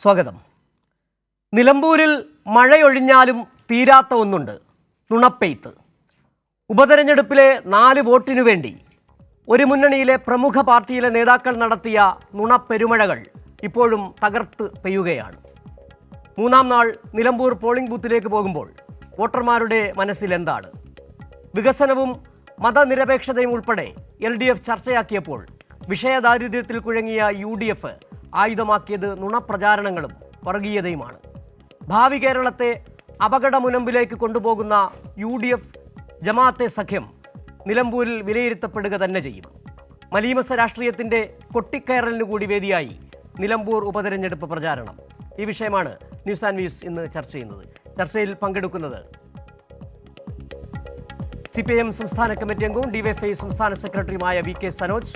സ്വാഗതം. നിലമ്പൂരിൽ മഴയൊഴിഞ്ഞാലും തീരാത്ത ഒന്നുണ്ട്, നുണപ്പെയ്ത്ത്. ഉപതെരഞ്ഞെടുപ്പിലെ 4 വോട്ടിനു വേണ്ടി ഒരു മുന്നണിയിലെ പ്രമുഖ പാർട്ടിയിലെ നേതാക്കൾ നടത്തിയ നുണപ്പെരുമഴകൾ ഇപ്പോഴും തകർത്ത് പെയ്യുകയാണ്. 3-ാം നാൾ നിലമ്പൂർ പോളിംഗ് ബൂത്തിലേക്ക് പോകുമ്പോൾ വോട്ടർമാരുടെ മനസ്സിൽ എന്താണ്? വികസനവും മതനിരപേക്ഷതയും ഉൾപ്പെടെ LDF ചർച്ചയാക്കിയപ്പോൾ വിഷയദാരിദ്ര്യത്തിൽ കുഴങ്ങിയ UDF ആയുധമാക്കിയത് നുണപ്രചാരണങ്ങളും വർഗീയതയുമാണ്. ഭാവി കേരളത്തെ അപകടമുനമ്പിലേക്ക് കൊണ്ടുപോകുന്ന UDF ജമാഅത്തെ സഖ്യം നിലമ്പൂരിൽ വിലയിരുത്തപ്പെടുക തന്നെ ചെയ്യും. മലീമസ രാഷ്ട്രീയത്തിൻ്റെ കൊട്ടിക്കയറലിന് കൂടി വേദിയായി നിലമ്പൂർ ഉപതെരഞ്ഞെടുപ്പ് പ്രചാരണം. ഈ വിഷയമാണ് ന്യൂസ് ആൻഡ് വ്യൂസ് ഇന്ന് ചർച്ച ചെയ്യുന്നത്. ചർച്ചയിൽ പങ്കെടുക്കുന്നത് CPIM സംസ്ഥാന കമ്മിറ്റി അംഗവും DYFI സംസ്ഥാന സെക്രട്ടറിയുമായ VK സനോജ്,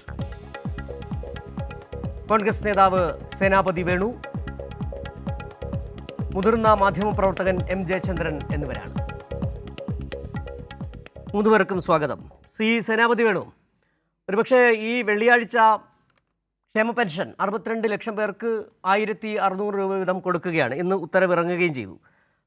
കോൺഗ്രസ് നേതാവ് സേനാപതി വേണു, മുതിർന്ന മാധ്യമപ്രവർത്തകൻ M ജയചന്ദ്രൻ എന്നിവരാണ്. 3 പേർക്കും സ്വാഗതം. ശ്രീ സേനാപതി വേണു, ഒരുപക്ഷെ ഈ വെള്ളിയാഴ്ച ക്ഷേമ പെൻഷൻ 62 ലക്ഷം പേർക്ക് 1600 രൂപ വീതം കൊടുക്കുകയാണ്. ഇന്ന് ഉത്തരവിറങ്ങുകയും ചെയ്തു.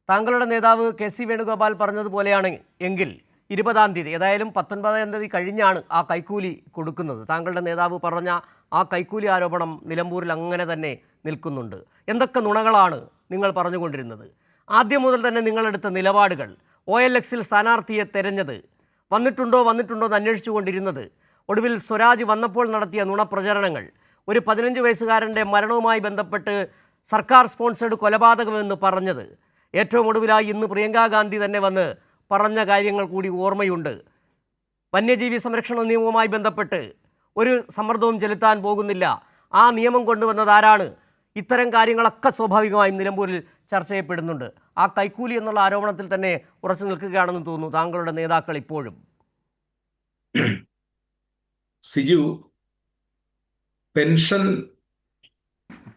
താങ്കളുടെ നേതാവ് KC വേണുഗോപാൽ പറഞ്ഞതുപോലെയാണ് എങ്കിൽ 20-ാം തീയതി, ഏതായാലും 19-ാം തീയതി കഴിഞ്ഞാണ് ആ കൈക്കൂലി കൊടുക്കുന്നത്. താങ്കളുടെ നേതാവ് പറഞ്ഞ ആ കൈക്കൂലി ആരോപണം നിലമ്പൂരിൽ അങ്ങനെ തന്നെ നിൽക്കുന്നുണ്ട്. എന്തൊക്കെ നുണകളാണ് നിങ്ങൾ പറഞ്ഞുകൊണ്ടിരുന്നത്? ആദ്യം മുതൽ തന്നെ നിങ്ങളെടുത്ത നിലപാടുകൾ, OLX-ൽ സ്ഥാനാർത്ഥിയെ തെരഞ്ഞത്, വന്നിട്ടുണ്ടോ എന്ന് അന്വേഷിച്ചുകൊണ്ടിരുന്നത്, ഒടുവിൽ സ്വരാജ് വന്നപ്പോൾ നടത്തിയ നുണപ്രചരണങ്ങൾ, ഒരു 15 വയസ്സുകാരൻ്റെ മരണവുമായി ബന്ധപ്പെട്ട് സർക്കാർ സ്പോൺസേഡ് കൊലപാതകമെന്ന് പറഞ്ഞത്, ഏറ്റവും ഒടുവിലായി ഇന്ന് പ്രിയങ്കാ ഗാന്ധി തന്നെ വന്ന് പറഞ്ഞ കാര്യങ്ങൾ കൂടി ഓർമ്മയുണ്ട്. വന്യജീവി സംരക്ഷണ നിയമവുമായി ബന്ധപ്പെട്ട് ഒരു സമ്മർദ്ദവും ചെലുത്താൻ പോകുന്നില്ല, ആ നിയമം കൊണ്ടുവന്നത് ആരാണ്? ഇത്തരം കാര്യങ്ങളൊക്കെ സ്വാഭാവികമായും നിലമ്പൂരിൽ ചർച്ച ചെയ്യപ്പെടുന്നുണ്ട്. ആ കൈക്കൂലി എന്നുള്ള ആരോപണത്തിൽ തന്നെ ഉറച്ചു നിൽക്കുകയാണെന്ന് തോന്നുന്നു താങ്കളുടെ നേതാക്കൾ ഇപ്പോഴും. സിജു,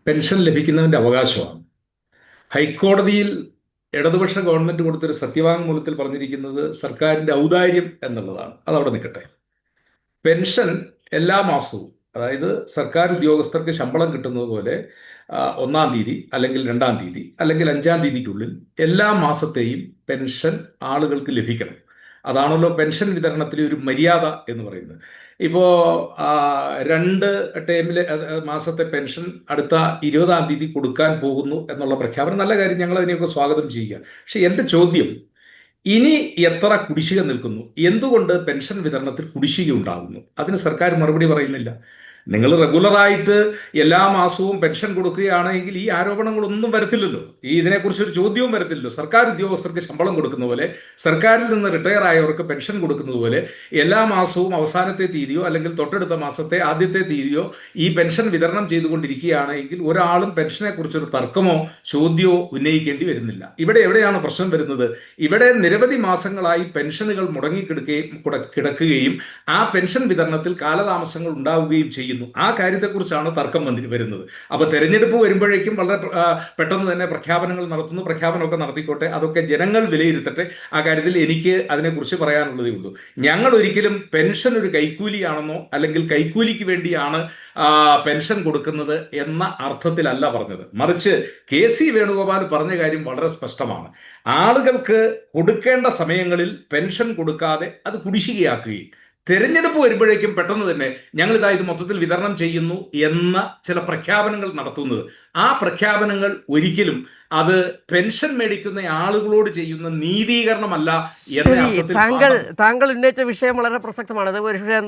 പെൻഷൻ ലഭിക്കുന്നതിൻ്റെ അവകാശമാണ്. ഹൈക്കോടതിയിൽ ഇടതുപക്ഷ ഗവൺമെൻറ് കൊടുത്തൊരു സത്യവാങ്മൂലത്തിൽ പറഞ്ഞിരിക്കുന്നത് സർക്കാരിൻ്റെ ഔദാര്യം എന്നുള്ളതാണ്. അതവിടെ നിൽക്കട്ടെ. പെൻഷൻ എല്ലാ മാസവും, അതായത് സർക്കാർ ഉദ്യോഗസ്ഥർക്ക് ശമ്പളം കിട്ടുന്നത് പോലെ 1-ാം തീയതി അല്ലെങ്കിൽ 2-ാം തീയതി അല്ലെങ്കിൽ 5-ാം തീയതിക്കുള്ളിൽ എല്ലാ മാസത്തെയും പെൻഷൻ ആളുകൾക്ക് ലഭിക്കണം. അതാണല്ലോ പെൻഷൻ വിതരണത്തിലെ ഒരു മര്യാദ എന്ന് പറയുന്നത്. ഇപ്പോൾ 2 ടേമിലെ മാസത്തെ പെൻഷൻ അടുത്ത 20-ാം തീയതി കൊടുക്കാൻ പോകുന്നു എന്നുള്ള പ്രഖ്യാപനം നല്ല കാര്യം, ഞങ്ങൾ അതിനെയൊക്കെ സ്വാഗതം ചെയ്യുക. പക്ഷെ എൻ്റെ ചോദ്യം, ഇനി എത്ര കുടിശ്ശിക നിൽക്കുന്നു? എന്തുകൊണ്ട് പെൻഷൻ വിതരണത്തിൽ കുടിശ്ശിക ഉണ്ടാകുന്നു? അതിന് സർക്കാർ മറുപടി പറയുന്നില്ല. നിങ്ങൾ റെഗുലറായിട്ട് എല്ലാ മാസവും പെൻഷൻ കൊടുക്കുകയാണെങ്കിൽ ഈ ആരോപണങ്ങളൊന്നും വരത്തില്ലല്ലോ, ഇതിനെക്കുറിച്ചൊരു ചോദ്യവും വരത്തില്ലല്ലോ. സർക്കാർ ഉദ്യോഗസ്ഥർക്ക് ശമ്പളം കൊടുക്കുന്ന പോലെ, സർക്കാരിൽ നിന്ന് റിട്ടയർ ആയവർക്ക് പെൻഷൻ കൊടുക്കുന്നത് പോലെ എല്ലാ മാസവും അവസാനത്തെ തീയതിയോ അല്ലെങ്കിൽ തൊട്ടടുത്ത മാസത്തെ ആദ്യത്തെ തീയതിയോ ഈ പെൻഷൻ വിതരണം ചെയ്തുകൊണ്ടിരിക്കുകയാണെങ്കിൽ ഒരാളും പെൻഷനെ കുറിച്ചൊരു തർക്കമോ ചോദ്യമോ ഉന്നയിക്കേണ്ടി വരുന്നില്ല. ഇവിടെ എവിടെയാണ് പ്രശ്നം വരുന്നത്? ഇവിടെ നിരവധി മാസങ്ങളായി പെൻഷനുകൾ കിടക്കുകയും ആ പെൻഷൻ വിതരണത്തിൽ കാലതാമസങ്ങൾ ഉണ്ടാവുകയും ചെയ്യുന്നു. ആ കാര്യത്തെക്കുറിച്ചാണ് തർക്കം വരുന്നത്. അപ്പോൾ തെരഞ്ഞെടുപ്പ് വരുമ്പോഴേക്കും വളരെ പെട്ടെന്ന് തന്നെ പ്രഖ്യാപനങ്ങൾ നടത്തുന്നു. പ്രഖ്യാപനമൊക്കെ നടത്തിക്കോട്ടെ, അതൊക്കെ ജനങ്ങൾ വിലയിരുത്തട്ടെ. ആ കാര്യത്തിൽ എനിക്ക് അതിനെക്കുറിച്ച് പറയാനുള്ളതേ ഉള്ളൂ. ഞങ്ങൾ ഒരിക്കലും പെൻഷൻ ഒരു കൈക്കൂലിയാണെന്നോ അല്ലെങ്കിൽ കൈക്കൂലിക്ക് വേണ്ടിയാണ് പെൻഷൻ കൊടുക്കുന്നത് എന്ന അർത്ഥത്തിലല്ല പറഞ്ഞത്. മറിച്ച് KC വേണുഗോപാൽ പറഞ്ഞ കാര്യം വളരെ സ്പഷ്ടമാണ്. ആളുകൾക്ക് കൊടുക്കേണ്ട സമയങ്ങളിൽ പെൻഷൻ കൊടുക്കാതെ അത് കുടിശ്ശികയാക്കുകയും തെരഞ്ഞെടുപ്പ് വരുമ്പോഴേക്കും പെട്ടെന്ന് തന്നെ ഞങ്ങളിതാ ഇത് മൊത്തത്തിൽ വിതരണം ചെയ്യുന്നു എന്ന ചില പ്രഖ്യാപനങ്ങൾ നടത്തുന്നത്, ആ പ്രഖ്യാപനങ്ങൾ ഒരിക്കലും അത് പെൻഷൻ മേടിക്കുന്ന ആളുകളോട് ചെയ്യുന്ന നീതീകരണമല്ല. താങ്കൾ ഉന്നയിച്ച വിഷയം വളരെ പ്രസക്തമാണ്. അത് ഒരു വിഷയം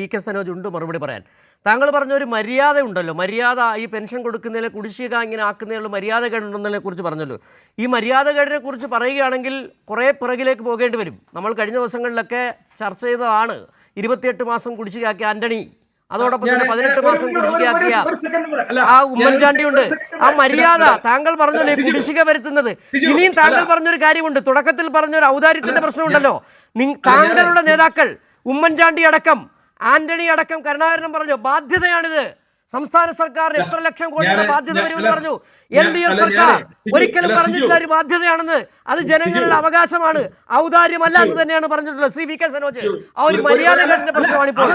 VK സനോജ് ഉണ്ട് മറുപടി പറയാൻ. താങ്കൾ പറഞ്ഞൊരു മര്യാദ ഉണ്ടല്ലോ, മര്യാദ, ഈ പെൻഷൻ കൊടുക്കുന്നതിലെ കുടിശ്ശിക ഇങ്ങനെ ആക്കുന്നതിനുള്ള മര്യാദകേടുണ്ടെന്നതിനെ കുറിച്ച് പറഞ്ഞല്ലോ. ഈ മര്യാദകേടിനെ കുറിച്ച് പറയുകയാണെങ്കിൽ കുറേ പിറകിലേക്ക് പോകേണ്ടി വരും. നമ്മൾ കഴിഞ്ഞ ദിവസങ്ങളിലൊക്കെ ചർച്ച ചെയ്തതാണ് 28 മാസം കുടിശ്ശികയാക്കിയ ആന്റണി, അതോടൊപ്പം തന്നെ 18 മാസം കുടിശ്ശികയാക്കിയ ആ ഉമ്മൻചാണ്ടി ഉണ്ട്. ആ മര്യാദ താങ്കൾ പറഞ്ഞല്ലോ, കുടിശ്ശിക വരുത്തുന്നത്. ഇനിയും താങ്കൾ പറഞ്ഞൊരു കാര്യമുണ്ട്, തുടക്കത്തിൽ പറഞ്ഞൊരു ഔദാര്യത്തിന്റെ പ്രശ്നമുണ്ടല്ലോ. താങ്കളുടെ നേതാക്കൾ ഉമ്മൻചാണ്ടി അടക്കം, ആന്റണി അടക്കം, കരുണാകരനും പറഞ്ഞു ബാധ്യതയാണിത്, സംസ്ഥാന സർക്കാരിന് എത്ര ലക്ഷം കോടിയുടെ ബാധ്യത വരുമെന്ന് പറഞ്ഞു. LDF സർക്കാർ ഒരിക്കലും പറഞ്ഞിട്ടില്ല ഒരു ബാധ്യതയാണെന്ന്. അത് ജനങ്ങളുടെ അവകാശമാണ്, ഔദാര്യമല്ല എന്ന് തന്നെയാണ് പറഞ്ഞിട്ടുള്ളത്. ശ്രീ VK സനോജ്, ആ ഒരു മര്യാദകളുടെ പ്രശ്നമാണിപ്പോൾ.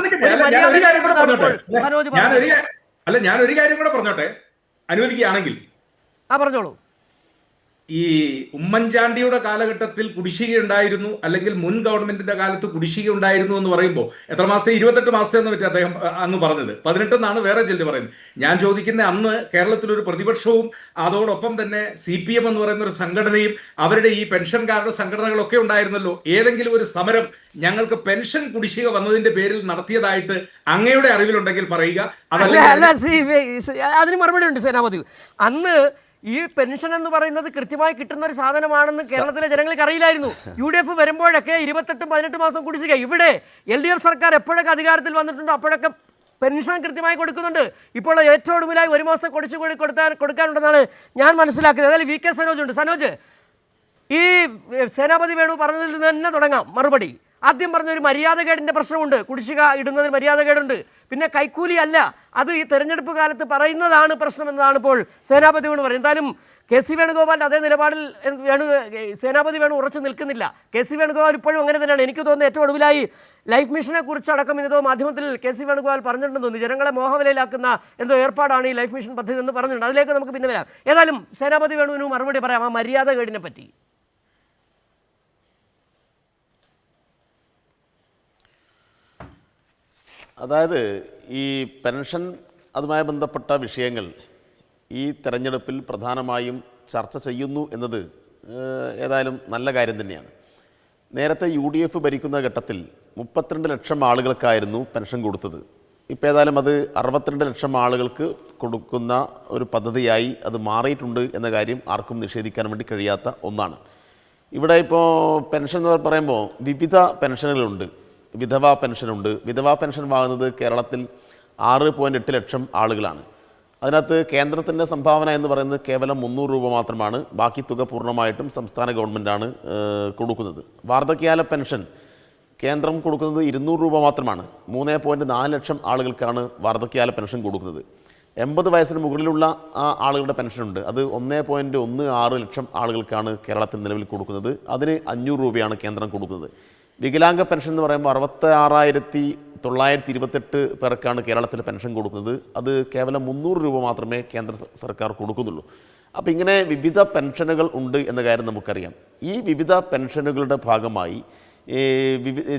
ഞാനൊരു കാര്യം കൂടെ പറഞ്ഞോട്ടെ, അനുവദിക്കുകയാണെങ്കിൽ. പറഞ്ഞോളൂ. ഈ ഉമ്മൻചാണ്ടിയുടെ കാലഘട്ടത്തിൽ കുടിശ്ശിക ഉണ്ടായിരുന്നു, അല്ലെങ്കിൽ മുൻ ഗവൺമെന്റിന്റെ കാലത്ത് കുടിശ്ശിക ഉണ്ടായിരുന്നു എന്ന് പറയുമ്പോൾ എത്ര മാസത്തെ? 28 മാസത്തെ എന്ന് പറ്റി അദ്ദേഹം അന്ന് പറഞ്ഞത്. 18 എന്നാണ് വേറെ ജില്ല പറയുന്നത്. ഞാൻ ചോദിക്കുന്ന, അന്ന് കേരളത്തിലൊരു പ്രതിപക്ഷവും അതോടൊപ്പം തന്നെ CPM എന്ന് പറയുന്ന ഒരു സംഘടനയും അവരുടെ ഈ പെൻഷൻകാരുടെ സംഘടനകളൊക്കെ ഉണ്ടായിരുന്നല്ലോ. ഏതെങ്കിലും ഒരു സമരം ഞങ്ങൾക്ക് പെൻഷൻ കുടിശ്ശിക വന്നതിന്റെ പേരിൽ നടത്തിയതായിട്ട് അങ്ങയുടെ അറിവിലുണ്ടെങ്കിൽ പറയുക. അതിന് മറുപടി ഉണ്ട് സേനാപതി. അന്ന് ഈ പെൻഷൻ എന്ന് പറയുന്നത് കൃത്യമായി കിട്ടുന്ന ഒരു സാധനമാണെന്ന് കേരളത്തിലെ ജനങ്ങൾക്ക് അറിയില്ലായിരുന്നു. UDF വരുമ്പോഴൊക്കെ 28-18 മാസം കുടിശ്ശിക. ഇവിടെ LDF സർക്കാർ എപ്പോഴൊക്കെ അധികാരത്തിൽ വന്നിട്ടുണ്ടോ അപ്പോഴൊക്കെ പെൻഷൻ കൃത്യമായി കൊടുക്കുന്നുണ്ട്. ഇപ്പോൾ ഏറ്റവും ഒടുവിലായി 1 മാസം കൊടുക്കാനുണ്ടെന്നാണ് ഞാൻ മനസ്സിലാക്കുന്നത്. അതായത് VK സനോജ് ഉണ്ട്. സനോജ്, ഈ സേനാപതി വേണു പറഞ്ഞതിൽ നിന്ന് തന്നെ തുടങ്ങാം മറുപടി. ആദ്യം പറഞ്ഞൊരു മര്യാദകേടിൻ്റെ പ്രശ്നമുണ്ട്, കുടിശ്ശിക ഇടുന്നതിൽ മര്യാദകേടുണ്ട്. പിന്നെ കൈക്കൂലി അല്ല, അത് ഈ തെരഞ്ഞെടുപ്പ് കാലത്ത് പറയുന്നതാണ് പ്രശ്നമെന്നാണ് ഇപ്പോൾ സേനാപതി വേണു പറയുന്നത്. എന്തായാലും KC വേണുഗോപാലിൻ്റെ അതേ നിലപാടിൽ സേനാപതി വേണു ഉറച്ചു നിൽക്കുന്നില്ല. KC വേണുഗോപാൽ ഇപ്പോഴും അങ്ങനെ തന്നെയാണ്. എനിക്ക് തോന്നുന്നു ഏറ്റവും ഒടുവിലായി ലൈഫ് മിഷനെ കുറിച്ചടക്കം ഇന്നതോ മാധ്യമത്തിൽ KC വേണുഗോപാൽ പറഞ്ഞിട്ടുണ്ടെന്ന് തോന്നുന്നു. ജനങ്ങളെ മോഹവിലയിലാക്കുന്ന എന്തോ ഏർപ്പാടാണ് ഈ ലൈഫ് മിഷൻ പദ്ധതി എന്ന് പറഞ്ഞിട്ടുണ്ട്. അതിലേക്ക് നമുക്ക് പിന്നെ വരാം. ഏതായാലും സേനാപതി വേണുവിന് മറുപടി പറയാം ആ മര്യാദകേടിനെ പറ്റി. അതായത് ഈ പെൻഷൻ അതുമായി ബന്ധപ്പെട്ട വിഷയങ്ങൾ ഈ തെരഞ്ഞെടുപ്പിൽ പ്രധാനമായും ചർച്ച ചെയ്യുന്നു എന്നത് ഏതായാലും നല്ല കാര്യം തന്നെയാണ്. നേരത്തെ UDF ഭരിക്കുന്ന ഘട്ടത്തിൽ 32 ലക്ഷം ആളുകൾക്കായിരുന്നു പെൻഷൻ കൊടുത്തത്. ഇപ്പോൾ ഏതായാലും അത് 62 ലക്ഷം ആളുകൾക്ക് കൊടുക്കുന്ന ഒരു പദ്ധതിയായി അത് മാറിയിട്ടുണ്ട് എന്ന കാര്യം ആർക്കും നിഷേധിക്കാൻ വേണ്ടി കഴിയാത്ത ഒന്നാണ്. ഇവിടെ ഇപ്പോൾ പെൻഷൻ എന്ന് പറയുമ്പോൾ വിവിധ പെൻഷനുകളുണ്ട്. വിധവാ പെൻഷനുണ്ട്. വിധവാ പെൻഷൻ വാങ്ങുന്നത് കേരളത്തിൽ 6.8 ലക്ഷം ആളുകളാണ്. അതിനകത്ത് കേന്ദ്രത്തിൻ്റെ സംഭാവന എന്ന് പറയുന്നത് കേവലം 300 രൂപ മാത്രമാണ്. ബാക്കി തുക പൂർണ്ണമായിട്ടും സംസ്ഥാന ഗവൺമെൻറ്റാണ് കൊടുക്കുന്നത്. വാർദ്ധക്യകാല പെൻഷൻ കേന്ദ്രം കൊടുക്കുന്നത് 200 രൂപ മാത്രമാണ്. 3.4 ലക്ഷം ആളുകൾക്കാണ് വാർദ്ധക്യകാല പെൻഷൻ കൊടുക്കുന്നത്. 80 വയസ്സിന് മുകളിലുള്ള ആളുകളുടെ പെൻഷനുണ്ട്. അത് 1.16 ലക്ഷം ആളുകൾക്കാണ് കേരളത്തിൽ നിലവിൽ കൊടുക്കുന്നത്. അതിന് 500 രൂപയാണ് കേന്ദ്രം കൊടുക്കുന്നത്. വികലാംഗ പെൻഷൻ എന്ന് പറയുമ്പോൾ 66,928 പേർക്കാണ് കേരളത്തിൽ പെൻഷൻ കൊടുക്കുന്നത്. അത് കേവലം 300 രൂപ മാത്രമേ കേന്ദ്ര സർക്കാർ കൊടുക്കുന്നുള്ളൂ. അപ്പോൾ ഇങ്ങനെ വിവിധ പെൻഷനുകൾ ഉണ്ട് എന്ന കാര്യം നമുക്കറിയാം. ഈ വിവിധ പെൻഷനുകളുടെ ഭാഗമായി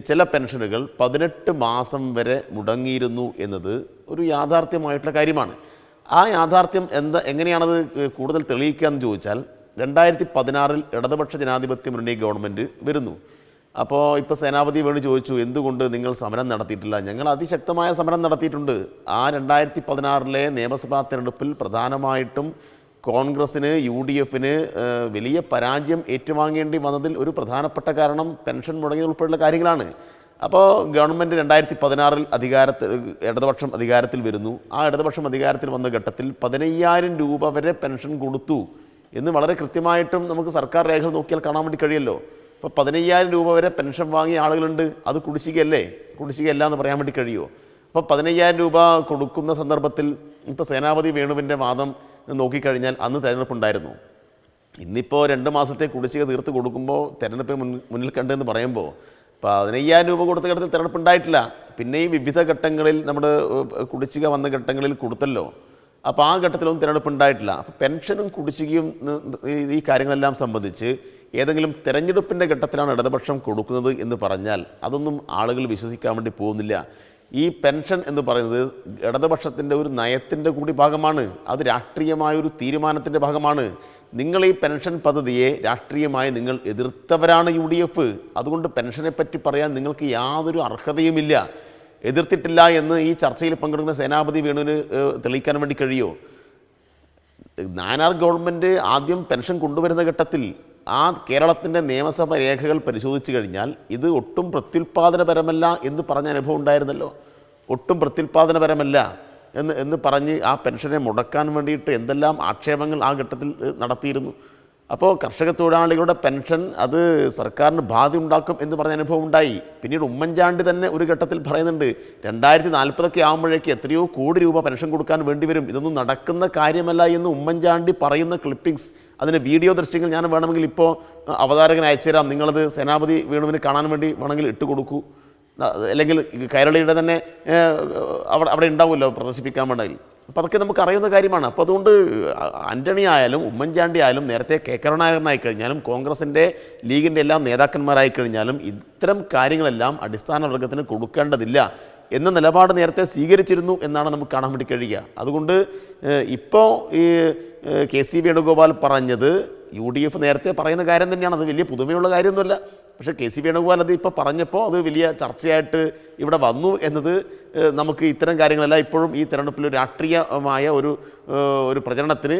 ചില പെൻഷനുകൾ 18 മാസം വരെ മുടങ്ങിയിരുന്നു എന്നത് ഒരു യാഥാർത്ഥ്യമായിട്ടുള്ള കാര്യമാണ്. ആ യാഥാർത്ഥ്യം എങ്ങനെയാണത് കൂടുതൽ തെളിയിക്കുക എന്ന് ചോദിച്ചാൽ 2016 ഇടതുപക്ഷ ജനാധിപത്യ മുന്നണി ഗവൺമെൻറ് വരുന്നു. അപ്പോൾ ഇപ്പോൾ സേനാപതി വേണു ചോദിച്ചു, എന്തുകൊണ്ട് നിങ്ങൾ സമരം നടത്തിയിട്ടില്ല? ഞങ്ങൾ അതിശക്തമായ സമരം നടത്തിയിട്ടുണ്ട്. ആ 2016 നിയമസഭാ തെരഞ്ഞെടുപ്പിൽ പ്രധാനമായിട്ടും കോൺഗ്രസ്സിന് UDFന് വലിയ പരാജയം ഏറ്റുവാങ്ങേണ്ടി വന്നതിൽ ഒരു പ്രധാനപ്പെട്ട കാരണം പെൻഷൻ മുടങ്ങിയത് ഉൾപ്പെടെയുള്ള കാര്യങ്ങളാണ്. അപ്പോൾ ഗവൺമെൻറ് 2016 ഇടതുപക്ഷം അധികാരത്തിൽ വരുന്നു. ആ ഇടതുപക്ഷം അധികാരത്തിൽ വന്ന ഘട്ടത്തിൽ 15,000 രൂപ വരെ പെൻഷൻ കൊടുത്തു എന്ന് വളരെ കൃത്യമായിട്ടും നമുക്ക് സർക്കാർ രേഖകൾ നോക്കിയാൽ കാണാൻ വേണ്ടി കഴിയുമല്ലോ. ഇപ്പോൾ 15,000 രൂപ വരെ പെൻഷൻ വാങ്ങിയ ആളുകളുണ്ട്. അത് കുടിശ്ശികയല്ല എന്ന് പറയാൻ വേണ്ടി കഴിയുമോ? അപ്പോൾ 15,000 രൂപ കൊടുക്കുന്ന സന്ദർഭത്തിൽ ഇപ്പോൾ സേനാപതി വേണുവിൻ്റെ വാദം നോക്കിക്കഴിഞ്ഞാൽ അന്ന് തെരഞ്ഞെടുപ്പുണ്ടായിരുന്നു. ഇന്നിപ്പോൾ 2 മാസത്തെ കുടിശ്ശിക തീർത്ത് കൊടുക്കുമ്പോൾ തെരഞ്ഞെടുപ്പ് മുന്നിൽ കണ്ടെന്ന് പറയുമ്പോൾ 15,000 രൂപ കൊടുത്ത ഘട്ടത്തിൽ തെരഞ്ഞെടുപ്പുണ്ടായിട്ടില്ല. പിന്നെയും വിവിധ ഘട്ടങ്ങളിൽ നമ്മുടെ കുടിശ്ശിക വന്ന ഘട്ടങ്ങളിൽ കൊടുത്തല്ലോ. അപ്പോൾ ആ ഘട്ടത്തിലൊന്നും തിരഞ്ഞെടുപ്പുണ്ടായിട്ടില്ല. അപ്പോൾ പെൻഷനും കുടിശ്ശികയും ഈ കാര്യങ്ങളെല്ലാം സംബന്ധിച്ച് ഏതെങ്കിലും തെരഞ്ഞെടുപ്പിൻ്റെ ഘട്ടത്തിലാണ് ഇടതുപക്ഷം കൊടുക്കുന്നത് എന്ന് പറഞ്ഞാൽ അതൊന്നും ആളുകൾ വിശ്വസിക്കാൻ വേണ്ടി പോകുന്നില്ല. ഈ പെൻഷൻ എന്ന് പറയുന്നത് ഇടതുപക്ഷത്തിൻ്റെ ഒരു നയത്തിൻ്റെ കൂടി ഭാഗമാണ്. അത് രാഷ്ട്രീയമായൊരു തീരുമാനത്തിൻ്റെ ഭാഗമാണ്. നിങ്ങൾ ഈ പെൻഷൻ പദ്ധതിയെ രാഷ്ട്രീയമായി നിങ്ങൾ എതിർത്തവരാണ് UDF. അതുകൊണ്ട് പെൻഷനെ പറ്റി പറയാൻ നിങ്ങൾക്ക് യാതൊരു അർഹതയുമില്ല. എതിർത്തിട്ടില്ല എന്ന് ഈ ചർച്ചയിൽ പങ്കെടുക്കുന്ന സേനാപതി വേണുവിന് തെളിയിക്കാൻ വേണ്ടി കഴിയുമോ? നാനാർ ഗവൺമെൻറ് ആദ്യം പെൻഷൻ കൊണ്ടുവരുന്ന ഘട്ടത്തിൽ ആ കേരളത്തിൻ്റെ നിയമസഭ രേഖകൾ പരിശോധിച്ച് കഴിഞ്ഞാൽ ഇത് ഒട്ടും പ്രത്യുൽപാദനപരമല്ല എന്ന് പറഞ്ഞ അനുഭവം ഉണ്ടായിരുന്നല്ലോ. ഒട്ടും പ്രത്യുൽപാദനപരമല്ല എന്ന് പറഞ്ഞ് ആ പെൻഷനെ മുടക്കാൻ വേണ്ടിയിട്ട് എന്തെല്ലാം ആക്ഷേപങ്ങൾ ആ ഘട്ടത്തിൽ നടത്തിയിരുന്നു. അപ്പോൾ കർഷക തൊഴിലാളികളുടെ പെൻഷൻ അത് സർക്കാരിന് ബാധ ഉണ്ടാക്കും എന്ന് പറഞ്ഞ അനുഭവം ഉണ്ടായി. പിന്നീട് ഉമ്മൻചാണ്ടി തന്നെ ഒരു ഘട്ടത്തിൽ പറയുന്നുണ്ട് 2040 ആകുമ്പോഴേക്ക് എത്രയോ കോടി രൂപ പെൻഷൻ കൊടുക്കാൻ വേണ്ടി വരും, ഇതൊന്നും നടക്കുന്ന കാര്യമല്ല എന്ന് ഉമ്മൻചാണ്ടി പറയുന്ന ക്ലിപ്പിങ്സ്, അതിന് വീഡിയോ ദൃശ്യങ്ങൾ ഞാൻ വേണമെങ്കിൽ ഇപ്പോൾ അവതാരകൻ അയച്ചു തരാം. നിങ്ങളത് സേനാപതി വേണുവിന് കാണാൻ വേണ്ടി വേണമെങ്കിൽ ഇട്ട് കൊടുക്കൂ. അല്ലെങ്കിൽ കൈരളിയുടെ തന്നെ അവിടെ ഉണ്ടാവുമല്ലോ പ്രദർശിപ്പിക്കാൻ വേണമെങ്കിൽ. അപ്പോൾ അതൊക്കെ നമുക്ക് അറിയുന്ന കാര്യമാണ്. അപ്പോൾ അതുകൊണ്ട് ആൻ്റണി ആയാലും ഉമ്മൻചാണ്ടി ആയാലും നേരത്തെ കെ കരുണാകരനായി കഴിഞ്ഞാലും കോൺഗ്രസിൻ്റെ ലീഗിൻ്റെ എല്ലാം നേതാക്കന്മാരായി കഴിഞ്ഞാലും ഇത്തരം കാര്യങ്ങളെല്ലാം അടിസ്ഥാന വർഗത്തിന് കൊടുക്കേണ്ടതില്ല എന്ന നിലപാട് നേരത്തെ സ്വീകരിച്ചിരുന്നു എന്നാണ് നമുക്ക് കാണാൻ വേണ്ടി കഴിയുക. അതുകൊണ്ട് ഇപ്പോൾ ഈ കെ സി വേണുഗോപാൽ പറഞ്ഞത് UDF നേരത്തെ പറയുന്ന കാര്യം തന്നെയാണ്. അത് വലിയ പുതുമയുള്ള കാര്യമൊന്നുമല്ല. പക്ഷേ കെ സി വേണുഗോപാൽ അത് ഇപ്പോൾ പറഞ്ഞപ്പോൾ അത് വലിയ ചർച്ചയായിട്ട് ഇവിടെ വന്നു എന്നത് നമുക്ക് ഇത്തരം കാര്യങ്ങളെല്ലാം ഇപ്പോഴും ഈ തെരഞ്ഞെടുപ്പിൽ രാഷ്ട്രീയമായ ഒരു പ്രചരണത്തിന്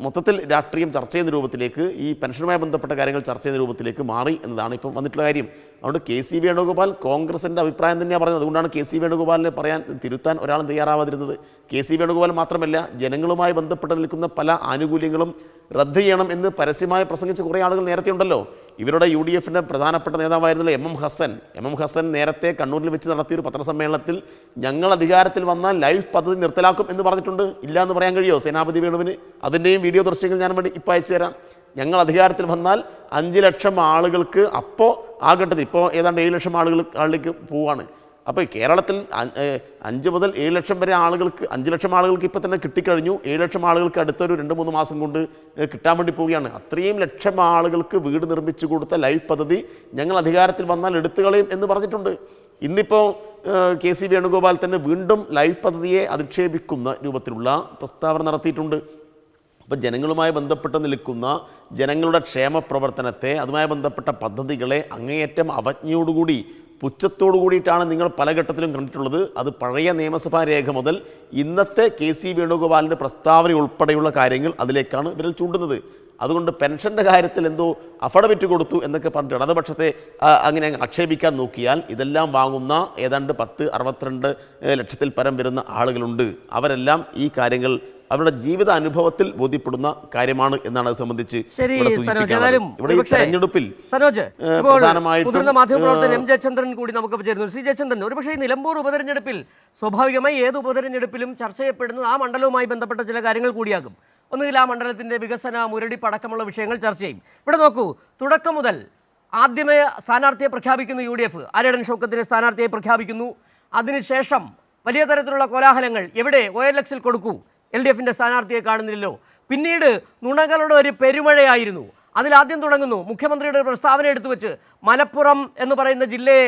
മൊത്തത്തിൽ രാഷ്ട്രീയം ചർച്ച ചെയ്യുന്ന രൂപത്തിലേക്ക്, ഈ പെൻഷനുമായി ബന്ധപ്പെട്ട കാര്യങ്ങൾ ചർച്ച ചെയ്യുന്ന രൂപത്തിലേക്ക് മാറി എന്നതാണ് ഇപ്പം വന്നിട്ടുള്ള കാര്യം. അതുകൊണ്ട് കെ സി വേണുഗോപാൽ കോൺഗ്രസിൻ്റെ അഭിപ്രായം തന്നെയാണ് പറയുന്നത്. അതുകൊണ്ടാണ് കെ സി വേണുഗോപാലിനെ തിരുത്താൻ ഒരാളും തയ്യാറാവാതിരുന്നത്. കെ സി വേണുഗോപാൽ മാത്രമല്ല, ജനങ്ങളുമായി ബന്ധപ്പെട്ട് നിൽക്കുന്ന പല ആനുകൂല്യങ്ങളും റദ്ദ് ചെയ്യണം എന്ന് പരസ്യമായി പ്രസംഗിച്ച കുറേ ആളുകൾ നേരത്തെ ഉണ്ടല്ലോ. ഇവരുടെ UDFൻ്റെ പ്രധാനപ്പെട്ട നേതാവായിരുന്നല്ലോ എം എം ഹസൻ നേരത്തെ കണ്ണൂരിൽ വെച്ച് നടത്തിയൊരു പത്രസമ്മേളനത്തിൽ ഞങ്ങൾ അധികാരത്തിൽ വന്നാൽ ലൈഫ് പദ്ധതി നിർത്തലാക്കും എന്ന് പറഞ്ഞിട്ടുണ്ട്. ഇല്ല എന്ന് പറയാൻ കഴിയുമോ സേനാപതി വേണുവിന്? അതിൻ്റെയും വീഡിയോ ദൃശ്യങ്ങൾ ഞാൻ വേണ്ടി ഇപ്പോൾ അയച്ചു തരാം. ഞങ്ങൾ അധികാരത്തിൽ വന്നാൽ 5 ലക്ഷം ആളുകൾക്ക്, അപ്പോൾ ആ ഘട്ടത്തിൽ ഇപ്പോൾ ഏതാണ്ട് 7 ലക്ഷം ആളിലേക്ക് പോവുകയാണ്. അപ്പോൾ കേരളത്തിൽ 5 മുതൽ 7 ലക്ഷം വരെ ആളുകൾക്ക്, 5 ലക്ഷം ആളുകൾക്ക് ഇപ്പോൾ തന്നെ കിട്ടിക്കഴിഞ്ഞു. 7 ലക്ഷം ആളുകൾക്ക് അടുത്തൊരു 2-3 മാസം കൊണ്ട് കിട്ടാൻ വേണ്ടി പോവുകയാണ്. അത്രയും ലക്ഷം ആളുകൾക്ക് വീട് നിർമ്മിച്ചു കൊടുത്ത ലൈഫ് പദ്ധതി ഞങ്ങൾ അധികാരത്തിൽ വന്നാൽ എടുത്തു കളയും എന്ന് പറഞ്ഞിട്ടുണ്ട്. ഇന്നിപ്പോൾ കെ സി വേണുഗോപാൽ തന്നെ വീണ്ടും ലൈഫ് പദ്ധതിയെ അധിക്ഷേപിക്കുന്ന രൂപത്തിലുള്ള പ്രസ്താവന നടത്തിയിട്ടുണ്ട്. അപ്പോൾ ജനങ്ങളുമായി ബന്ധപ്പെട്ട് നിൽക്കുന്ന ജനങ്ങളുടെ ക്ഷേമ പ്രവർത്തനത്തെ, അതുമായി ബന്ധപ്പെട്ട പദ്ധതികളെ അങ്ങേയറ്റം അവജ്ഞയോടുകൂടി, പുച്ഛത്തോടു കൂടിയിട്ടാണ് നിങ്ങൾ പല ഘട്ടത്തിലും കണ്ടിട്ടുള്ളത്. അത് പഴയ നിയമസഭാ രേഖ മുതൽ ഇന്നത്തെ കെ സി വേണുഗോപാലിൻ്റെ പ്രസ്താവന ഉൾപ്പെടെയുള്ള കാര്യങ്ങൾ അതിലേക്കാണ് വിരൽ ചൂണ്ടുന്നത്. അതുകൊണ്ട് പെൻഷൻ്റെ കാര്യത്തിൽ എന്തോ അഫിഡവിറ്റ് കൊടുത്തു എന്നൊക്കെ പറഞ്ഞിട്ട് ഇടതുപക്ഷത്തെ അങ്ങനെ ആക്ഷേപിക്കാൻ നോക്കിയാൽ ഇതെല്ലാം വാങ്ങുന്ന ഏതാണ്ട് 62 ലക്ഷത്തിൽ പരം വരുന്ന ആളുകളുണ്ട്. അവരെല്ലാം ഈ കാര്യങ്ങൾ അവരുടെ ജീവിത അനുഭവത്തിൽ ബോധ്യപ്പെടുന്ന കാര്യമാണ് എന്നാണ് അത് സംബന്ധിച്ച് ഇവിടെ ഈ തെരഞ്ഞെടുപ്പിൽ മുതിർന്ന മാധ്യമപ്രവർത്തകൻ എം ജയചന്ദ്രൻ കൂടി നമുക്ക് ചേരുന്നു. ശ്രീ ജയചന്ദ്രൻ, ഒരുപക്ഷേ നിലമ്പൂർ ഉപതെരഞ്ഞെടുപ്പിൽ സ്വാഭാവികമായി ഏത് ഉപതെരഞ്ഞെടുപ്പിലും ചർച്ച ചെയ്യപ്പെടുന്നത് ആ മണ്ഡലവുമായി ബന്ധപ്പെട്ട ചില കാര്യങ്ങൾ കൂടിയാകും. ഒന്നുകിൽ ആ മണ്ഡലത്തിൻ്റെ വികസന, മുരടിപ്പടക്കമുള്ള വിഷയങ്ങൾ ചർച്ച ചെയ്യും. ഇവിടെ നോക്കൂ, തുടക്കം മുതൽ ആദ്യമേ സ്ഥാനാർത്ഥിയെ പ്രഖ്യാപിക്കുന്നു UDF, ആര്യടൻ ഷൗക്കത്തിനെ സ്ഥാനാർത്ഥിയായി പ്രഖ്യാപിക്കുന്നു. അതിനുശേഷം വലിയ തരത്തിലുള്ള കോലാഹലങ്ങൾ. എവിടെ OLX കൊടുക്കൂ, LDFിൻ്റെ സ്ഥാനാർത്ഥിയെ കാണുന്നില്ലല്ലോ. പിന്നീട് നുണകളുടെ ഒരു പെരുമഴയായിരുന്നു. അതിലാദ്യം തുടങ്ങുന്നു മുഖ്യമന്ത്രിയുടെ ഒരു പ്രസ്താവന എടുത്തു വെച്ച് മലപ്പുറം എന്ന് പറയുന്ന ജില്ലയെ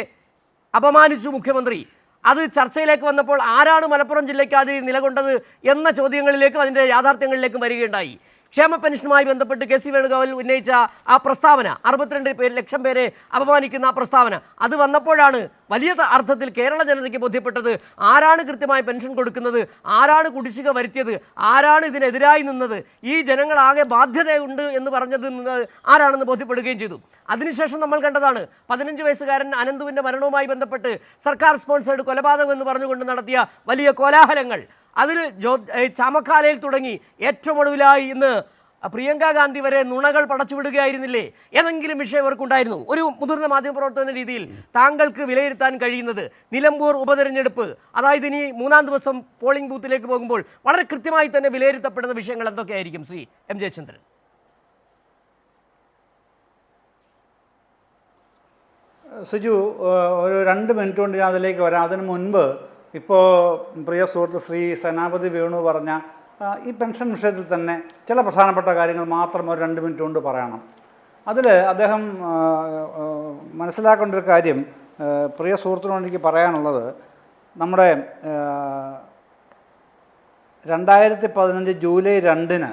അപമാനിച്ചു മുഖ്യമന്ത്രി. അത് ചർച്ചയിലേക്ക് വന്നപ്പോൾ ആരാണ് മലപ്പുറം ജില്ലയ്ക്ക് അതിൽ നിലകൊണ്ടത് എന്ന ചോദ്യങ്ങളിലേക്കും അതിൻ്റെ യാഥാർത്ഥ്യങ്ങളിലേക്കും വരികയുണ്ടായി. ക്ഷേമ പെൻഷനുമായി ബന്ധപ്പെട്ട് കെ സി വേണുഗോപാൽ ഉന്നയിച്ച ആ പ്രസ്താവന, 62 ലക്ഷം പേരെ അപമാനിക്കുന്ന ആ പ്രസ്താവന, അത് വന്നപ്പോഴാണ് വലിയ അർത്ഥത്തിൽ കേരള ജനതയ്ക്ക് ബോധ്യപ്പെട്ടത് ആരാണ് കൃത്യമായി പെൻഷൻ കൊടുക്കുന്നത്, ആരാണ് കുടിശ്ശിക വരുത്തിയത്, ആരാണ് ഇതിനെതിരായി നിന്നത്, ഈ ജനങ്ങളാകെ ബാധ്യതയുണ്ട് എന്ന് പറഞ്ഞത് ആരാണെന്ന് ബോധ്യപ്പെടുകയും ചെയ്തു. അതിനുശേഷം നമ്മൾ കണ്ടതാണ് 15 വയസ്സുകാരൻ അനന്തുവിൻ്റെ മരണവുമായി ബന്ധപ്പെട്ട് സർക്കാർ സ്പോൺസേഡ് കൊലപാതകം എന്ന് പറഞ്ഞുകൊണ്ട് നടത്തിയ വലിയ കോലാഹലങ്ങൾ. അതിൽ ചാമക്കാലയിൽ തുടങ്ങി ഏറ്റവും ഒടുവിലായി ഇന്ന് പ്രിയങ്ക ഗാന്ധി വരെ നുണകൾ പടച്ചുവിടുകയായിരുന്നില്ലേ? ഏതെങ്കിലും വിഷയം അവർക്കുണ്ടായിരുന്നു? ഒരു മുതിർന്ന മാധ്യമപ്രവർത്തക എന്ന രീതിയിൽ താങ്കൾക്ക് വിലയിരുത്താൻ കഴിയുന്നത് നിലമ്പൂർ ഉപതെരഞ്ഞെടുപ്പ്, അതായത് ഇനി 3-ാം ദിവസം പോളിംഗ് ബൂത്തിലേക്ക് പോകുമ്പോൾ വളരെ കൃത്യമായി തന്നെ വിലയിരുത്തപ്പെടുന്ന വിഷയങ്ങൾ എന്തൊക്കെയായിരിക്കും ശ്രീ എം ജയചന്ദ്രൻ? സിജു, ഒരു 2 മിനിറ്റ് കൊണ്ട് ഞാൻ അതിലേക്ക് വരാം. അതിനു മുൻപ് ഇപ്പോൾ പ്രിയ സുഹൃത്ത് ശ്രീ സേനാപതി വേണു പറഞ്ഞ ഈ പെൻഷൻ വിഷയത്തിൽ തന്നെ ചില പ്രധാനപ്പെട്ട കാര്യങ്ങൾ മാത്രം ഒരു 2 മിനിറ്റ് കൊണ്ട് പറയണം. അതിൽ അദ്ദേഹം മനസ്സിലാക്കേണ്ട ഒരു കാര്യം, പ്രിയ സുഹൃത്തിനോട് എനിക്ക് പറയാനുള്ളത്, നമ്മുടെ 2015 ജൂലൈ 2-ന്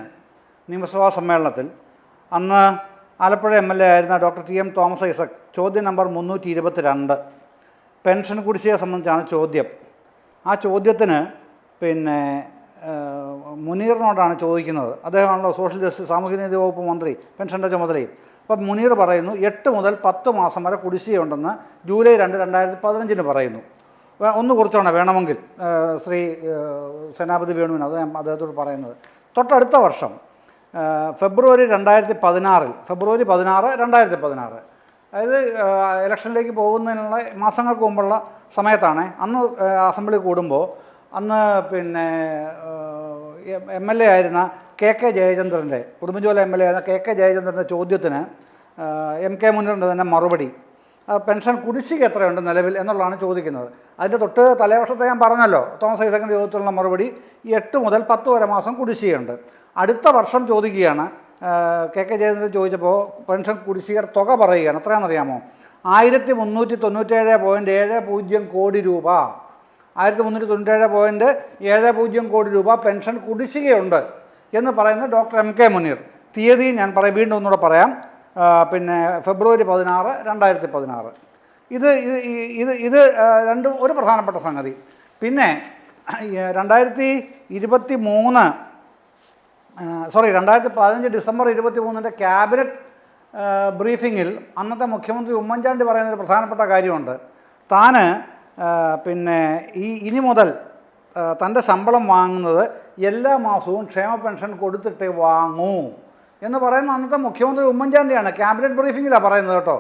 നിയമസഭാ സമ്മേളനത്തിൽ അന്ന് ആലപ്പുഴ MLA ആയിരുന്ന ഡോക്ടർ TM തോമസ് ഐസക് ചോദ്യം നമ്പർ 322 പെൻഷൻ കുടിശ്ശികയെ സംബന്ധിച്ചാണ് ചോദ്യം. ആ ചോദ്യത്തിന് മുനീറിനോടാണ് ചോദിക്കുന്നത്. അദ്ദേഹമാണല്ലോ സോഷ്യൽ ജസ്റ്റിസ് സാമൂഹ്യനീതി വകുപ്പ് മന്ത്രി, പെൻഷൻ്റെ ചുമതലയും. അപ്പം മുനീർ പറയുന്നു 8 മുതൽ 10 മാസം വരെ കുടിശ്ശികയുണ്ടെന്ന് ജൂലൈ 2, 2015 പറയുന്നു. ഒന്ന് കുറിച്ചാണ് വേണമെങ്കിൽ ശ്രീ സേനാപതി വേണുവിന് അത് അദ്ദേഹത്തോട് പറയുന്നത്. തൊട്ടടുത്ത വർഷം ഫെബ്രുവരി 2016, ഫെബ്രുവരി 16, 2016, അതായത് ഇലക്ഷനിലേക്ക് പോകുന്നതിനുള്ള മാസങ്ങൾക്ക് മുമ്പുള്ള സമയത്താണ്. അന്ന് അസംബ്ലി കൂടുമ്പോൾ അന്ന് MLA ആയിരുന്ന KK ജയചന്ദ്രൻ്റെ, ഉടുമ്പൻചോല MLA ആയിരുന്ന KK ജയചന്ദ്രൻ്റെ ചോദ്യത്തിന് MK മുനീറിൻ്റെ തന്നെ മറുപടി. പെൻഷൻ കുടിശ്ശിക എത്രയുണ്ട് നിലവിൽ എന്നുള്ളതാണ് ചോദിക്കുന്നത്. അതിൻ്റെ തൊട്ട് തലേവർഷത്തെ ഞാൻ പറഞ്ഞല്ലോ, തോമസ് ഐസക്കിൻ്റെ ചോദ്യത്തിലുള്ള മറുപടി 8 മുതൽ 10 വരെ മാസം കുടിശ്ശികയുണ്ട്. അടുത്ത വർഷം ചോദിക്കുകയാണ്, കെ ജയചന്ദ്രൻ ചോദിച്ചപ്പോൾ പെൻഷൻ കുടിശ്ശികയുടെ തുക പറയുകയാണ്. എത്രയാണെന്നറിയാമോ? 1397.70 കോടി രൂപ. 1397.70 കോടി രൂപ പെൻഷൻ കുടിശ്ശികയുണ്ട് എന്ന് പറയുന്നത് ഡോക്ടർ M.K. മുനീർ. തീയതി ഞാൻ വീണ്ടും ഒന്നുകൂടെ പറയാം, ഫെബ്രുവരി 16, 2016. ഇത് രണ്ടും ഒരു പ്രധാനപ്പെട്ട സംഗതി. പിന്നെ 2015 ഡിസംബർ 23 ക്യാബിനറ്റ് ബ്രീഫിങ്ങിൽ അന്നത്തെ മുഖ്യമന്ത്രി ഉമ്മൻചാണ്ടി പറയുന്നൊരു പ്രധാനപ്പെട്ട കാര്യമുണ്ട്. താന് ഇനി മുതൽ തൻ്റെ ശമ്പളം വാങ്ങുന്നത് എല്ലാ മാസവും ക്ഷേമ പെൻഷൻ കൊടുത്തിട്ടേ വാങ്ങൂ എന്ന് പറയുന്ന അന്നത്തെ മുഖ്യമന്ത്രി ഉമ്മൻചാണ്ടിയാണ്. ക്യാബിനറ്റ് ബ്രീഫിങ്ങിലാണ് പറയുന്നത് കേട്ടോ.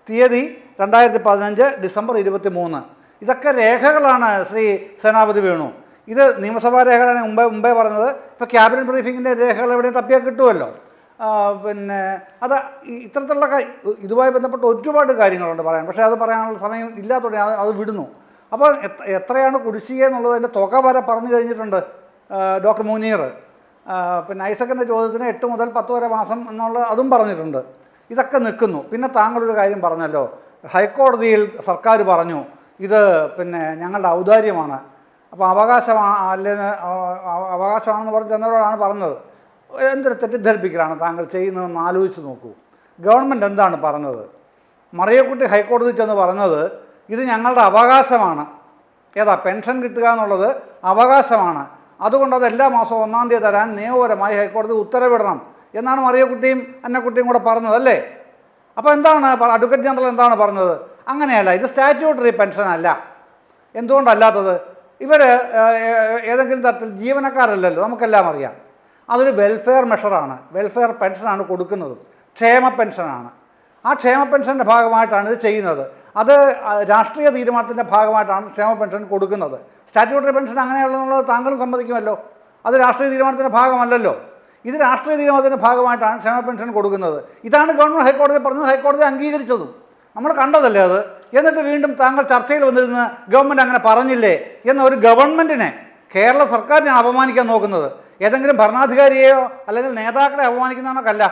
തീയതി 2015 ഡിസംബർ 23. ഇതൊക്കെ രേഖകളാണ് ശ്രീ സേനാപതി വേണു. ഇത് നിയമസഭാ രേഖകളാണ് മുമ്പേ പറഞ്ഞത്. ഇപ്പോൾ ക്യാബിനറ്റ് ബ്രീഫിങ്ങിൻ്റെ രേഖകൾ എവിടെയും തപ്പിയാൽ കിട്ടുമല്ലോ. അത് ഇത്തരത്തിലുള്ള ഇതുമായി ബന്ധപ്പെട്ട് ഒരുപാട് കാര്യങ്ങളുണ്ട് പറയാൻ, പക്ഷേ അത് പറയാനുള്ള സമയം ഇല്ലാത്തതുകൊണ്ട് അത് വിടുന്നു. അപ്പോൾ എത്രയാണ് കുടിശ്ശിക എന്നുള്ളതിൻ്റെ തുക വരെ പറഞ്ഞു കഴിഞ്ഞിട്ടുണ്ട് ഡോക്ടർ മുനീർ. ഐസക്കിൻ്റെ ചോദ്യത്തിന് 8 മുതൽ 10 വരെ മാസം എന്നുള്ള അതും പറഞ്ഞിട്ടുണ്ട്. ഇതൊക്കെ നിൽക്കുന്നു. പിന്നെ താങ്കളൊരു കാര്യം പറഞ്ഞല്ലോ, ഹൈക്കോടതിയിൽ സർക്കാർ പറഞ്ഞു ഇത് ഞങ്ങളുടെ ഔദാര്യമാണ്, അപ്പോൾ അവകാശമാണെന്ന് പറഞ്ഞ് ചെന്നവരോടാണ് പറഞ്ഞത്. എന്തൊരു തെറ്റിദ്ധരിപ്പിക്കലാണ് താങ്കൾ ചെയ്യുന്നതെന്ന് ആലോചിച്ച് നോക്കൂ. ഗവൺമെൻറ് എന്താണ് പറഞ്ഞത്? മറിയക്കുട്ടി ഹൈക്കോടതി ചെന്ന് പറഞ്ഞത് ഇത് ഞങ്ങളുടെ അവകാശമാണ്. ഏതാ പെൻഷൻ കിട്ടുക എന്നുള്ളത് അവകാശമാണ്, അതുകൊണ്ട് അത് എല്ലാ മാസവും 1-ാം തീയതി തരാൻ നിയമപരമായി ഹൈക്കോടതി ഉത്തരവിടണം എന്നാണ് മറിയക്കുട്ടിയും അന്നക്കുട്ടിയും കൂടെ പറഞ്ഞത് അല്ലേ? അപ്പോൾ എന്താണ് അഡ്വക്കേറ്റ് ജനറൽ എന്താണ് പറഞ്ഞത്? അങ്ങനെയല്ല, ഇത് സ്റ്റാറ്റ്യൂട്ടറി പെൻഷൻ അല്ല. എന്തുകൊണ്ടല്ലാത്തത്? ഇവർ ഏതെങ്കിലും തരത്തിൽ ജീവനക്കാരല്ലല്ലോ, നമുക്കെല്ലാം അറിയാം. അതൊരു വെൽഫെയർ മെഷറാണ്, വെൽഫെയർ പെൻഷനാണ് കൊടുക്കുന്നത്, ക്ഷേമ പെൻഷനാണ്. ആ ക്ഷേമ പെൻഷൻ്റെ ഭാഗമായിട്ടാണ് ഇത് ചെയ്യുന്നത്. അത് രാഷ്ട്രീയ തീരുമാനത്തിൻ്റെ ഭാഗമായിട്ടാണ് ക്ഷേമ പെൻഷൻ കൊടുക്കുന്നത്. സ്റ്റാറ്റ്യൂട്ടറി പെൻഷൻ അങ്ങനെയുള്ളതെന്നുള്ളത് താങ്കളും സമ്മതിക്കുമല്ലോ. അത് രാഷ്ട്രീയ തീരുമാനത്തിൻ്റെ ഭാഗമല്ലല്ലോ. ഇത് രാഷ്ട്രീയ തീരുമാനത്തിൻ്റെ ഭാഗമായിട്ടാണ് ക്ഷേമ പെൻഷൻ കൊടുക്കുന്നത്. ഇതാണ് ഗവൺമെൻറ് ഹൈക്കോടതി പറഞ്ഞത്, ഹൈക്കോടതി അംഗീകരിച്ചതും നമ്മൾ കണ്ടതല്ലേ അത്. എന്നിട്ട് വീണ്ടും താങ്കൾ ചർച്ചയിൽ വന്നിരുന്ന് ഗവൺമെൻറ് അങ്ങനെ പറഞ്ഞില്ലേ എന്ന ഒരു ഗവൺമെൻറ്റിനെ, കേരള സർക്കാരിനെ അപമാനിക്കാൻ നോക്കുന്നത്. ഏതെങ്കിലും ഭരണാധികാരിയെയോ അല്ലെങ്കിൽ നേതാക്കളെ അപമാനിക്കുന്നതാണൊക്കല്ല,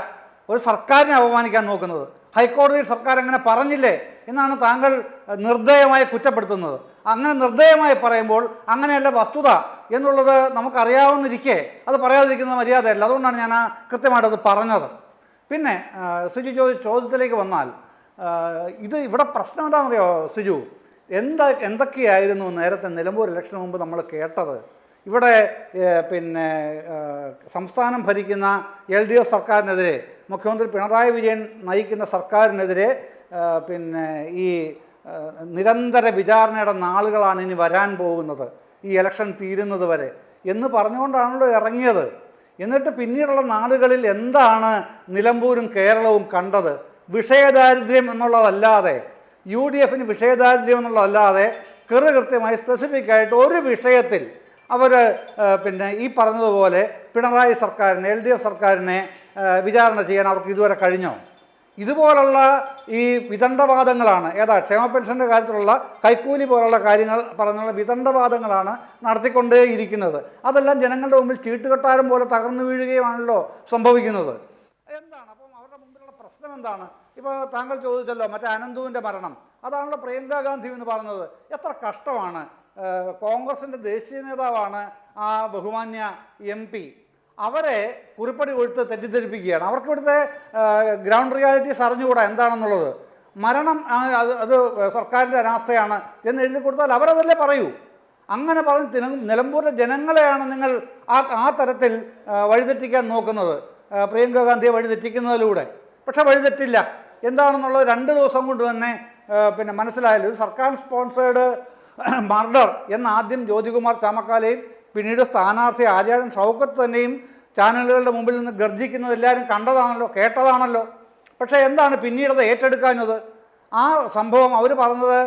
ഒരു സർക്കാരിനെ അപമാനിക്കാൻ നോക്കുന്നത്. ഹൈക്കോടതിയിൽ സർക്കാർ അങ്ങനെ പറഞ്ഞില്ലേ എന്നാണ് താങ്കൾ നിർദ്ദയമായി കുറ്റപ്പെടുത്തുന്നത്. അങ്ങനെ നിർദ്ദയമായി പറയുമ്പോൾ അങ്ങനെയല്ല വസ്തുത എന്നുള്ളത് നമുക്കറിയാവുന്നിരിക്കെ അത് പറയാതിരിക്കുന്ന മര്യാദയല്ല. അതുകൊണ്ടാണ് ഞാൻ കൃത്യമായിട്ടത് പറഞ്ഞത്. സിജു ചോദ്യത്തിലേക്ക് വന്നാൽ ഇവിടെ പ്രശ്നം എന്താണെന്നറിയോ സിജു? എന്തൊക്കെയായിരുന്നു നേരത്തെ നിലമ്പൂർ ഇലക്ഷന് മുമ്പ് നമ്മൾ കേട്ടത്? ഇവിടെ സംസ്ഥാനം ഭരിക്കുന്ന LDF സർക്കാരിനെതിരെ, മുഖ്യമന്ത്രി പിണറായി വിജയൻ നയിക്കുന്ന സർക്കാരിനെതിരെ ഈ നിരന്തര വിചാരണയുടെ നാളുകളാണ് ഇനി വരാൻ പോകുന്നത്, ഈ ഇലക്ഷൻ തീരുന്നത് വരെ എന്ന് പറഞ്ഞുകൊണ്ടാണല്ലോ ഇറങ്ങിയത്. എന്നിട്ട് പിന്നീടുള്ള നാളുകളിൽ എന്താണ് നിലമ്പൂരും കേരളവും കണ്ടത്? വിഷയദാരിദ്ര്യം എന്നുള്ളതല്ലാതെ, UDFന് വിഷയദാരിദ്ര്യം എന്നുള്ളതല്ലാതെ കൃത്യമായി സ്പെസിഫിക് ആയിട്ട് ഒരു വിഷയത്തിൽ അവർ ഈ പറഞ്ഞതുപോലെ പിണറായി സർക്കാരിനെ, LDF സർക്കാരിനെ വിചാരണ ചെയ്യാൻ അവർക്ക് ഇതുവരെ കഴിഞ്ഞോ? ഇതുപോലുള്ള ഈ വിദണ്ഡവാദങ്ങളാണ്, ക്ഷേമ പെൻഷൻ്റെ കാര്യത്തിലുള്ള കൈക്കൂലി പോലുള്ള കാര്യങ്ങൾ പറഞ്ഞുള്ള വിദണ്ഡവാദങ്ങളാണ് നടത്തിക്കൊണ്ടേയിരിക്കുന്നത്. അതെല്ലാം ജനങ്ങളുടെ മുമ്പിൽ ചീട്ടുകെട്ടാരം പോലെ തകർന്നു വീഴുകയുമാണല്ലോ സംഭവിക്കുന്നത്. എന്താണ് അപ്പം അവരുടെ മുമ്പിലുള്ള പ്രശ്നം എന്താണ്? ഇപ്പോൾ താങ്കൾ ചോദിച്ചല്ലോ മറ്റേ അനന്തുവിൻ്റെ മരണം, അതാണല്ലോ പ്രിയങ്ക ഗാന്ധി എന്ന് പറഞ്ഞത്. എത്ര കഷ്ടമാണ്. കോൺഗ്രസിൻ്റെ ദേശീയ നേതാവാണ് ആ ബഹുമാന്യ MP. അവരെ കുറിപ്പടി കൊടുത്ത് തെറ്റിദ്ധരിപ്പിക്കുകയാണ്. അവർക്ക് ഇവിടുത്തെ ഗ്രൗണ്ട് റിയാലിറ്റീസ് അറിഞ്ഞുകൂടാ എന്താണെന്നുള്ളത്. മരണം അത് സർക്കാരിൻ്റെ അനാസ്ഥയാണ് എന്ന് എഴുതി കൊടുത്താൽ അവരതല്ലേ പറയൂ. അങ്ങനെ പറഞ്ഞ് നിലമ്പൂരിലെ ജനങ്ങളെയാണ് നിങ്ങൾ ആ തരത്തിൽ വഴിതെറ്റിക്കാൻ നോക്കുന്നത്, പ്രിയങ്ക ഗാന്ധിയെ വഴിതെറ്റിക്കുന്നതിലൂടെ. പക്ഷെ വഴിതെറ്റില്ല എന്താണെന്നുള്ളത് 2 ദിവസം കൊണ്ട് തന്നെ മനസ്സിലായല്ലോ. ഇത് സർക്കാർ സ്പോൺസേഡ് മർഡർ എന്ന് ആദ്യം ജ്യോതികുമാർ ചാമക്കാലയും പിന്നീട് സ്ഥാനാർത്ഥി ആര്യാടൻ ഷൗക്കത്ത് തന്നെയും ചാനലുകളുടെ മുമ്പിൽ നിന്ന് ഗർജിക്കുന്നത് എല്ലാവരും കണ്ടതാണല്ലോ, കേട്ടതാണല്ലോ. പക്ഷേ എന്താണ് പിന്നീടത് ഏറ്റെടുക്കാഞ്ഞത്? ആ സംഭവം അവർ പറഞ്ഞത്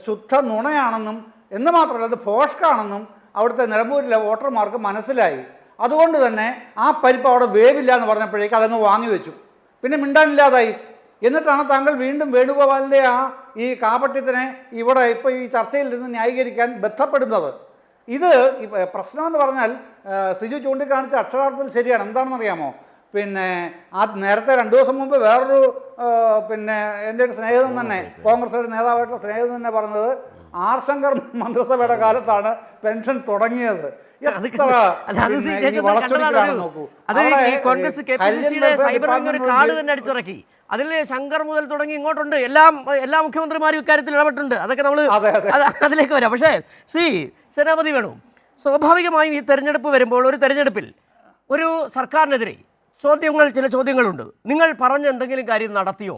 ശുദ്ധ നുണയാണെന്നും എന്ന് മാത്രമല്ല അത് ഫോഷ്കാണെന്നും അവിടുത്തെ നിലമ്പൂരിലെ വോട്ടർമാർക്ക് മനസ്സിലായി. അതുകൊണ്ട് തന്നെ ആ പരിപ്പ് അവിടെ വേവില്ല എന്ന് പറഞ്ഞപ്പോഴേക്ക് അതങ്ങ് വാങ്ങിവെച്ചു. പിന്നെ മിണ്ടാനില്ലാതായി. എന്നിട്ടാണ് താങ്കൾ വീണ്ടും വേണുഗോപാലിൻ്റെ ഈ കാപട്യത്തിനെ ഇവിടെ ഇപ്പോൾ ഈ ചർച്ചയിൽ നിന്ന് ന്യായീകരിക്കാൻ ബന്ധപ്പെടുന്നത്. ഇത് പ്രശ്നമെന്ന് പറഞ്ഞാൽ സിജു ചൂണ്ടിക്കാണിച്ച അക്ഷരാർത്ഥത്തിൽ ശരിയാണ്. എന്താണെന്നറിയാമോ? പിന്നെ നേരത്തെ 2 ദിവസം മുമ്പ് വേറൊരു എൻ്റെ ഒരു സ്നേഹിതൻ തന്നെ, കോൺഗ്രസിൻ്റെ നേതാവായിട്ടുള്ള സ്നേഹിതൻ തന്നെ പറഞ്ഞത് ആർ ശങ്കർ മന്ത്രിസഭയുടെ കാലത്താണ് പെൻഷൻ തുടങ്ങിയത്. അടിച്ചിറക്കി അതിൽ ശങ്കർ മുതൽ തുടങ്ങി ഇങ്ങോട്ടുണ്ട്. എല്ലാ മുഖ്യമന്ത്രിമാരും ഇക്കാര്യത്തിൽ ഇടപെട്ടുണ്ട്. അതൊക്കെ നമ്മൾ അതിലേക്ക് വരാം. പക്ഷേ സേനാപതി വേണു, സ്വാഭാവികമായും ഈ തെരഞ്ഞെടുപ്പ് വരുമ്പോൾ ഒരു തെരഞ്ഞെടുപ്പിൽ ഒരു സർക്കാരിനെതിരെ ചില ചോദ്യങ്ങളുണ്ട്. നിങ്ങൾ പറഞ്ഞ എന്തെങ്കിലും കാര്യം നടത്തിയോ,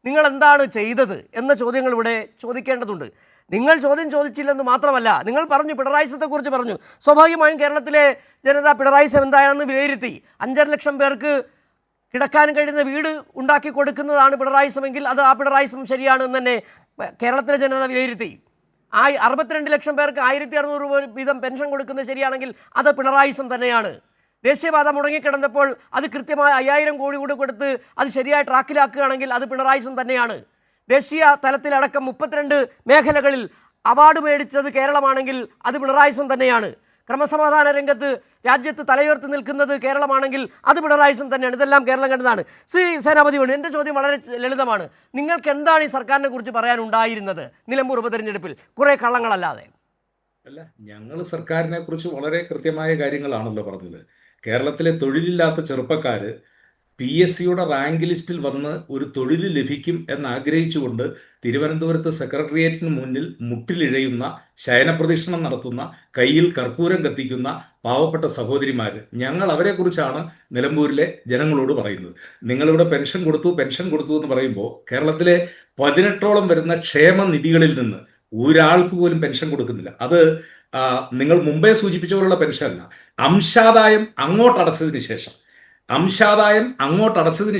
നിങ്ങൾ എന്താണ് ചെയ്തത് എന്ന ചോദ്യങ്ങൾ ഇവിടെ ചോദിക്കേണ്ടതുണ്ട്. നിങ്ങൾ ചോദ്യം ചോദിച്ചില്ലെന്ന് മാത്രമല്ല, നിങ്ങൾ പറഞ്ഞു പിണറായിസത്തെക്കുറിച്ച് പറഞ്ഞു. സ്വാഭാവികമായും കേരളത്തിലെ ജനത പിണറായിസം എന്താണെന്ന് വിലയിരുത്തി. 5.5 ലക്ഷം പേർക്ക് കിടക്കാൻ കഴിയുന്ന വീട് ഉണ്ടാക്കി കൊടുക്കുന്നതാണ് പിണറായിസമെങ്കിൽ അത് ആ പിണറായിസം ശരിയാണ് എന്ന് തന്നെ കേരളത്തിലെ ജനത വിലയിരുത്തി. 62 ലക്ഷം പേർക്ക് 1600 രൂപ വീതം പെൻഷൻ കൊടുക്കുന്നത് ശരിയാണെങ്കിൽ അത് പിണറായിസം തന്നെയാണ്. ദേശീയപാത മുടങ്ങിക്കിടന്നപ്പോൾ അത് കൃത്യമായി 5000 കോടി കൂടി കൊടുത്ത് അത് ശരിയായി ട്രാക്കിലാക്കുകയാണെങ്കിൽ അത് പിണറായിസം തന്നെയാണ്. ദേശീയ തലത്തിലടക്കം 32 മേഖലകളിൽ അവാർഡ് മേടിച്ചത് കേരളമാണെങ്കിൽ അത് പിണറായിസം തന്നെയാണ്. ക്രമസമാധാന രംഗത്ത് രാജ്യത്ത് തലയുയർത്തി നിൽക്കുന്നത് കേരളമാണെങ്കിൽ അത് പിണറായിസം തന്നെയാണ്. ഇതെല്ലാം കേരളം കണ്ടതാണ്. സേനാപതി വേണു, എൻ്റെ ചോദ്യം വളരെ ലളിതമാണ്. നിങ്ങൾക്ക് എന്താണ് ഈ സർക്കാരിനെ കുറിച്ച് പറയാനുണ്ടായിരുന്നത് നിലമ്പൂർ ഉപതെരഞ്ഞെടുപ്പിൽ, കുറേ കള്ളങ്ങളല്ലാതെ? അല്ല, ഞങ്ങൾ സർക്കാരിനെ കുറിച്ച് വളരെ കൃത്യമായ കാര്യങ്ങളാണല്ലോ പറഞ്ഞത്. കേരളത്തിലെ തൊഴിലില്ലാത്ത ചെറുപ്പക്കാർ PSCയുടെ റാങ്ക് ലിസ്റ്റിൽ വന്ന് ഒരു തൊഴിൽ ലഭിക്കും എന്നാഗ്രഹിച്ചുകൊണ്ട് തിരുവനന്തപുരത്ത് സെക്രട്ടേറിയറ്റിന് മുന്നിൽ മുട്ടിലിഴയുന്ന, ശയനപ്രദക്ഷിണം നടത്തുന്ന, കയ്യിൽ കർപ്പൂരം കത്തിക്കുന്ന പാവപ്പെട്ട സഹോദരിമാർ, ഞങ്ങൾ അവരെക്കുറിച്ചാണ് നിലമ്പൂരിലെ ജനങ്ങളോട് പറയുന്നത്. നിങ്ങളിവിടെ പെൻഷൻ കൊടുത്തു എന്ന് പറയുമ്പോൾ കേരളത്തിലെ 18ഓളം വരുന്ന ക്ഷേമനിധികളിൽ നിന്ന് ഒരാൾക്ക് പോലും പെൻഷൻ കൊടുക്കുന്നില്ല. അത് നിങ്ങൾ മുമ്പേ സൂചിപ്പിച്ച പോലുള്ള പെൻഷനല്ല, അംശാദായം അങ്ങോട്ട് അടച്ചതിന്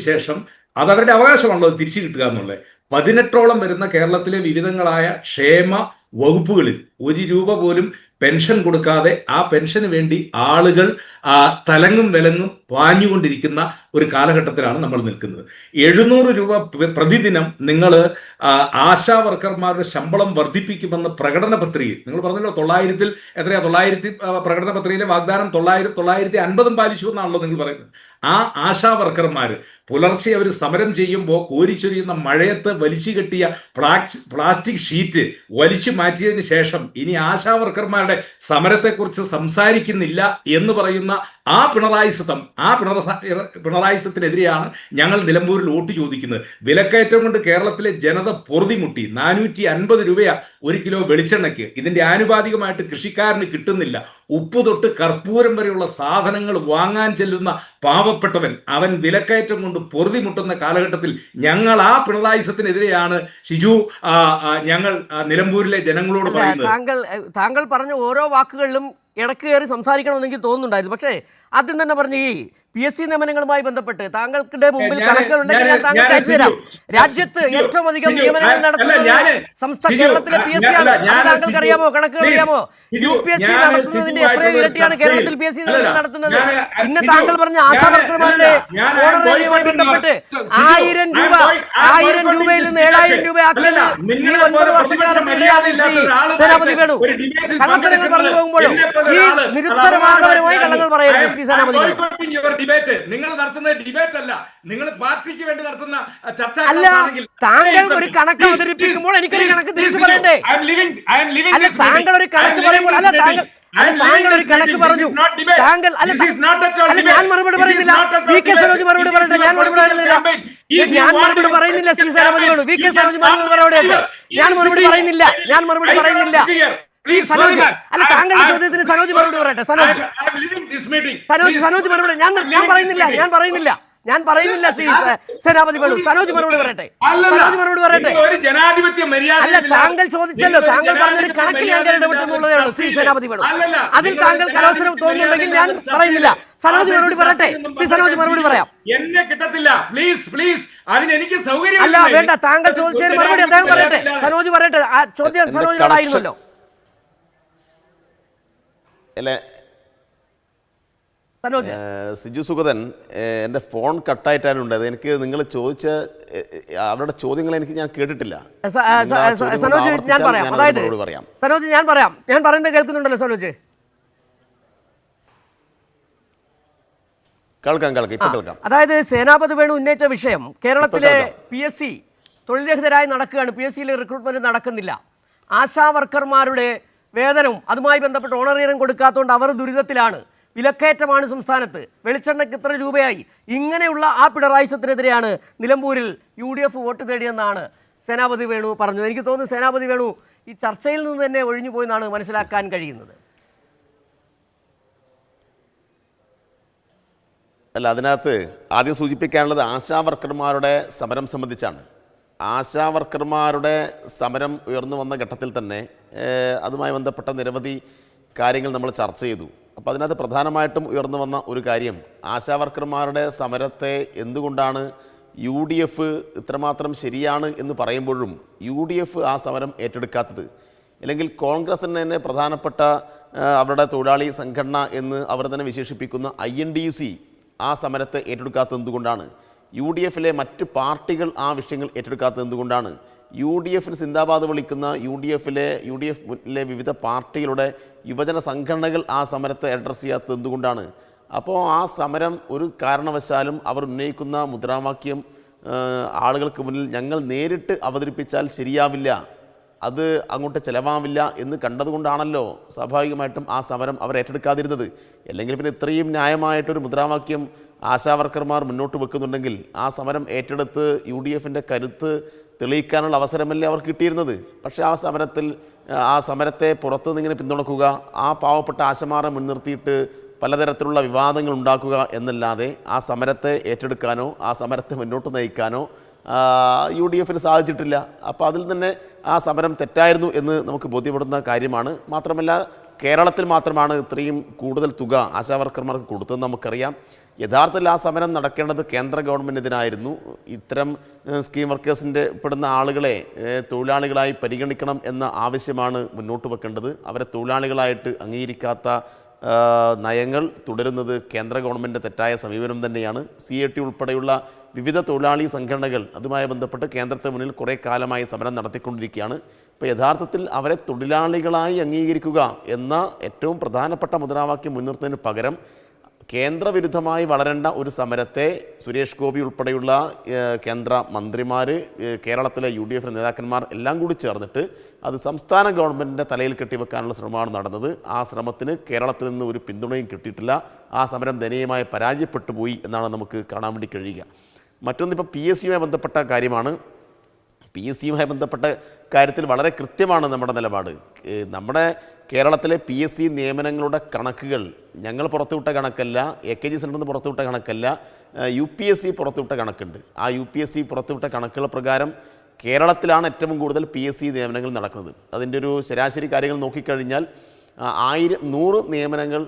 ശേഷം അതവരുടെ അവകാശമാണല്ലോ തിരിച്ചു കിട്ടുക എന്നുള്ളത്. 18ഓളം വരുന്ന കേരളത്തിലെ വിവിധങ്ങളായ ക്ഷേമ വകുപ്പുകളിൽ 1 രൂപ പോലും പെൻഷൻ കൊടുക്കാതെ ആ പെൻഷന് വേണ്ടി ആളുകൾ തലങ്ങും വിലങ്ങും പാഞ്ഞുകൊണ്ടിരിക്കുന്ന ഒരു കാലഘട്ടത്തിലാണ് നമ്മൾ നിൽക്കുന്നത്. 700 രൂപ പ്രതിദിനം നിങ്ങൾ ആശാ വർക്കർമാരുടെ ശമ്പളം വർദ്ധിപ്പിക്കുമെന്ന് പ്രകടന പത്രികയിൽ നിങ്ങൾ പറഞ്ഞല്ലോ. 900 പ്രകടന പത്രികയിലെ വാഗ്ദാനം 950 പാലിച്ചു എന്നാണല്ലോ നിങ്ങൾ പറയുന്നത്. ആ ആശാ വർക്കർമാർ പുലർച്ചെ അവർ സമരം ചെയ്യുമ്പോൾ കോരിച്ചൊരിയുന്ന മഴയത്ത് വലിച്ചു കെട്ടിയ പ്ലാസ്റ്റിക് ഷീറ്റ് വലിച്ചു മാറ്റിയതിന് ശേഷം ഇനി ആശാ വർക്കർമാരുടെ സമരത്തെക്കുറിച്ച് സംസാരിക്കുന്നില്ല എന്ന് പറയുന്ന ആ പിണറായിസത്തിനെതിരെയാണ് ഞങ്ങൾ നിലമ്പൂരിൽ വോട്ട് ചോദിക്കുന്നത്. വിലക്കയറ്റം കൊണ്ട് കേരളത്തിലെ ജനത പൊറുതിമുട്ടി. 450 രൂപയാ 1 കിലോ വെളിച്ചെണ്ണയ്ക്ക്. ഇതിന്റെ ആനുപാതികമായിട്ട് കൃഷിക്കാരന് കിട്ടുന്നില്ല. ഉപ്പ് തൊട്ട് കർപ്പൂരം വരെയുള്ള സാധനങ്ങൾ വാങ്ങാൻ ചെല്ലുന്ന പാവപ്പെട്ടവൻ അവൻ വിലക്കയറ്റം കൊണ്ട് പൊറുതിമുട്ടുന്ന കാലഘട്ടത്തിൽ ഞങ്ങൾ ആ പിണറായിസത്തിനെതിരെയാണ് ഷിജു ഞങ്ങൾ നിലമ്പൂരിലെ ജനങ്ങളോട് പറയുന്നത്. താങ്കൾ പറഞ്ഞ ഓരോ വാക്കുകളിലും ഇടക്ക് കയറി സംസാരിക്കണമെന്നെങ്കിൽ തോന്നുന്നുണ്ടായിരുന്നു. പക്ഷേ ആദ്യം തന്നെ പറഞ്ഞ ഈ PSC നിയമനങ്ങളുമായി ബന്ധപ്പെട്ട് താങ്കളുടെ മുമ്പിൽ കണക്കുകളുണ്ടെങ്കിൽ ഞാൻ താങ്കൾക്ക് അയച്ചു തരാം. രാജ്യത്ത് ഏറ്റവും അധികം നിയമനങ്ങൾ നടത്തുന്നത് സംസ്ഥാന കേരളത്തിലെ PSC ആണ്. അത് താങ്കൾക്ക് അറിയാമോ? കണക്കുകൾ അറിയാമോ? UPSC നടത്തുന്നതിന്റെ എത്രയോ ഇരട്ടിയാണ് കേരളത്തിൽ PSC നിയമനം നടത്തുന്നത്. ഇന്ന് താങ്കൾ പറഞ്ഞ ആശാ വർക്കർമാരുടെ ഓണറേറിയവുമായി ബന്ധപ്പെട്ട് 1000 രൂപയിൽ നിന്ന് 7000 രൂപ ആക്കിയത് ഈ 9 വർഷക്കാലത്തിനിടെയാണ്. സേനാപതി വേണു, കള്ളത്തരങ്ങൾ പറഞ്ഞു പോകുമ്പോഴും ഈ നിരുത്തരവാദപരമായി കള്ളങ്ങൾ പറയരുത്. സേനാപതി വേണു, നിങ്ങൾ നടത്തുന്ന ഡിബേറ്റ് അല്ല, നിങ്ങൾ പാർട്ടിക്ക് വേണ്ടി നടത്തുന്ന ചർച്ച അല്ല. താങ്കൾ ഒരു കണക്ക് അവതരിപ്പിക്കുമ്പോൾ എനിക്കൊരു കണക്ക് തിരിച്ചു പറയണ്ടേ? അല്ല, താങ്കൾ ഒരു കണക്ക് പറയുമ്പോൾ താങ്കൾ ഒരു കണക്ക് പറഞ്ഞു. താങ്കൾ ഞാൻ മറുപടി പറയുന്നില്ല. VK സനോജ് മറുപടി പറയട്ടെ. ഞാൻ മറുപടി പറയുന്നില്ല. സേനാപതി വേണു, VK സനോജ് മറുപടി പറയട്ടെ. ഞാൻ മറുപടി പറയുന്നില്ല. സനോജ്, അല്ല, താങ്കളുടെ ചോദ്യത്തിന് സനോജ് മറുപടി പറയട്ടെ. സനോജ് മറുപടി. ഞാൻ പറയുന്നില്ല. സേനാപതി വേണു, സനോജ് മറുപടി പറയട്ടെ. അല്ല, താങ്കൾ ചോദിച്ചല്ലോ. താങ്കൾ പറഞ്ഞൊരു കണക്കിൽ ഞാൻ ഇടപെട്ടെന്നുള്ളതാണ് സേനാപതി വേണു. അതിൽ താങ്കൾ കലോത്സരം തോന്നുന്നുണ്ടെങ്കിൽ ഞാൻ പറയുന്നില്ല. സനോജ് മറുപടി പറയട്ടെ. സനോജ് മറുപടി പറയാം. എന്നെ കിട്ടത്തില്ല, പ്ലീസ്. അതിന് എനിക്ക് സൗകര്യം അല്ല, വേണ്ട. താങ്കൾ ചോദിച്ചതിന് മറുപടി അദ്ദേഹം പറയട്ടെ. സനോജ് പറയട്ടെ. ആ ചോദ്യം സനോജിനോടായിരുന്നല്ലോ. അല്ലെ, സനോജ്. സിജു സുഗതൻ, എൻ്റെ ഫോൺ കട്ടായിട്ടാണ് ഉണ്ടായത്. എനിക്ക് നിങ്ങൾ ചോദിച്ച അവരുടെ ചോദ്യങ്ങൾ ഞാൻ കേട്ടിട്ടില്ല. സനോജ് ഞാൻ പറയാം, അതായത് സനോജ് ഞാൻ പറയുന്നത് കേൾക്കുന്നുണ്ടല്ലോ സനോജ്? കേൾക്കാം. അതായത് സേനാപതി വേണു ഉന്നയിച്ച വിഷയം കേരളത്തിലെ PSC തൊഴിൽരഹിതരായി നടക്കുകയാണ്. PSCയിൽ റിക്രൂട്ട്മെന്റ് നടക്കുന്നില്ല. ആശാ വർക്കർമാരുടെ വേതനവും അതുമായി ബന്ധപ്പെട്ട് ഓണറേറിയം കൊടുക്കാത്തതുകൊണ്ട് അവർ ദുരിതത്തിലാണ്. വിലക്കയറ്റമാണ് സംസ്ഥാനത്ത്. വെളിച്ചെണ്ണയ്ക്ക് ഇത്ര രൂപയായി. ഇങ്ങനെയുള്ള ആ പിണറായിസത്തിനെതിരെയാണ് നിലമ്പൂരിൽ UDF വോട്ട് തേടിയെന്നാണ് സേനാപതി വേണു പറഞ്ഞത്. എനിക്ക് തോന്നുന്നു സേനാപതി വേണു ഈ ചർച്ചയിൽ നിന്ന് തന്നെ ഒഴിഞ്ഞു പോയെന്നാണ് മനസ്സിലാക്കാൻ കഴിയുന്നത്. അല്ല, അതിനകത്ത് ആദ്യം സൂചിപ്പിക്കാനുള്ളത് ആശാവർക്കർമാരുടെ സമരം സംബന്ധിച്ചാണ്. ആശാവർക്കർമാരുടെ സമരം ഉയർന്നു വന്ന ഘട്ടത്തിൽ തന്നെ അതുമായി ബന്ധപ്പെട്ട നിരവധി കാര്യങ്ങൾ നമ്മൾ ചർച്ച ചെയ്തു. അപ്പോൾ അതിനകത്ത് പ്രധാനമായിട്ടും ഉയർന്നു വന്ന ഒരു കാര്യം, ആശാവർക്കർമാരുടെ സമരത്തെ എന്തുകൊണ്ടാണ് UDF ഇത്രമാത്രം ശരിയാണ് എന്ന് പറയുമ്പോഴും UDF ആ സമരം ഏറ്റെടുക്കാത്തത്, അല്ലെങ്കിൽ കോൺഗ്രസിന് തന്നെ പ്രധാനപ്പെട്ട അവരുടെ തൊഴിലാളി സംഘടന എന്ന് അവർ തന്നെ വിശേഷിപ്പിക്കുന്ന INTUC ആ സമരത്തെ ഏറ്റെടുക്കാത്തത് എന്തുകൊണ്ടാണ്? UDFിലെ മറ്റ് പാർട്ടികൾ ആ വിഷയങ്ങൾ ഏറ്റെടുക്കാത്തത് എന്തുകൊണ്ടാണ്? UDFിന് സിന്ദാബാദ് വിളിക്കുന്ന UDFിലെ വിവിധ പാർട്ടികളുടെ യുവജന സംഘടനകൾ ആ സമരത്തെ അഡ്രസ്സ് ചെയ്യാത്തത് എന്തുകൊണ്ടാണ്? അപ്പോൾ ആ സമരം ഒരു കാരണവശാലും അവർ ഉന്നയിക്കുന്ന മുദ്രാവാക്യം ആളുകൾക്ക് മുന്നിൽ ഞങ്ങൾ നേരിട്ട് അവതരിപ്പിച്ചാൽ ശരിയാവില്ല, അത് അങ്ങോട്ട് ചിലവാവില്ല എന്ന് കണ്ടതുകൊണ്ടാണല്ലോ സ്വാഭാവികമായിട്ടും ആ സമരം അവർ ഏറ്റെടുക്കാതിരുന്നത്. അല്ലെങ്കിൽ പിന്നെ ഇത്രയും ന്യായമായിട്ടൊരു മുദ്രാവാക്യം ആശാവർക്കർമാർ മുന്നോട്ട് വെക്കുന്നുണ്ടെങ്കിൽ ആ സമരം ഏറ്റെടുത്ത് UDFിൻ്റെ കരുത്ത് തെളിയിക്കാനുള്ള അവസരമല്ലേ അവർക്ക് കിട്ടിയിരുന്നത്. പക്ഷേ ആ സമരത്തെ പുറത്തുനിന്ന് ഇങ്ങനെ പിന്തുണക്കുക, ആ പാവപ്പെട്ട ആശമാരെ മുൻനിർത്തിയിട്ട് പലതരത്തിലുള്ള വിവാദങ്ങൾ ഉണ്ടാക്കുക എന്നല്ലാതെ ആ സമരത്തെ ഏറ്റെടുക്കാനോ ആ സമരത്തെ മുന്നോട്ട് നയിക്കാനോ UDFിന് സാധിച്ചിട്ടില്ല. അപ്പോൾ അതിൽ തന്നെ ആ സമരം തെറ്റായിരുന്നു എന്ന് നമുക്ക് ബോധ്യപ്പെടുന്ന കാര്യമാണ്. മാത്രമല്ല, കേരളത്തിൽ മാത്രമാണ് ഇത്രയും കൂടുതൽ തുക ആശാവർക്കർമാർക്ക് കൊടുത്തതെന്ന് നമുക്കറിയാം. യഥാർത്ഥത്തിൽ ആ സമരം നടക്കേണ്ടത് കേന്ദ്ര ഗവൺമെൻറ്റിനായിരുന്നു. ഇത്തരം സ്കീം വർക്കേഴ്സിൻ്റെ പെടുന്ന ആളുകളെ തൊഴിലാളികളായി പരിഗണിക്കണം എന്ന ആവശ്യമാണ് മുന്നോട്ട് വെക്കേണ്ടത്. അവരെ തൊഴിലാളികളായിട്ട് അംഗീകരിക്കാത്ത നയങ്ങൾ തുടരുന്നത് കേന്ദ്ര ഗവൺമെൻറ്റിൻ്റെ തെറ്റായ സമീപനം തന്നെയാണ്. CAT ഉൾപ്പെടെയുള്ള വിവിധ തൊഴിലാളി സംഘടനകൾ അതുമായി ബന്ധപ്പെട്ട് കേന്ദ്രത്തിന് മുന്നിൽ കുറേ കാലമായി സമരം നടത്തിക്കൊണ്ടിരിക്കുകയാണ്. ഇപ്പോൾ യഥാർത്ഥത്തിൽ അവരെ തൊഴിലാളികളായി അംഗീകരിക്കുക എന്ന ഏറ്റവും പ്രധാനപ്പെട്ട മുദ്രാവാക്യം മുൻനിർത്തുന്നതിന് പകരം കേന്ദ്രവിരുദ്ധമായി വളരേണ്ട ഒരു സമരത്തെ സുരേഷ് ഗോപി ഉൾപ്പെടെയുള്ള കേന്ദ്ര മന്ത്രിമാർ, കേരളത്തിലെ UDF നേതാക്കന്മാർ എല്ലാം കൂടി ചേർന്നിട്ട് അത് സംസ്ഥാന ഗവൺമെൻറ്റിൻ്റെ തലയിൽ കെട്ടിവെക്കാനുള്ള ശ്രമമാണ് നടന്നത്. ആ ശ്രമത്തിന് കേരളത്തിൽ നിന്ന് ഒരു പിന്തുണയും കിട്ടിയിട്ടില്ല. ആ സമരം ദയനീയമായി പരാജയപ്പെട്ടു പോയി എന്നാണ് നമുക്ക് കാണാൻ വേണ്ടി കഴിയുക. മറ്റൊന്നിപ്പോൾ PSCയുമായി ബന്ധപ്പെട്ട കാര്യമാണ്. PSCയുമായി ബന്ധപ്പെട്ട കാര്യത്തിൽ വളരെ കൃത്യമാണ് നമ്മുടെ നിലപാട്. നമ്മുടെ കേരളത്തിലെ PSC നിയമനങ്ങളുടെ കണക്കുകൾ ഞങ്ങൾ പുറത്തുവിട്ട കണക്കല്ല, AKG സെൻ്ററിൽ നിന്ന് പുറത്തുവിട്ട കണക്കല്ല, UPSC പുറത്തുവിട്ട കണക്കുണ്ട്. ആ UPSC പുറത്തുവിട്ട കണക്കുകൾ പ്രകാരം കേരളത്തിലാണ് ഏറ്റവും കൂടുതൽ PSC നിയമനങ്ങൾ നടക്കുന്നത്. അതിൻ്റെ ഒരു ശരാശരി കാര്യങ്ങൾ നോക്കിക്കഴിഞ്ഞാൽ 100 നിയമനങ്ങൾ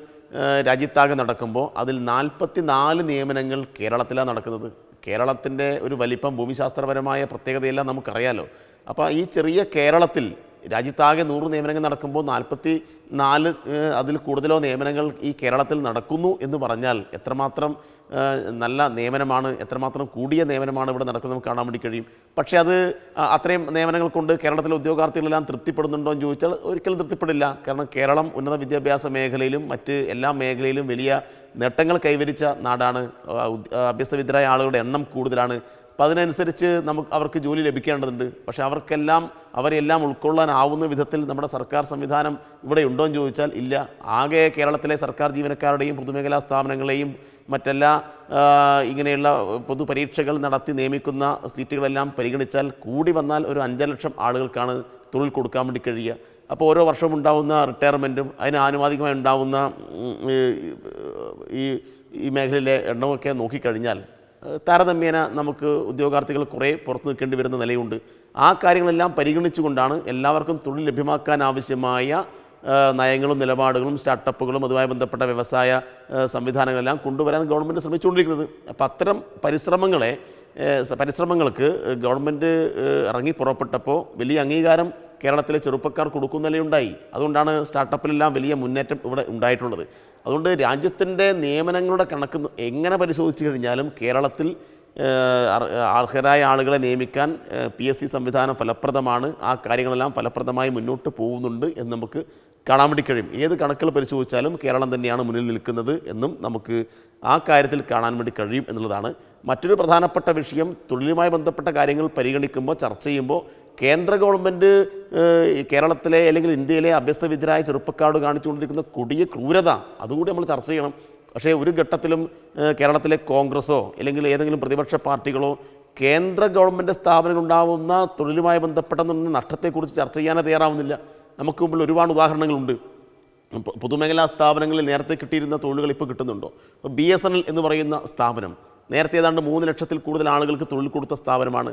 രാജ്യത്താകെ നടക്കുമ്പോൾ അതിൽ 44 നിയമനങ്ങൾ കേരളത്തിലാണ് നടക്കുന്നത്. കേരളത്തിൻ്റെ ഒരു വലിപ്പം ഭൂമിശാസ്ത്രപരമായ പ്രത്യേകതയെല്ലാം നമുക്കറിയാലോ. അപ്പോൾ ഈ ചെറിയ കേരളത്തിൽ രാജ്യത്താകെ 100 നിയമനങ്ങൾ നടക്കുമ്പോൾ 44 അതിൽ കൂടുതലോ നിയമനങ്ങൾ ഈ കേരളത്തിൽ നടക്കുന്നു എന്ന് പറഞ്ഞാൽ എത്രമാത്രം നല്ല നിയമനമാണ്, എത്രമാത്രം കൂടിയ നിയമനമാണ് ഇവിടെ നടക്കുന്നത് നമുക്ക് കാണാൻ വേണ്ടി കഴിയും. പക്ഷേ അത് അത്രയും നിയമനങ്ങൾ കൊണ്ട് കേരളത്തിലെ ഉദ്യോഗാർത്ഥികളെല്ലാം തൃപ്തിപ്പെടുന്നുണ്ടോ എന്ന് ചോദിച്ചാൽ ഒരിക്കലും തൃപ്തിപ്പെടില്ല. കാരണം കേരളം ഉന്നത വിദ്യാഭ്യാസ മേഖലയിലും മറ്റ് എല്ലാ മേഖലയിലും വലിയ നേട്ടങ്ങൾ കൈവരിച്ച നാടാണ്. അഭ്യസ്തവിദ്യരായ ആളുകളുടെ എണ്ണം കൂടുതലാണ്. അപ്പോൾ അതിനനുസരിച്ച് അവർക്ക് ജോലി ലഭിക്കേണ്ടതുണ്ട്. പക്ഷേ അവരെല്ലാം ഉൾക്കൊള്ളാനാവുന്ന വിധത്തിൽ നമ്മുടെ സർക്കാർ സംവിധാനം ഇവിടെ ഉണ്ടോ എന്ന് ചോദിച്ചാൽ ഇല്ല. ആകെ കേരളത്തിലെ സർക്കാർ ജീവനക്കാരുടെയും പൊതുമേഖലാ സ്ഥാപനങ്ങളെയും മറ്റെല്ലാ ഇങ്ങനെയുള്ള പൊതുപരീക്ഷകൾ നടത്തി നിയമിക്കുന്ന സീറ്റുകളെല്ലാം പരിഗണിച്ചാൽ കൂടി വന്നാൽ ഒരു 5 ലക്ഷം ആളുകൾക്കാണ് തൊഴിൽ കൊടുക്കാൻ വേണ്ടി കഴിയുക. അപ്പോൾ ഓരോ വർഷവും ഉണ്ടാകുന്ന റിട്ടയർമെൻറ്റും അതിന് ആനുപാതികമായി ഉണ്ടാകുന്ന ഈ മേഖലയിലെ എണ്ണമൊക്കെ നോക്കിക്കഴിഞ്ഞാൽ താരതമ്യേന നമുക്ക് ഉദ്യോഗാർത്ഥികൾ കുറേ പുറത്ത് നിൽക്കേണ്ടി വരുന്ന നിലയുണ്ട്. ആ കാര്യങ്ങളെല്ലാം പരിഗണിച്ചുകൊണ്ടാണ് എല്ലാവർക്കും തൊഴിൽ ലഭ്യമാക്കാൻ ആവശ്യമായ നയങ്ങളും നിലപാടുകളും സ്റ്റാർട്ടപ്പുകളും അതുമായി ബന്ധപ്പെട്ട വ്യവസായ സംവിധാനങ്ങളെല്ലാം കൊണ്ടുവരാൻ ഗവൺമെൻറ് ശ്രമിച്ചുകൊണ്ടിരിക്കുന്നത്. അപ്പോൾ അത്തരം പരിശ്രമങ്ങൾക്ക് ഗവൺമെൻറ് ഇറങ്ങി പുറപ്പെട്ടപ്പോൾ വലിയ അംഗീകാരം കേരളത്തിലെ ചെറുപ്പക്കാർ കൊടുക്കുന്നതിലുണ്ടായി. അതുകൊണ്ടാണ് സ്റ്റാർട്ടപ്പിലെല്ലാം വലിയ മുന്നേറ്റം ഇവിടെ ഉണ്ടായിട്ടുള്ളത്. അതുകൊണ്ട് രാജ്യത്തിൻ്റെ നിയമനങ്ങളുടെ കണക്ക് എങ്ങനെ പരിശോധിച്ച് കഴിഞ്ഞാലും കേരളത്തിൽ അർഹരായ ആളുകളെ നിയമിക്കാൻ PSC സംവിധാനം ഫലപ്രദമാണ്. ആ കാര്യങ്ങളെല്ലാം ഫലപ്രദമായി മുന്നോട്ട് പോകുന്നുണ്ട് എന്ന് നമുക്ക് കാണാൻ വേണ്ടി കഴിയും. ഏത് കണക്കുകൾ പരിശോധിച്ചാലും കേരളം തന്നെയാണ് മുന്നിൽ നിൽക്കുന്നത് എന്നും നമുക്ക് ആ കാര്യത്തിൽ കാണാൻ വേണ്ടി കഴിയും എന്നുള്ളതാണ്. മറ്റൊരു പ്രധാനപ്പെട്ട വിഷയം, തൊഴിലുമായി ബന്ധപ്പെട്ട കാര്യങ്ങൾ പരിഗണിക്കുമ്പോൾ, ചർച്ച ചെയ്യുമ്പോൾ കേന്ദ്ര ഗവൺമെൻറ് കേരളത്തിലെ അല്ലെങ്കിൽ ഇന്ത്യയിലെ അഭ്യസ്തവിദ്യരായ ചെറുപ്പക്കാരോട് കാണിച്ചുകൊണ്ടിരിക്കുന്ന കൊടിയ ക്രൂരത അതുകൂടി നമ്മൾ ചർച്ച ചെയ്യണം. പക്ഷേ ഒരു ഘട്ടത്തിലും കേരളത്തിലെ കോൺഗ്രസോ അല്ലെങ്കിൽ ഏതെങ്കിലും പ്രതിപക്ഷ പാർട്ടികളോ കേന്ദ്ര ഗവൺമെൻറ് സ്ഥാപനങ്ങളുണ്ടാവുന്ന തൊഴിലുമായി ബന്ധപ്പെട്ട നഷ്ടത്തെക്കുറിച്ച് ചർച്ച ചെയ്യാനേ തയ്യാറാവുന്നില്ല. നമുക്ക് മുമ്പിൽ ഒരുപാട് ഉദാഹരണങ്ങളുണ്ട്. പൊതുമേഖലാ സ്ഥാപനങ്ങളിൽ നേരത്തെ കിട്ടിയിരുന്ന തൊഴിലുകൾ ഇപ്പോൾ കിട്ടുന്നുണ്ടോ? ഇപ്പോൾ BSNL എന്ന് പറയുന്ന സ്ഥാപനം നേരത്തെ ഏതാണ്ട് 3 ലക്ഷത്തിൽ കൂടുതൽ ആളുകൾക്ക് തൊഴിൽ കൊടുത്ത സ്ഥാപനമാണ്.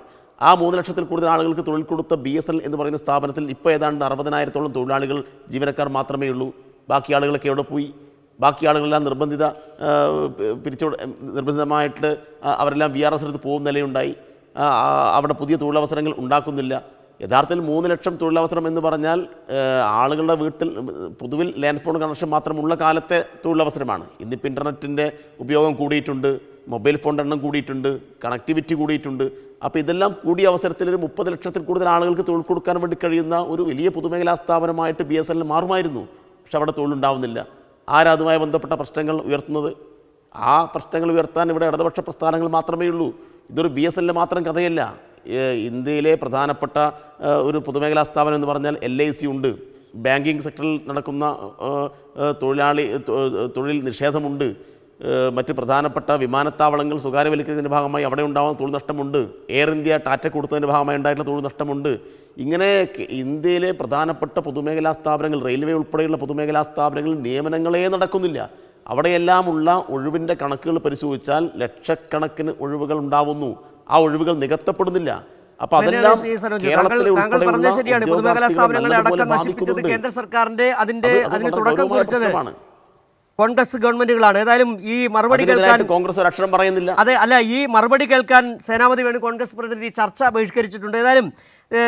ആ 3 ലക്ഷത്തിൽ കൂടുതൽ ആളുകൾക്ക് തൊഴിൽ കൊടുത്ത BSNL എന്ന് പറയുന്ന സ്ഥാപനത്തിൽ ഇപ്പോൾ ഏതാണ്ട് 60,000-ഓളം തൊഴിലാളികൾ, ജീവനക്കാർ മാത്രമേ ഉള്ളൂ. ബാക്കി ആളുകളൊക്കെ എവിടെ പോയി? ബാക്കി ആളുകളെല്ലാം നിർബന്ധിതമായിട്ട് അവരെല്ലാം VRS എടുത്ത് പോകുന്ന നിലയുണ്ടായി. അവിടെ പുതിയ തൊഴിലവസരങ്ങൾ ഉണ്ടാക്കുന്നില്ല. യഥാർത്ഥത്തിൽ 3 ലക്ഷം തൊഴിലവസരം എന്ന് പറഞ്ഞാൽ ആളുകളുടെ വീട്ടിൽ പൊതുവിൽ ലാൻഡ് ഫോൺ കണക്ഷൻ മാത്രമുള്ള കാലത്തെ തൊഴിലവസരമാണ്. ഇന്നിപ്പോൾ ഇൻ്റർനെറ്റിൻ്റെ ഉപയോഗം കൂടിയിട്ടുണ്ട്, മൊബൈൽ ഫോണിൻ്റെ എണ്ണം കൂടിയിട്ടുണ്ട്, കണക്ടിവിറ്റി കൂടിയിട്ടുണ്ട്. അപ്പോൾ ഇതെല്ലാം കൂടിയ അവസരത്തിൽ ഒരു 30 ലക്ഷത്തിൽ കൂടുതൽ ആളുകൾക്ക് തൊഴിൽ കൊടുക്കാൻ വേണ്ടി കഴിയുന്ന ഒരു വലിയ പൊതുമേഖലാ സ്ഥാപനമായിട്ട് BSNL മാറുമായിരുന്നു. പക്ഷെ അവിടെ തൊഴിലുണ്ടാവുന്നില്ല. ആരാതുമായി ബന്ധപ്പെട്ട പ്രശ്നങ്ങൾ ഉയർത്തുന്നത്? ആ പ്രശ്നങ്ങൾ ഉയർത്താൻ ഇവിടെ ഇടതുപക്ഷ പ്രസ്ഥാനങ്ങൾ മാത്രമേ ഉള്ളൂ. ഇതൊരു BSNL മാത്രം കഥയല്ല. ഇന്ത്യയിലെ പ്രധാനപ്പെട്ട ഒരു പൊതുമേഖലാ സ്ഥാപനം എന്ന് പറഞ്ഞാൽ LIC ഉണ്ട്. ബാങ്കിങ് സെക്ടറിൽ നടക്കുന്ന തൊഴിൽ നിഷേധമുണ്ട്. മറ്റ് പ്രധാനപ്പെട്ട വിമാനത്താവളങ്ങൾ സ്വകാര്യവൽക്കരിക്കുന്നതിൻ്റെ ഭാഗമായി അവിടെ ഉണ്ടാകുന്ന തൊഴിൽ നഷ്ടമുണ്ട്. എയർ ഇന്ത്യ ടാറ്റ കൊടുത്തതിൻ്റെ ഭാഗമായി ഉണ്ടായിട്ടുള്ള തൊഴിൽ നഷ്ടമുണ്ട്. ഇങ്ങനെ ഇന്ത്യയിലെ പ്രധാനപ്പെട്ട പൊതുമേഖലാ സ്ഥാപനങ്ങൾ, റെയിൽവേ ഉൾപ്പെടെയുള്ള പൊതുമേഖലാ സ്ഥാപനങ്ങളിൽ നിയമനങ്ങളേ നടക്കുന്നില്ല. അവിടെയെല്ലാമുള്ള ഒഴിവിൻ്റെ കണക്കുകൾ പരിശോധിച്ചാൽ ലക്ഷക്കണക്കിന് ഒഴിവുകൾ ഉണ്ടാവുന്നു. ആ ഒഴിവുകൾ നികത്തപ്പെടുന്നില്ല. അപ്പോൾ അതെല്ലാം കേരളത്തിലെ പറഞ്ഞ ശരിയാണ്. പൊതുമേഖലാ സ്ഥാപനങ്ങളെ അടക്കം നശിപ്പിച്ചത് കേന്ദ്ര സർക്കാരിന്റെ അതിന് തുടക്കം കുറിച്ചത് കോൺഗ്രസ് ഗവൺമെന്റുകളാണ്. ഏതായാലും ഈ മറുപടി കേൾക്കാൻ കോൺഗ്രസ് ഒരു അക്ഷരം പറയുന്നില്ല. അതെ, അല്ല, ഈ മറുപടി കേൾക്കാൻ സേനാപതി വേണു കോൺഗ്രസ് പ്രതിനിധി ചർച്ച ബഹിഷ്കരിച്ചിട്ടുണ്ട്. ഏതായാലും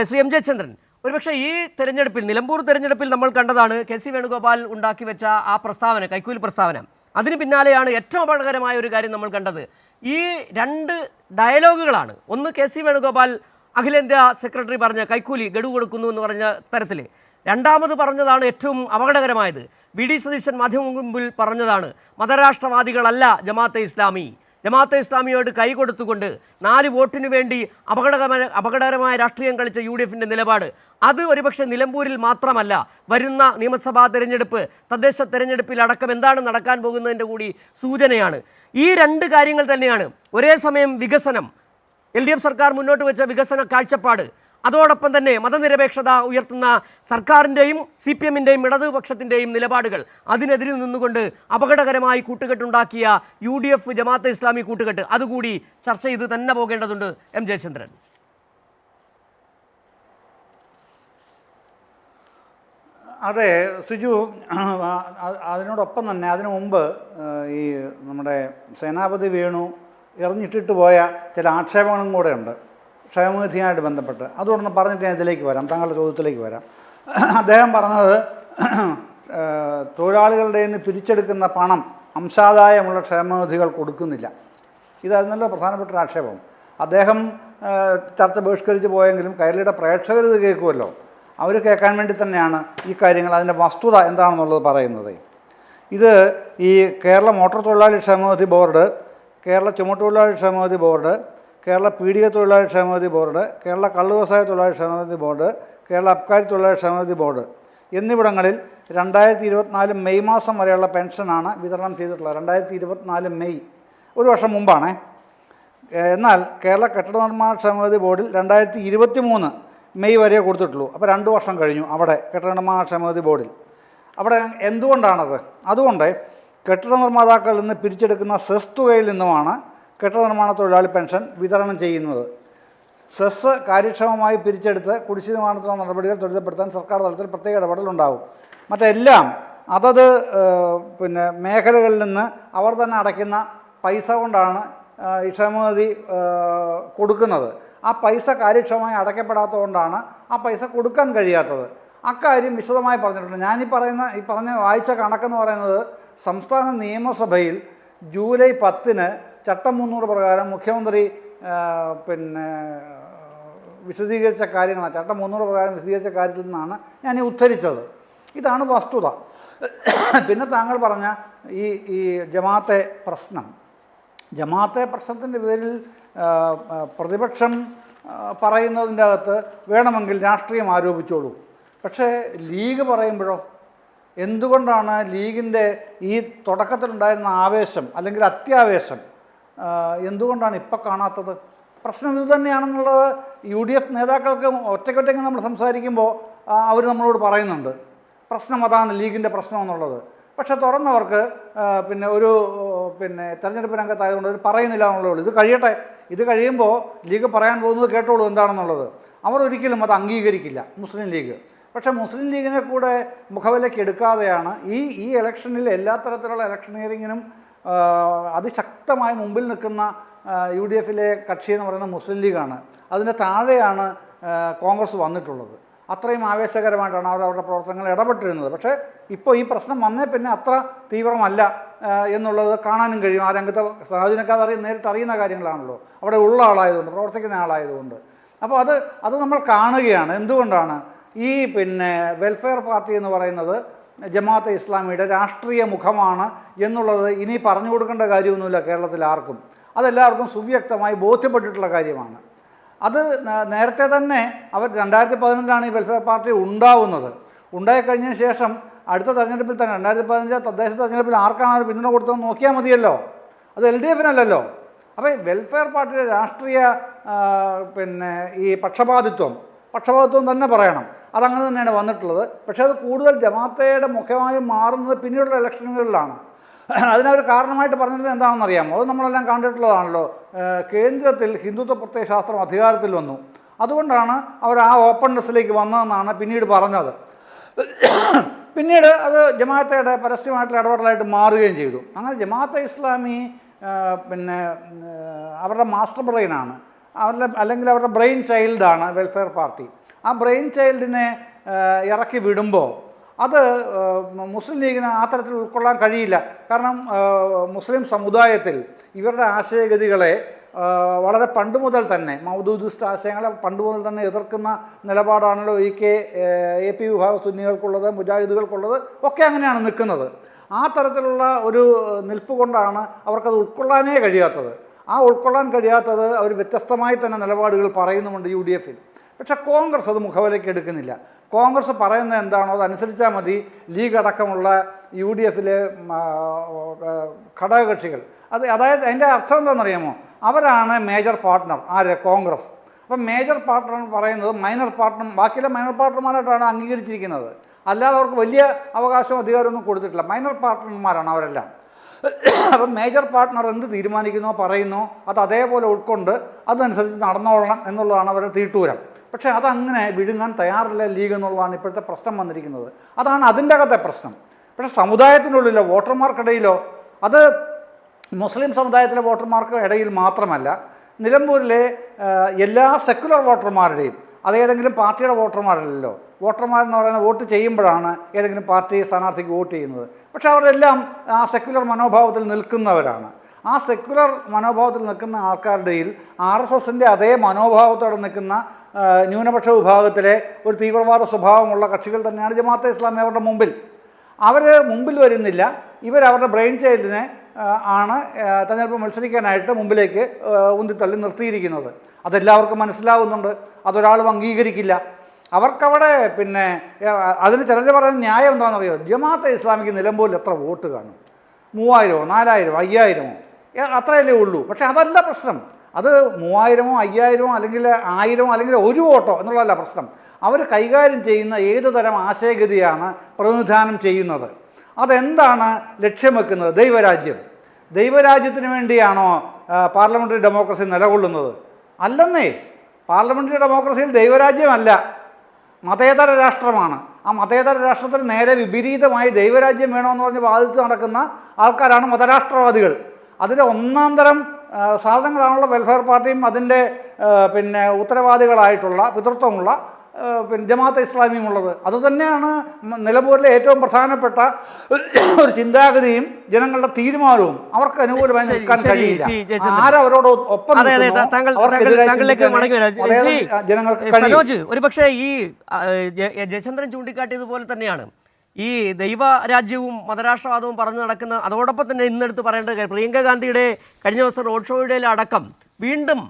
ശ്രീ MJ ചന്ദ്രൻ, ഒരുപക്ഷെ ഈ തെരഞ്ഞെടുപ്പിൽ, നിലമ്പൂർ തെരഞ്ഞെടുപ്പിൽ നമ്മൾ കണ്ടതാണ് KC വേണുഗോപാൽ ഉണ്ടാക്കി വെച്ച ആ പ്രസ്താവന, കൈക്കൂലി പ്രസ്താവന. അതിന് പിന്നാലെയാണ് ഏറ്റവും അപകടകരമായ ഒരു കാര്യം നമ്മൾ കണ്ടത്. ഈ 2 ഡയലോഗുകളാണ്. ഒന്ന് KC വേണുഗോപാൽ അഖിലേന്ത്യാ സെക്രട്ടറി പറഞ്ഞ കൈക്കൂലി ഗഡു കൊടുക്കുന്നു എന്ന് പറഞ്ഞ തരത്തിൽ. രണ്ടാമത് പറഞ്ഞതാണ് ഏറ്റവും അപകടകരമായത്. VD സതീശൻ മാധ്യമങ്ങൾക്ക് മുമ്പിൽ പറഞ്ഞതാണ് മതരാഷ്ട്രവാദികളല്ല ജമാഅത്തെ ഇസ്ലാമി. ജമാഅത്തെ ഇസ്ലാമിയോട് കൈകൊടുത്തുകൊണ്ട് 4 വോട്ടിനു വേണ്ടി അപകടകരമായ രാഷ്ട്രീയം കളിച്ച UDFൻ്റെ നിലപാട് അത് ഒരുപക്ഷെ നിലമ്പൂരിൽ മാത്രമല്ല, വരുന്ന നിയമസഭാ തെരഞ്ഞെടുപ്പ്, തദ്ദേശ തെരഞ്ഞെടുപ്പിലടക്കം എന്താണ് നടക്കാൻ പോകുന്നതിൻ്റെ കൂടി സൂചനയാണ്. ഈ 2 കാര്യങ്ങൾ തന്നെയാണ്. ഒരേ സമയം വികസനം, LDF സർക്കാർ മുന്നോട്ട് വെച്ച വികസന കാഴ്ചപ്പാട്, അതോടൊപ്പം തന്നെ മതനിരപേക്ഷത ഉയർത്തുന്ന സർക്കാരിൻ്റെയും CPMൻ്റെയും ഇടതുപക്ഷത്തിൻ്റെയും നിലപാടുകൾ, അതിനെതിരെ നിന്നുകൊണ്ട് അപകടകരമായി കൂട്ടുകെട്ടുണ്ടാക്കിയ UDF ജമാഅത്തെ ഇസ്ലാമി കൂട്ടുകെട്ട്, അതുകൂടി ചർച്ച ചെയ്ത് തന്നെ പോകേണ്ടതുണ്ട്. MJ ചന്ദ്രൻ. അതെ സിജു, അതിനോടൊപ്പം തന്നെ അതിനു മുമ്പ് ഈ നമ്മുടെ സേനാപതി വേണു എറിഞ്ഞിട്ടിട്ട് പോയ ചില ആക്ഷേപങ്ങളും കൂടെ ഉണ്ട് ക്ഷേമനിധിയുമായിട്ട് ബന്ധപ്പെട്ട്. അതുകൊണ്ടൊന്ന് പറഞ്ഞിട്ട് ഞാൻ ഇതിലേക്ക് വരാം, താങ്കളുടെ ചോദ്യത്തിലേക്ക് വരാം. അദ്ദേഹം പറഞ്ഞത് തൊഴിലാളികളുടെ നിന്ന് പിരിച്ചെടുക്കുന്ന പണം അംശാദായമുള്ള ക്ഷേമനിധികൾ കൊടുക്കുന്നില്ല. ഇതായിരുന്നല്ലോ പ്രധാനപ്പെട്ട ഒരു ആക്ഷേപം. അദ്ദേഹം ചർച്ച ബഹിഷ്കരിച്ച് പോയെങ്കിലും കൈരളിയുടെ പ്രേക്ഷകർ ഇത് കേൾക്കുമല്ലോ. അവർ കേൾക്കാൻ വേണ്ടി തന്നെയാണ് ഈ കാര്യങ്ങൾ, അതിൻ്റെ വസ്തുത എന്താണെന്നുള്ളത് പറയുന്നത്. ഇത് ഈ കേരള മോട്ടോർ തൊഴിലാളി ക്ഷേമനിധി ബോർഡ്, കേരള ചുമട്ടുതൊഴിലാളി ക്ഷേമനിധി ബോർഡ്, കേരള പീഡിക തൊഴിലാളി ക്ഷേമനിധി ബോർഡ്, കേരള കള്ള് വ്യവസായ തൊഴിലാളി ക്ഷേമനിധി ബോർഡ്, കേരള അബ്കാരി തൊഴിലാളി ക്ഷേമനിധി ബോർഡ് എന്നിവിടങ്ങളിൽ 2024 മെയ് മാസം വരെയുള്ള പെൻഷനാണ് വിതരണം ചെയ്തിട്ടുള്ളത്. 2024 മെയ്, ഒരു വർഷം മുമ്പാണ്. എന്നാൽ കേരള കെട്ടിട നിർമ്മാണ ക്ഷേമനിധി ബോർഡിൽ 2023 മെയ് വരെ കൊടുത്തിട്ടുള്ളൂ. അപ്പോൾ 2 വർഷം കഴിഞ്ഞു അവിടെ കെട്ടിട നിർമ്മാണ ക്ഷേമനിധി ബോർഡിൽ. അവിടെ എന്തുകൊണ്ടാണത്? അതുകൊണ്ട് കെട്ടിട നിർമ്മാതാക്കളിൽ നിന്ന് പിരിച്ചെടുക്കുന്ന സെസ് തുകയിൽ നിന്നുമാണ് കെട്ടിട നിർമ്മാണ തൊഴിലാളി പെൻഷൻ വിതരണം ചെയ്യുന്നത്. സെസ് കാര്യക്ഷമമായി പിരിച്ചെടുത്ത് കുടിശ്ശിക നിർമ്മാണത്തിലുള്ള നടപടികൾ ത്വരിതപ്പെടുത്താൻ സർക്കാർ തലത്തിൽ പ്രത്യേക ഇടപെടലുണ്ടാവും. മറ്റെല്ലാം അതത് മേഖലകളിൽ നിന്ന് അവർ തന്നെ അടയ്ക്കുന്ന പൈസ കൊണ്ടാണ് ഈ ക്ഷേമനിധി കൊടുക്കുന്നത്. ആ പൈസ കാര്യക്ഷമമായി അടയ്ക്കപ്പെടാത്തതുകൊണ്ടാണ് ആ പൈസ കൊടുക്കാൻ കഴിയാത്തത്. അക്കാര്യം വിശദമായി പറഞ്ഞിട്ടുണ്ട്. ഞാനീ പറഞ്ഞ വായിച്ച കണക്കെന്ന് പറയുന്നത് സംസ്ഥാന നിയമസഭയിൽ ജൂലൈ 10 ചട്ടം 300 പ്രകാരം മുഖ്യമന്ത്രി വിശദീകരിച്ച കാര്യങ്ങളാണ്. ചട്ടം 300 പ്രകാരം വിശദീകരിച്ച കാര്യത്തിൽ നിന്നാണ് ഞാൻ ഈ ഉദ്ധരിച്ചത്. ഇതാണ് വസ്തുത. പിന്നെ താങ്കൾ പറഞ്ഞ ഈ ജമാഅത്തെ പ്രശ്നത്തിൻ്റെ പേരിൽ പ്രതിപക്ഷം പറയുന്നതിൻ്റെ അകത്ത് വേണമെങ്കിൽ രാഷ്ട്രീയം ആരോപിച്ചോളൂ. പക്ഷേ ലീഗ് പറയുമ്പോഴോ എന്തുകൊണ്ടാണ് ലീഗിൻ്റെ ഈ തുടക്കത്തിലുണ്ടായിരുന്ന ആവേശം അല്ലെങ്കിൽ അത്യാവേശം എന്തുകൊണ്ടാണ് ഇപ്പം കാണാത്തത്? പ്രശ്നം ഇത് തന്നെയാണെന്നുള്ളത് UDF നേതാക്കൾക്ക് ഒറ്റയ്ക്കൊറ്റയ്ക്ക് നമ്മൾ സംസാരിക്കുമ്പോൾ അവർ നമ്മളോട് പറയുന്നുണ്ട്. പ്രശ്നം അതാണ് ലീഗിൻ്റെ പ്രശ്നം എന്നുള്ളത്. പക്ഷേ തുറന്നവർക്ക് തെരഞ്ഞെടുപ്പ് രംഗത്തായതുകൊണ്ട് അവർ പറയുന്നില്ല എന്നുള്ളേ ഉള്ളൂ. ഇത് കഴിയുമ്പോൾ ലീഗ് പറയാൻ പോകുന്നത് കേട്ടോളൂ എന്താണെന്നുള്ളത്. അവർ ഒരിക്കലും അത് അംഗീകരിക്കില്ല മുസ്ലിം ലീഗ്. പക്ഷേ മുസ്ലിം ലീഗിനെ കൂടെ മുഖവിലയ്ക്ക് എടുക്കാതെയാണ് ഈ ഇലക്ഷനിൽ എല്ലാ ഇലക്ഷനിയറിങ്ങിനും അതിശക്തമായി മുമ്പിൽ നിൽക്കുന്ന UDFിലെ കക്ഷി എന്ന് പറയുന്നത് മുസ്ലിം ലീഗാണ്. അതിൻ്റെ താഴെയാണ് കോൺഗ്രസ് വന്നിട്ടുള്ളത്. അത്രയും ആവേശകരമായിട്ടാണ് അവരുടെ പ്രവർത്തനങ്ങൾ ഇടപെട്ടിരുന്നത്. പക്ഷേ ഇപ്പോൾ ഈ പ്രശ്നം വന്നേ പിന്നെ അത്ര തീവ്രമല്ല എന്നുള്ളത് കാണാനും കഴിയും. ആ രംഗത്തെ സാഹചര്യക്കാർ നേരിട്ട് അറിയുന്ന കാര്യങ്ങളാണല്ലോ, അവിടെ ഉള്ള ആളായതുകൊണ്ട്, പ്രവർത്തിക്കുന്ന ആളായതുകൊണ്ട്. അപ്പോൾ അത് നമ്മൾ കാണുകയാണ്. എന്തുകൊണ്ടാണ് ഈ വെൽഫെയർ പാർട്ടി എന്ന് പറയുന്നത് ജമാഅത്തെ ഇസ്ലാമിയുടെ രാഷ്ട്രീയ മുഖമാണ് എന്നുള്ളത് ഇനി പറഞ്ഞു കൊടുക്കേണ്ട കാര്യമൊന്നുമില്ല കേരളത്തിൽ ആർക്കും. അതെല്ലാവർക്കും സുവ്യക്തമായി ബോധ്യപ്പെട്ടിട്ടുള്ള കാര്യമാണ്. അത് നേരത്തെ തന്നെ അവർ 2015 ഈ വെൽഫെയർ പാർട്ടി ഉണ്ടാവുന്നത്. ഉണ്ടായിക്കഴിഞ്ഞതിന് ശേഷം അടുത്ത തെരഞ്ഞെടുപ്പിൽ തന്നെ 2015 തദ്ദേശ തെരഞ്ഞെടുപ്പിൽ ആർക്കാണ് അവർ പിന്തുണ കൊടുത്തതെന്ന് നോക്കിയാൽ മതിയല്ലോ. അത് LDFനല്ലല്ലോ. അപ്പോൾ വെൽഫെയർ പാർട്ടിയുടെ രാഷ്ട്രീയ ഈ പക്ഷപാതിത്വം തന്നെ പറയണം. അതങ്ങനെ തന്നെയാണ് വന്നിട്ടുള്ളത്. പക്ഷേ അത് കൂടുതൽ ജമാഅത്തയുടെ മുഖമായി മാറുന്നത് പിന്നീടുള്ള ഇലക്ഷനുകളിലാണ്. അതിനൊരു കാരണമായിട്ട് പറഞ്ഞിരുന്നത് എന്താണെന്ന് അറിയാമോ? അത് നമ്മളെല്ലാം കണ്ടിട്ടുള്ളതാണല്ലോ. കേന്ദ്രത്തിൽ ഹിന്ദുത്വ പ്രത്യയശാസ്ത്രം അധികാരത്തിൽ വന്നു. അതുകൊണ്ടാണ് അവർ ആ ഓപ്പൺനെസ്സിലേക്ക് വന്നതെന്നാണ് പിന്നീട് പറഞ്ഞത്. പിന്നീട് അത് ജമാഅത്തയുടെ പരസ്യമായിട്ടുള്ള ഇടപെടലായിട്ട് മാറുകയും ചെയ്തു. അങ്ങനെ ജമാഅത്തെ ഇസ്ലാമി അവരുടെ മാസ്റ്റർ ബ്രെയിനാണ്, അല്ലെങ്കിൽ അവരുടെ ബ്രെയിൻ ചൈൽഡാണ് വെൽഫെയർ പാർട്ടി. ആ ബ്രെയിൻ ചൈൽഡിനെ ഇറക്കി വിടുമ്പോൾ അത് മുസ്ലിം ലീഗിന് ആ തരത്തിൽ ഉൾക്കൊള്ളാൻ കഴിയില്ല. കാരണം മുസ്ലിം സമുദായത്തിൽ ഇവരുടെ ആശയഗതികളെ വളരെ പണ്ട് മുതൽ തന്നെ, മൗദൂദിസ്റ്റ് ആശയങ്ങളെ പണ്ട് മുതൽ തന്നെ എതിർക്കുന്ന നിലപാടാണല്ലോ AP വിഭാഗം സുന്നികൾക്കുള്ളത്, മുജാഹിദുകൾക്കുള്ളത് ഒക്കെ അങ്ങനെയാണ് നിൽക്കുന്നത്. ആ തരത്തിലുള്ള ഒരു നിൽപ്പ് കൊണ്ടാണ് അവർക്കത് ഉൾക്കൊള്ളാനേ കഴിയാത്തത്. ആ ഉൾക്കൊള്ളാൻ കഴിയാത്തത് അവർ വ്യത്യസ്തമായി തന്നെ നിലപാടുകൾ പറയുന്നുമുണ്ട് UDFിൽ. പക്ഷേ കോൺഗ്രസ് അത് മുഖവിലയ്ക്ക് എടുക്കുന്നില്ല. കോൺഗ്രസ് പറയുന്നത് എന്താണോ അതനുസരിച്ചാൽ മതി. ലീഗ് അടക്കമുള്ള UDFിലെ ഘടകകക്ഷികൾ അതായത് അതിൻ്റെ അർത്ഥം എന്താണെന്നറിയാമോ? അവരാണ് മേജർ പാർട്ട്ണർ. കോൺഗ്രസ്. അപ്പം മേജർ പാർട്ട്ണർ പറയുന്നത് മൈനർ പാർട്ട്ണർ, ബാക്കിയുള്ള മൈനർ പാർട്ട്ണർമാരായിട്ടാണ് അംഗീകരിച്ചിരിക്കുന്നത്. അല്ലാതെ അവർക്ക് വലിയ അവകാശവും അധികാരമൊന്നും കൊടുത്തിട്ടില്ല. മൈനർ പാർട്ട്ണർമാരാണ് അവരെല്ലാം. അപ്പം മേജർ പാർട്ട്ണർ എന്ത് തീരുമാനിക്കുന്നോ പറയുന്നോ അത് അതേപോലെ ഉൾക്കൊണ്ട് അതനുസരിച്ച് നടന്നോളണം എന്നുള്ളതാണ് അവരുടെ തീട്ടൂരം. പക്ഷേ അതങ്ങനെ വിഴുങ്ങാൻ തയ്യാറില്ല ലീഗ് എന്നുള്ളതാണ് ഇപ്പോഴത്തെ പ്രശ്നം വന്നിരിക്കുന്നത്. അതാണ് അതിൻ്റെ അകത്തെ പ്രശ്നം. പക്ഷേ സമുദായത്തിനുള്ളിലോ വോട്ടർമാർക്കിടയിലോ, അത് മുസ്ലിം സമുദായത്തിലെ വോട്ടർമാർക്ക് ഇടയിൽ മാത്രമല്ല, നിലമ്പൂരിലെ എല്ലാ സെക്കുലർ വോട്ടർമാരുടെയും, അതേതെങ്കിലും പാർട്ടിയുടെ വോട്ടർമാരല്ലല്ലോ. വോട്ടർമാരെന്ന് പറയുന്നത് വോട്ട് ചെയ്യുമ്പോഴാണ് ഏതെങ്കിലും പാർട്ടി സ്ഥാനാർത്ഥിക്ക് വോട്ട് ചെയ്യുന്നത്. പക്ഷേ അവരെല്ലാം ആ സെക്കുലർ മനോഭാവത്തിൽ നിൽക്കുന്നവരാണ്. ആ സെക്കുലർ മനോഭാവത്തിൽ നിൽക്കുന്ന ആൾക്കാരുടെയിൽ RSSൻ്റെ അതേ മനോഭാവത്തോടെ നിൽക്കുന്ന ന്യൂനപക്ഷ വിഭാഗത്തിലെ ഒരു തീവ്രവാദ സ്വഭാവമുള്ള കക്ഷികൾ തന്നെയാണ് ജമാഅത്തെ ഇസ്ലാമി. അവരുടെ മുമ്പിൽ വരുന്നില്ല. ഇവരവരുടെ ബ്രെയിൻ ചൈൽഡിനെ ആണ് തെരഞ്ഞെടുപ്പ് മത്സരിക്കാനായിട്ട് മുമ്പിലേക്ക് ഉന്തിത്തള്ളി നിർത്തിയിരിക്കുന്നത്. അതെല്ലാവർക്കും മനസ്സിലാവുന്നുണ്ട്. അതൊരാളും അംഗീകരിക്കില്ല. അവർക്കവിടെ അതിന് ചിലർ പറയുന്ന ന്യായം എന്താണെന്നറിയോ? ജമാഅത്തെ ഇസ്ലാമിക്ക് നിലമ്പൂരിൽ എത്ര വോട്ട് കാണും? 3000, 4000, 5000 അത്രയല്ലേ ഉള്ളൂ. പക്ഷേ അതല്ല പ്രശ്നം. അത് 3000, 5000 അല്ലെങ്കിൽ 1000 അല്ലെങ്കിൽ 1 വോട്ടോ എന്നുള്ളതല്ല പ്രശ്നം. അവർ കൈകാര്യം ചെയ്യുന്ന ഏത് തരം ആശയഗതിയാണ് പ്രതിനിധാനം ചെയ്യുന്നത്? അതെന്താണ് ലക്ഷ്യം വെക്കുന്നത്? ദൈവരാജ്യത്തിന് വേണ്ടിയാണോ പാർലമെൻ്ററി ഡെമോക്രസി നിലകൊള്ളുന്നത്? അല്ലെന്നേ. പാർലമെൻ്ററി ഡെമോക്രസിയിൽ ദൈവരാജ്യമല്ല, മതേതര രാഷ്ട്രമാണ്. ആ മതേതര രാഷ്ട്രത്തിന് നേരെ വിപരീതമായി ദൈവരാജ്യം വേണമെന്ന് പറഞ്ഞ് വാദിച്ച് നടക്കുന്ന ആൾക്കാരാണ് മതരാഷ്ട്രവാദികൾ. അതിൻ്റെ ഒന്നാം തരം സാധനങ്ങളാണല്ലോ വെൽഫെയർ പാർട്ടിയും അതിൻ്റെ പിന്നെ ഉത്തരവാദികളായിട്ടുള്ള പിതൃത്വമുള്ള പിന്നെ ജമാഅത്തെ ഇസ്ലാമിയും ഉള്ളത്. അതുതന്നെയാണ് നിലമ്പൂരിലെ ഏറ്റവും പ്രധാനപ്പെട്ട ഒരു ചിന്താഗതിയും ജനങ്ങളുടെ തീരുമാനവും. അവർക്ക് അനുകൂലമായി നിൽക്കാൻ കഴിയില്ല. ആരവരോട് ഒപ്പം സനോജ്, ഒരുപക്ഷെ ഈ ജയചന്ദ്രൻ ചൂണ്ടിക്കാട്ടിയതുപോലെ തന്നെയാണ് ഈ ദൈവരാജ്യവും മതരാഷ്ട്രവാദവും പറഞ്ഞു നടക്കുന്ന. അതോടൊപ്പം തന്നെ ഇന്നെടുത്ത് പറയേണ്ടത് പ്രിയങ്ക ഗാന്ധിയുടെ കഴിഞ്ഞ ദിവസം റോഡ് ഷോയുടെ അടക്കം വീണ്ടും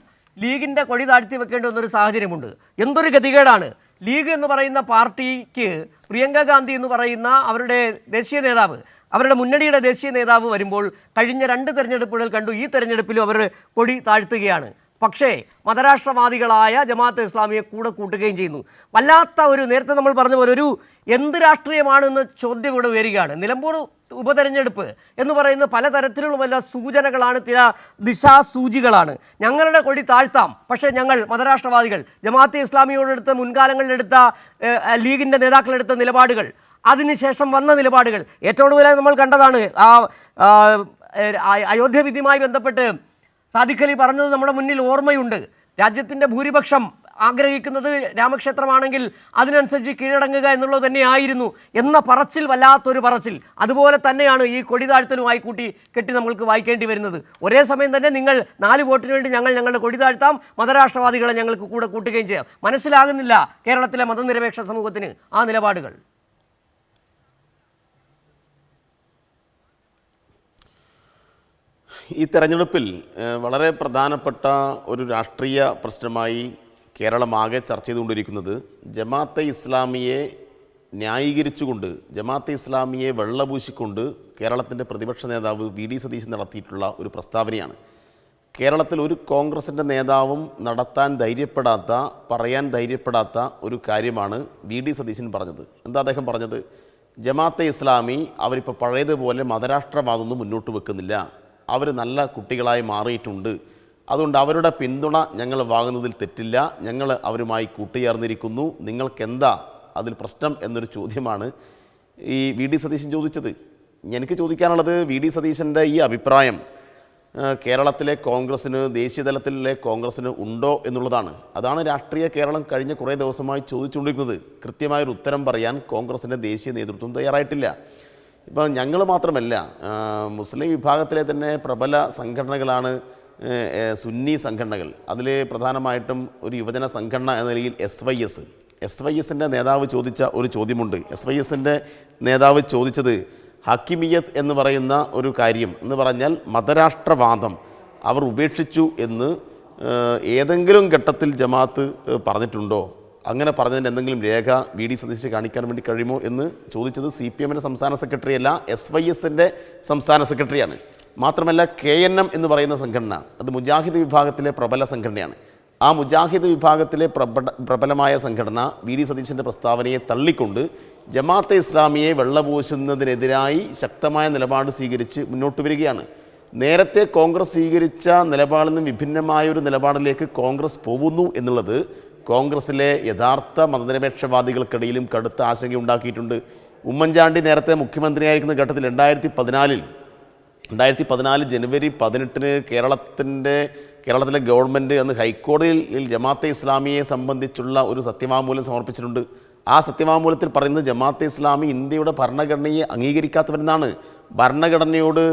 ലീഗിൻ്റെ കൊടി താഴ്ത്തി വെക്കേണ്ടി വന്നൊരു സാഹചര്യമുണ്ട്. എന്തൊരു ഗതികേടാണ്! ലീഗ് എന്ന് പറയുന്ന പാർട്ടിക്ക് പ്രിയങ്ക ഗാന്ധി എന്ന് പറയുന്ന അവരുടെ ദേശീയ നേതാവ്, അവരുടെ മുന്നണിയുടെ ദേശീയ നേതാവ് വരുമ്പോൾ കഴിഞ്ഞ 2 തെരഞ്ഞെടുപ്പുകൾ കണ്ടു, ഈ തെരഞ്ഞെടുപ്പിലും അവർ കൊടി താഴ്ത്തുകയാണ്. പക്ഷേ മതരാഷ്ട്രവാദികളായ ജമാഅത്തെ ഇസ്ലാമിയെ കൂടെ കൂട്ടുകയും ചെയ്യുന്നു. വല്ലാത്ത ഒരു, നേരത്തെ നമ്മൾ പറഞ്ഞ പോലെ ഒരു എന്ത് രാഷ്ട്രീയമാണെന്ന് ചോദ്യം ഇവിടെ വരികയാണ്. നിലമ്പൂർ ഉപതെരഞ്ഞെടുപ്പ് എന്ന് പറയുന്ന പലതരത്തിലുമുള്ള സൂചനകളാണ്, ചില ദിശാസൂചികളാണ്. ഞങ്ങളുടെ കൊടി താഴ്ത്താം, പക്ഷേ ഞങ്ങൾ മതരാഷ്ട്രവാദികൾ ജമാഅത്തെ ഇസ്ലാമിയോടെടുത്ത മുൻകാലങ്ങളിലെടുത്ത ലീഗിൻ്റെ നേതാക്കളെടുത്ത നിലപാടുകൾ, അതിനുശേഷം വന്ന നിലപാടുകൾ ഏറ്റവും കൂടുതലായി നമ്മൾ കണ്ടതാണ്. അയോധ്യ വിധിയുമായി ബന്ധപ്പെട്ട് സാദിഖ് അലി പറഞ്ഞത് നമ്മുടെ മുന്നിൽ ഓർമ്മയുണ്ട്. രാജ്യത്തിൻ്റെ ഭൂരിപക്ഷം ആഗ്രഹിക്കുന്നത് രാമക്ഷേത്രമാണെങ്കിൽ അതിനനുസരിച്ച് കീഴടങ്ങുക എന്നുള്ളത് തന്നെയായിരുന്നു എന്ന പറച്ചിൽ, വല്ലാത്തൊരു പറച്ചിൽ. അതുപോലെ തന്നെയാണ് ഈ കൊടി താഴ്ത്തലുമായി കൂട്ടി കെട്ടി നമ്മൾക്ക് വായിക്കേണ്ടി വരുന്നത്. ഒരേ സമയം തന്നെ നിങ്ങൾ 4 വോട്ടിന് വേണ്ടി ഞങ്ങൾ ഞങ്ങളുടെ കൊടി താഴ്ത്താം, മതരാഷ്ട്രവാദികളെ ഞങ്ങൾക്ക് കൂടെ കൂട്ടുകയും ചെയ്യാം. മനസ്സിലാകുന്നില്ല കേരളത്തിലെ മതനിരപേക്ഷ സമൂഹത്തിന് ആ നിലപാടുകൾ. ഈ തെരഞ്ഞെടുപ്പിൽ വളരെ പ്രധാനപ്പെട്ട ഒരു രാഷ്ട്രീയ പ്രശ്നമായി കേരളമാകെ ചർച്ച ചെയ്തുകൊണ്ടിരിക്കുന്നത് ജമാഅത്തെ ഇസ്ലാമിയെ ന്യായീകരിച്ചുകൊണ്ട്, ജമാഅത്തെ ഇസ്ലാമിയെ വെള്ളപൂശിക്കൊണ്ട് കേരളത്തിൻ്റെ പ്രതിപക്ഷ നേതാവ് വി.ഡി. സതീശൻ നടത്തിയിട്ടുള്ള ഒരു പ്രസ്താവനയാണ്. കേരളത്തിൽ ഒരു കോൺഗ്രസിൻ്റെ നേതാവും നടത്താൻ ധൈര്യപ്പെടാത്ത, പറയാൻ ധൈര്യപ്പെടാത്ത ഒരു കാര്യമാണ് വി.ഡി. സതീശൻ പറഞ്ഞത്. എന്താ അദ്ദേഹം പറഞ്ഞത്? ജമാഅത്തെ ഇസ്ലാമി അവരിപ്പോൾ പഴയതുപോലെ മതരാഷ്ട്രവാദമൊന്നും മുന്നോട്ട് വെക്കുന്നില്ല, അവർ നല്ല കുട്ടികളായി മാറിയിട്ടുണ്ട്, അതുകൊണ്ട് അവരുടെ പിന്തുണ ഞങ്ങൾ വാങ്ങുന്നതിൽ തെറ്റില്ല, ഞങ്ങൾ അവരുമായി കൂട്ടുചേർന്നിരിക്കുന്നു, നിങ്ങൾക്കെന്താ അതിൽ പ്രശ്നം എന്നൊരു ചോദ്യമാണ് ഈ വി.ഡി. സതീശൻ ചോദിച്ചത്. എനിക്ക് ചോദിക്കാനുള്ളത്, വി.ഡി. സതീശൻ്റെ ഈ അഭിപ്രായം കേരളത്തിലെ കോൺഗ്രസ്സിന്, ദേശീയതലത്തിലെ കോൺഗ്രസ്സിന് ഉണ്ടോ എന്നുള്ളതാണ്. അതാണ് രാഷ്ട്രീയ കേരളം കഴിഞ്ഞ കുറേ ദിവസമായി ചോദിച്ചുകൊണ്ടിരിക്കുന്നത്. കൃത്യമായൊരു ഉത്തരം പറയാൻ കോൺഗ്രസിൻ്റെ ദേശീയ നേതൃത്വം തയ്യാറായിട്ടില്ല. ഇപ്പം ഞങ്ങൾ മാത്രമല്ല, മുസ്ലിം വിഭാഗത്തിലെ തന്നെ പ്രബല സംഘടനകളാണ് സുന്നി സംഘടനകൾ. അതിൽ പ്രധാനമായിട്ടും ഒരു യുവജന സംഘടന എന്ന നിലയിൽ SYS നേതാവ് ചോദിച്ച ഒരു ചോദ്യമുണ്ട്. SYSൻ്റെ നേതാവ് ചോദിച്ചത് ഹക്കിമിയത്ത് എന്ന് പറയുന്ന ഒരു കാര്യം എന്ന് പറഞ്ഞാൽ മതരാഷ്ട്രവാദം അവർ ഉപേക്ഷിച്ചു എന്ന് ഏതെങ്കിലും ഘട്ടത്തിൽ ജമാഅത്ത് പറഞ്ഞിട്ടുണ്ടോ? അങ്ങനെ പറഞ്ഞതിൻ്റെ എന്തെങ്കിലും രേഖ വി.ഡി. സതീശന് കാണിക്കാൻ വേണ്ടി കഴിയുമോ എന്ന് ചോദിച്ചത് CPM-ൻ്റെ സംസ്ഥാന സെക്രട്ടറി അല്ല, SYS-ൻ്റെ സംസ്ഥാന സെക്രട്ടറിയാണ്. മാത്രമല്ല KNM എന്ന് പറയുന്ന സംഘടന, അത് മുജാഹിദ് വിഭാഗത്തിലെ പ്രബല സംഘടനയാണ്. ആ മുജാഹിദ് വിഭാഗത്തിലെ പ്രബലമായ സംഘടന വി.ഡി. സതീശൻ്റെ പ്രസ്താവനയെ തള്ളിക്കൊണ്ട് ജമാഅത്തെ ഇസ്ലാമിയെ വെള്ളപൂശുന്നതിനെതിരായി ശക്തമായ നിലപാട് സ്വീകരിച്ച് മുന്നോട്ട് വരികയാണ്. നേരത്തെ കോൺഗ്രസ് സ്വീകരിച്ച നിലപാടിൽ നിന്നും വിഭിന്നമായ ഒരു നിലപാടിലേക്ക് കോൺഗ്രസ് പോകുന്നു എന്നുള്ളത് കോൺഗ്രസിലെ യഥാർത്ഥ മതനിരപേക്ഷവാദികൾക്കിടയിലും കടുത്ത ആശങ്കയുണ്ടാക്കിയിട്ടുണ്ട്. ഉമ്മൻചാണ്ടി നേരത്തെ മുഖ്യമന്ത്രിയായിരിക്കുന്ന ഘട്ടത്തിൽ 2014 ജനുവരി 18 കേരളത്തിലെ ഗവൺമെൻറ് അന്ന് ഹൈക്കോടതിയിൽ ജമാഅത്തെ ഇസ്ലാമിയെ സംബന്ധിച്ചുള്ള ഒരു സത്യവാങ്മൂലം സമർപ്പിച്ചിട്ടുണ്ട്. ആ സത്യവാങ്മൂലത്തിൽ പറയുന്നത് ജമാഅത്തെ ഇസ്ലാമി ഇന്ത്യയുടെ ഭരണഘടനയെ അംഗീകരിക്കാത്തവരെന്നാണ്, ഭരണഘടനയോട്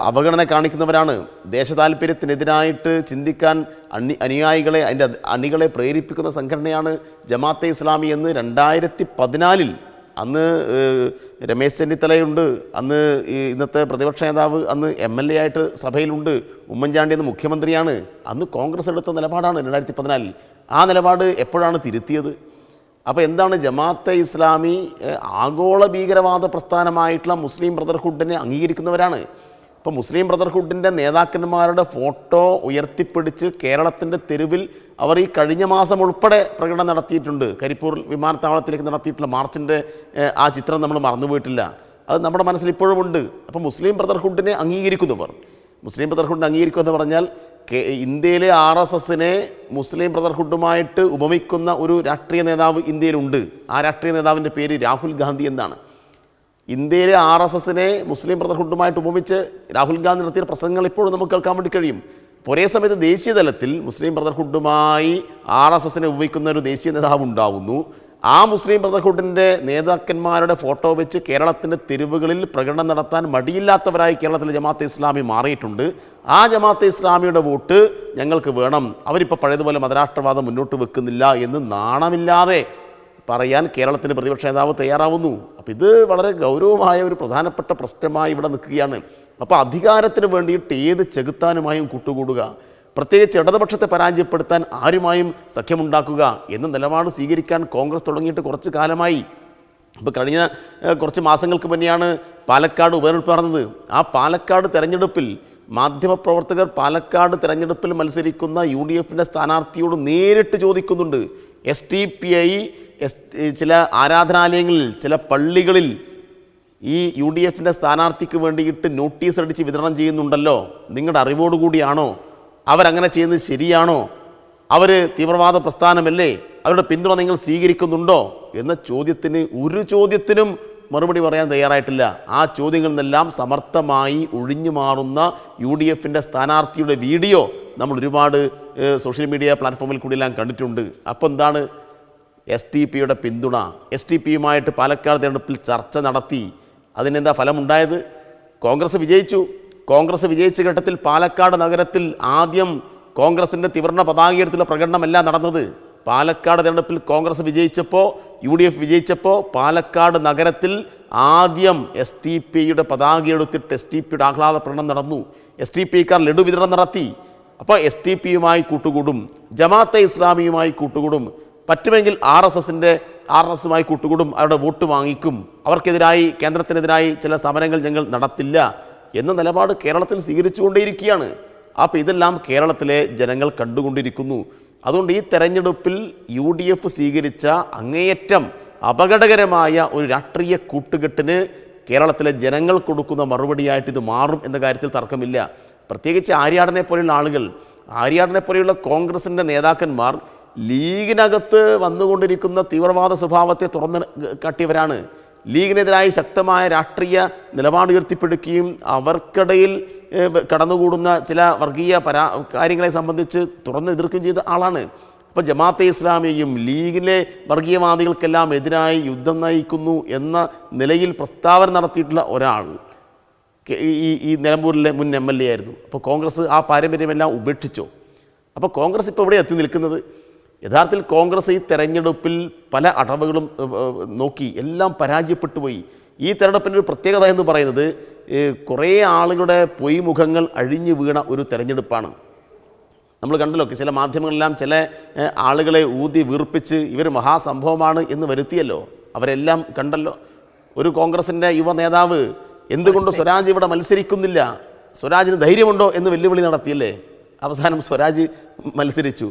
അവഗണന കാണിക്കുന്നവരാണ്, ദേശതാൽപര്യത്തിനെതിരായിട്ട് ചിന്തിക്കാൻ അനുയായികളെ, അതിൻ്റെ അണികളെ പ്രേരിപ്പിക്കുന്ന സംഘടനയാണ് ജമാഅത്തെ ഇസ്ലാമി എന്ന് 2014 അന്ന് രമേശ് ചെന്നിത്തലയുണ്ട്, അന്ന് ഇന്നത്തെ പ്രതിപക്ഷ നേതാവ് അന്ന് MLA ആയിട്ട് സഭയിലുണ്ട്, ഉമ്മൻചാണ്ടി അന്ന് മുഖ്യമന്ത്രിയാണ്. അന്ന് കോൺഗ്രസ് എടുത്ത നിലപാടാണ് 2014. ആ നിലപാട് എപ്പോഴാണ് തിരുത്തിയത്? അപ്പോൾ എന്താണ്, ജമാഅത്തെ ഇസ്ലാമി ആഗോള ഭീകരവാദ പ്രസ്ഥാനമായിട്ടുള്ള മുസ്ലിം ബ്രദർഹുഡിനെ അംഗീകരിക്കുന്നവരാണ്. ഇപ്പോൾ മുസ്ലിം ബ്രദർഹുഡിൻ്റെ നേതാക്കന്മാരുടെ ഫോട്ടോ ഉയർത്തിപ്പിടിച്ച് കേരളത്തിൻ്റെ തെരുവിൽ അവർ ഈ കഴിഞ്ഞ മാസം ഉൾപ്പെടെ പ്രകടനം നടത്തിയിട്ടുണ്ട്. കരിപ്പൂർ വിമാനത്താവളത്തിലേക്ക് നടത്തിയിട്ടുള്ള മാർച്ചിൻ്റെ ആ ചിത്രം നമ്മൾ മറന്നുപോയിട്ടില്ല, അത് നമ്മുടെ മനസ്സിൽ ഇപ്പോഴും ഉണ്ട്. അപ്പോൾ മുസ്ലിം ബ്രദർഹുഡിനെ അംഗീകരിക്കുന്നവർ, മുസ്ലിം ബ്രദർഹുഡിനെ അംഗീകരിക്കുക എന്ന് പറഞ്ഞാൽ ഇന്ത്യയിലെ RSSനെ മുസ്ലിം ബ്രദർഹുഡുമായിട്ട് ഉപമിക്കുന്ന ഒരു രാഷ്ട്രീയ നേതാവ് ഇന്ത്യയിലുണ്ട്. ആ രാഷ്ട്രീയ നേതാവിൻ്റെ പേര് രാഹുൽ ഗാന്ധി എന്നാണ്. ഇന്ത്യയിലെ RSSനെ മുസ്ലിം ബ്രദർഹുഡുമായിട്ട് ഉപമിച്ച് രാഹുൽ ഗാന്ധി നടത്തിയ പ്രസംഗങ്ങൾ ഇപ്പോഴും നമുക്ക് കേൾക്കാൻ വേണ്ടി കഴിയും. ഒരേ സമയത്ത് ദേശീയ തലത്തിൽ മുസ്ലിം ബ്രദർഹുഡുമായി RSSനെ ഉപയോഗിക്കുന്ന ഒരു ദേശീയ നേതാവ് ഉണ്ടാവുന്നു. ആ മുസ്ലിം ബ്രദർഹുഡിൻ്റെ നേതാക്കന്മാരുടെ ഫോട്ടോ വെച്ച് കേരളത്തിൻ്റെ തെരുവുകളിൽ പ്രകടനം നടത്താൻ മടിയില്ലാത്തവരായി കേരളത്തിലെ ജമാഅത്തെ ഇസ്ലാമി മാറിയിട്ടുണ്ട്. ആ ജമാഅത്തെ ഇസ്ലാമിയുടെ വോട്ട് ഞങ്ങൾക്ക് വേണം, അവരിപ്പോൾ പഴയതുപോലെ മതരാഷ്ട്രവാദം മുന്നോട്ട് വെക്കുന്നില്ല എന്ന് നാണമില്ലാതെ പറയാൻ കേരളത്തിൻ്റെ പ്രതിപക്ഷ നേതാവ് തയ്യാറാവുന്നു. അപ്പോൾ ഇത് വളരെ ഗൗരവമായ ഒരു പ്രധാനപ്പെട്ട പ്രശ്നമായി ഇവിടെ നിൽക്കുകയാണ്. അപ്പോൾ അധികാരത്തിന് വേണ്ടിയിട്ട് ഏത് ചെകുത്താനുമായും കൂട്ടുകൂടുക, പ്രത്യേകിച്ച് ഇടതുപക്ഷത്തെ പരാജയപ്പെടുത്താൻ ആരുമായും സഖ്യമുണ്ടാക്കുക എന്ന നിലപാട് സ്വീകരിക്കാൻ കോൺഗ്രസ് തുടങ്ങിയിട്ട് കുറച്ച് കാലമായി. ഇപ്പോൾ കഴിഞ്ഞ കുറച്ച് മാസങ്ങൾക്ക് മുന്നെയാണ് പാലക്കാട് ഉപതെരഞ്ഞെടുപ്പ് നടന്നത്. ആ പാലക്കാട് തെരഞ്ഞെടുപ്പിൽ മാധ്യമപ്രവർത്തകർ പാലക്കാട് തെരഞ്ഞെടുപ്പിൽ മത്സരിക്കുന്ന UDFൻ്റെ സ്ഥാനാർത്ഥിയോട് നേരിട്ട് ചോദിക്കുന്നുണ്ട്, SDPI ചില ആരാധനാലയങ്ങളിൽ, ചില പള്ളികളിൽ ഈ UDFൻ്റെ സ്ഥാനാർത്ഥിക്ക് വേണ്ടിയിട്ട് നോട്ടീസ് അടിച്ച് വിതരണം ചെയ്യുന്നുണ്ടല്ലോ, നിങ്ങളുടെ അറിവോടുകൂടിയാണോ? അവരങ്ങനെ ചെയ്യുന്നത് ശരിയാണോ? അവർ തീവ്രവാദ പ്രസ്ഥാനമല്ലേ? അവരുടെ പിന്തുണ നിങ്ങൾ സ്വീകരിക്കുന്നുണ്ടോ എന്ന ഒരു ചോദ്യത്തിനും മറുപടി പറയാൻ തയ്യാറായിട്ടില്ല. ആ ചോദ്യങ്ങളിൽ നിന്നെല്ലാം സമർത്ഥമായി ഒഴിഞ്ഞു മാറുന്ന UDFൻ്റെ സ്ഥാനാർത്ഥിയുടെ വീഡിയോ നമ്മൾ ഒരുപാട് സോഷ്യൽ മീഡിയ പ്ലാറ്റ്ഫോമിൽ കൂടിയെല്ലാം കണ്ടിട്ടുണ്ട്. അപ്പോൾ എന്താണ് SDPയുടെ പിന്തുണ? SDPയുമായിട്ട് പാലക്കാട് തെരഞ്ഞെടുപ്പിൽ ചർച്ച നടത്തി. അതിനെന്താ ഫലമുണ്ടായത്? കോൺഗ്രസ് വിജയിച്ചു. കോൺഗ്രസ് വിജയിച്ച ഘട്ടത്തിൽ പാലക്കാട് നഗരത്തിൽ ആദ്യം കോൺഗ്രസിൻ്റെ ത്രിവർണ്ണ പതാകയെടുത്തുള്ള പ്രകടനമല്ല നടന്നത്. പാലക്കാട് തെരഞ്ഞെടുപ്പിൽ കോൺഗ്രസ് വിജയിച്ചപ്പോൾ, UDF വിജയിച്ചപ്പോൾ പാലക്കാട് നഗരത്തിൽ ആദ്യം SDPയുടെ പതാകയെടുത്തിട്ട് SDPയുടെ ആഹ്ലാദ പ്രകടനം നടന്നു. SDPക്കാർ ലഡു വിതരണം നടത്തി. അപ്പോൾ SDPയുമായി കൂട്ടുകൂടും, ജമാഅത്തെ ഇസ്ലാമിയുമായി കൂട്ടുകൂടും, പറ്റുമെങ്കിൽ RSSുമായി കൂട്ടുകൂടും, അവരുടെ വോട്ട് വാങ്ങിക്കും, അവർക്കെതിരായി കേന്ദ്രത്തിനെതിരായി ചില സമരങ്ങൾ ഞങ്ങൾ നടത്തില്ല എന്ന നിലപാട് കേരളത്തിൽ സ്വീകരിച്ചുകൊണ്ടേയിരിക്കുകയാണ്. അപ്പോൾ ഇതെല്ലാം കേരളത്തിലെ ജനങ്ങൾ കണ്ടുകൊണ്ടിരിക്കുന്നു. അതുകൊണ്ട് ഈ തെരഞ്ഞെടുപ്പിൽ UDF സ്വീകരിച്ച അങ്ങേയറ്റം അപകടകരമായ ഒരു രാഷ്ട്രീയ കൂട്ടുകെട്ടിന് കേരളത്തിലെ ജനങ്ങൾ കൊടുക്കുന്ന മറുപടിയായിട്ട് ഇത് മാറും എന്ന കാര്യത്തിൽ തർക്കമില്ല. പ്രത്യേകിച്ച് ആര്യാടനെ പോലെയുള്ള ആളുകൾ, ആര്യാടനെ പോലെയുള്ള കോൺഗ്രസിൻ്റെ നേതാക്കന്മാർ ലീഗിനകത്ത് വന്നുകൊണ്ടിരിക്കുന്ന തീവ്രവാദ സ്വഭാവത്തെ തുറന്ന് കാട്ടിയവരാണ്. ലീഗിനെതിരായി ശക്തമായ രാഷ്ട്രീയ നിലപാട് ഉയർത്തിപ്പിടിക്കുകയും അവർക്കിടയിൽ കടന്നുകൂടുന്ന ചില വർഗീയ കാര്യങ്ങളെ സംബന്ധിച്ച് തുറന്ന് എതിർക്കുകയും ചെയ്ത ആളാണ്. അപ്പോൾ ജമാഅത്തെ ഇസ്ലാമിയും ലീഗിലെ വർഗീയവാദികൾക്കെല്ലാം എതിരായി യുദ്ധം നയിക്കുന്നു എന്ന നിലയിൽ പ്രസ്താവന നടത്തിയിട്ടുള്ള ഒരാൾ ഈ നിലമ്പൂരിലെ മുൻ MLA ആയിരുന്നു. അപ്പോൾ കോൺഗ്രസ് ആ പാരമ്പര്യമെല്ലാം ഉപേക്ഷിച്ചോ? അപ്പോൾ കോൺഗ്രസ് ഇപ്പോൾ ഇവിടെ എത്തി നിൽക്കുന്നത്, യഥാർത്ഥത്തിൽ കോൺഗ്രസ് ഈ തെരഞ്ഞെടുപ്പിൽ പല അടവുകളും നോക്കി എല്ലാം പരാജയപ്പെട്ടു പോയി. ഈ തെരഞ്ഞെടുപ്പിൻ്റെ ഒരു പ്രത്യേകത എന്ന് പറയുന്നത് കുറേ ആളുകളുടെ പൊയ്മുഖങ്ങൾ അഴിഞ്ഞു വീണ ഒരു തെരഞ്ഞെടുപ്പാണ്. നമ്മൾ കണ്ടല്ലോ, ചില മാധ്യമങ്ങളെല്ലാം ചില ആളുകളെ ഊതി വീർപ്പിച്ച് ഇവർ മഹാസംഭവമാണ് എന്ന് വരുത്തിയല്ലോ, അവരെല്ലാം കണ്ടല്ലോ. ഒരു കോൺഗ്രസിൻ്റെ യുവ നേതാവ് എന്തുകൊണ്ട് സ്വരാജ് ഇവിടെ മത്സരിക്കുന്നില്ല, സ്വരാജിന് ധൈര്യമുണ്ടോ എന്ന് വെല്ലുവിളി നടത്തിയല്ലേ. അവസാനം സ്വരാജ് മത്സരിച്ചു.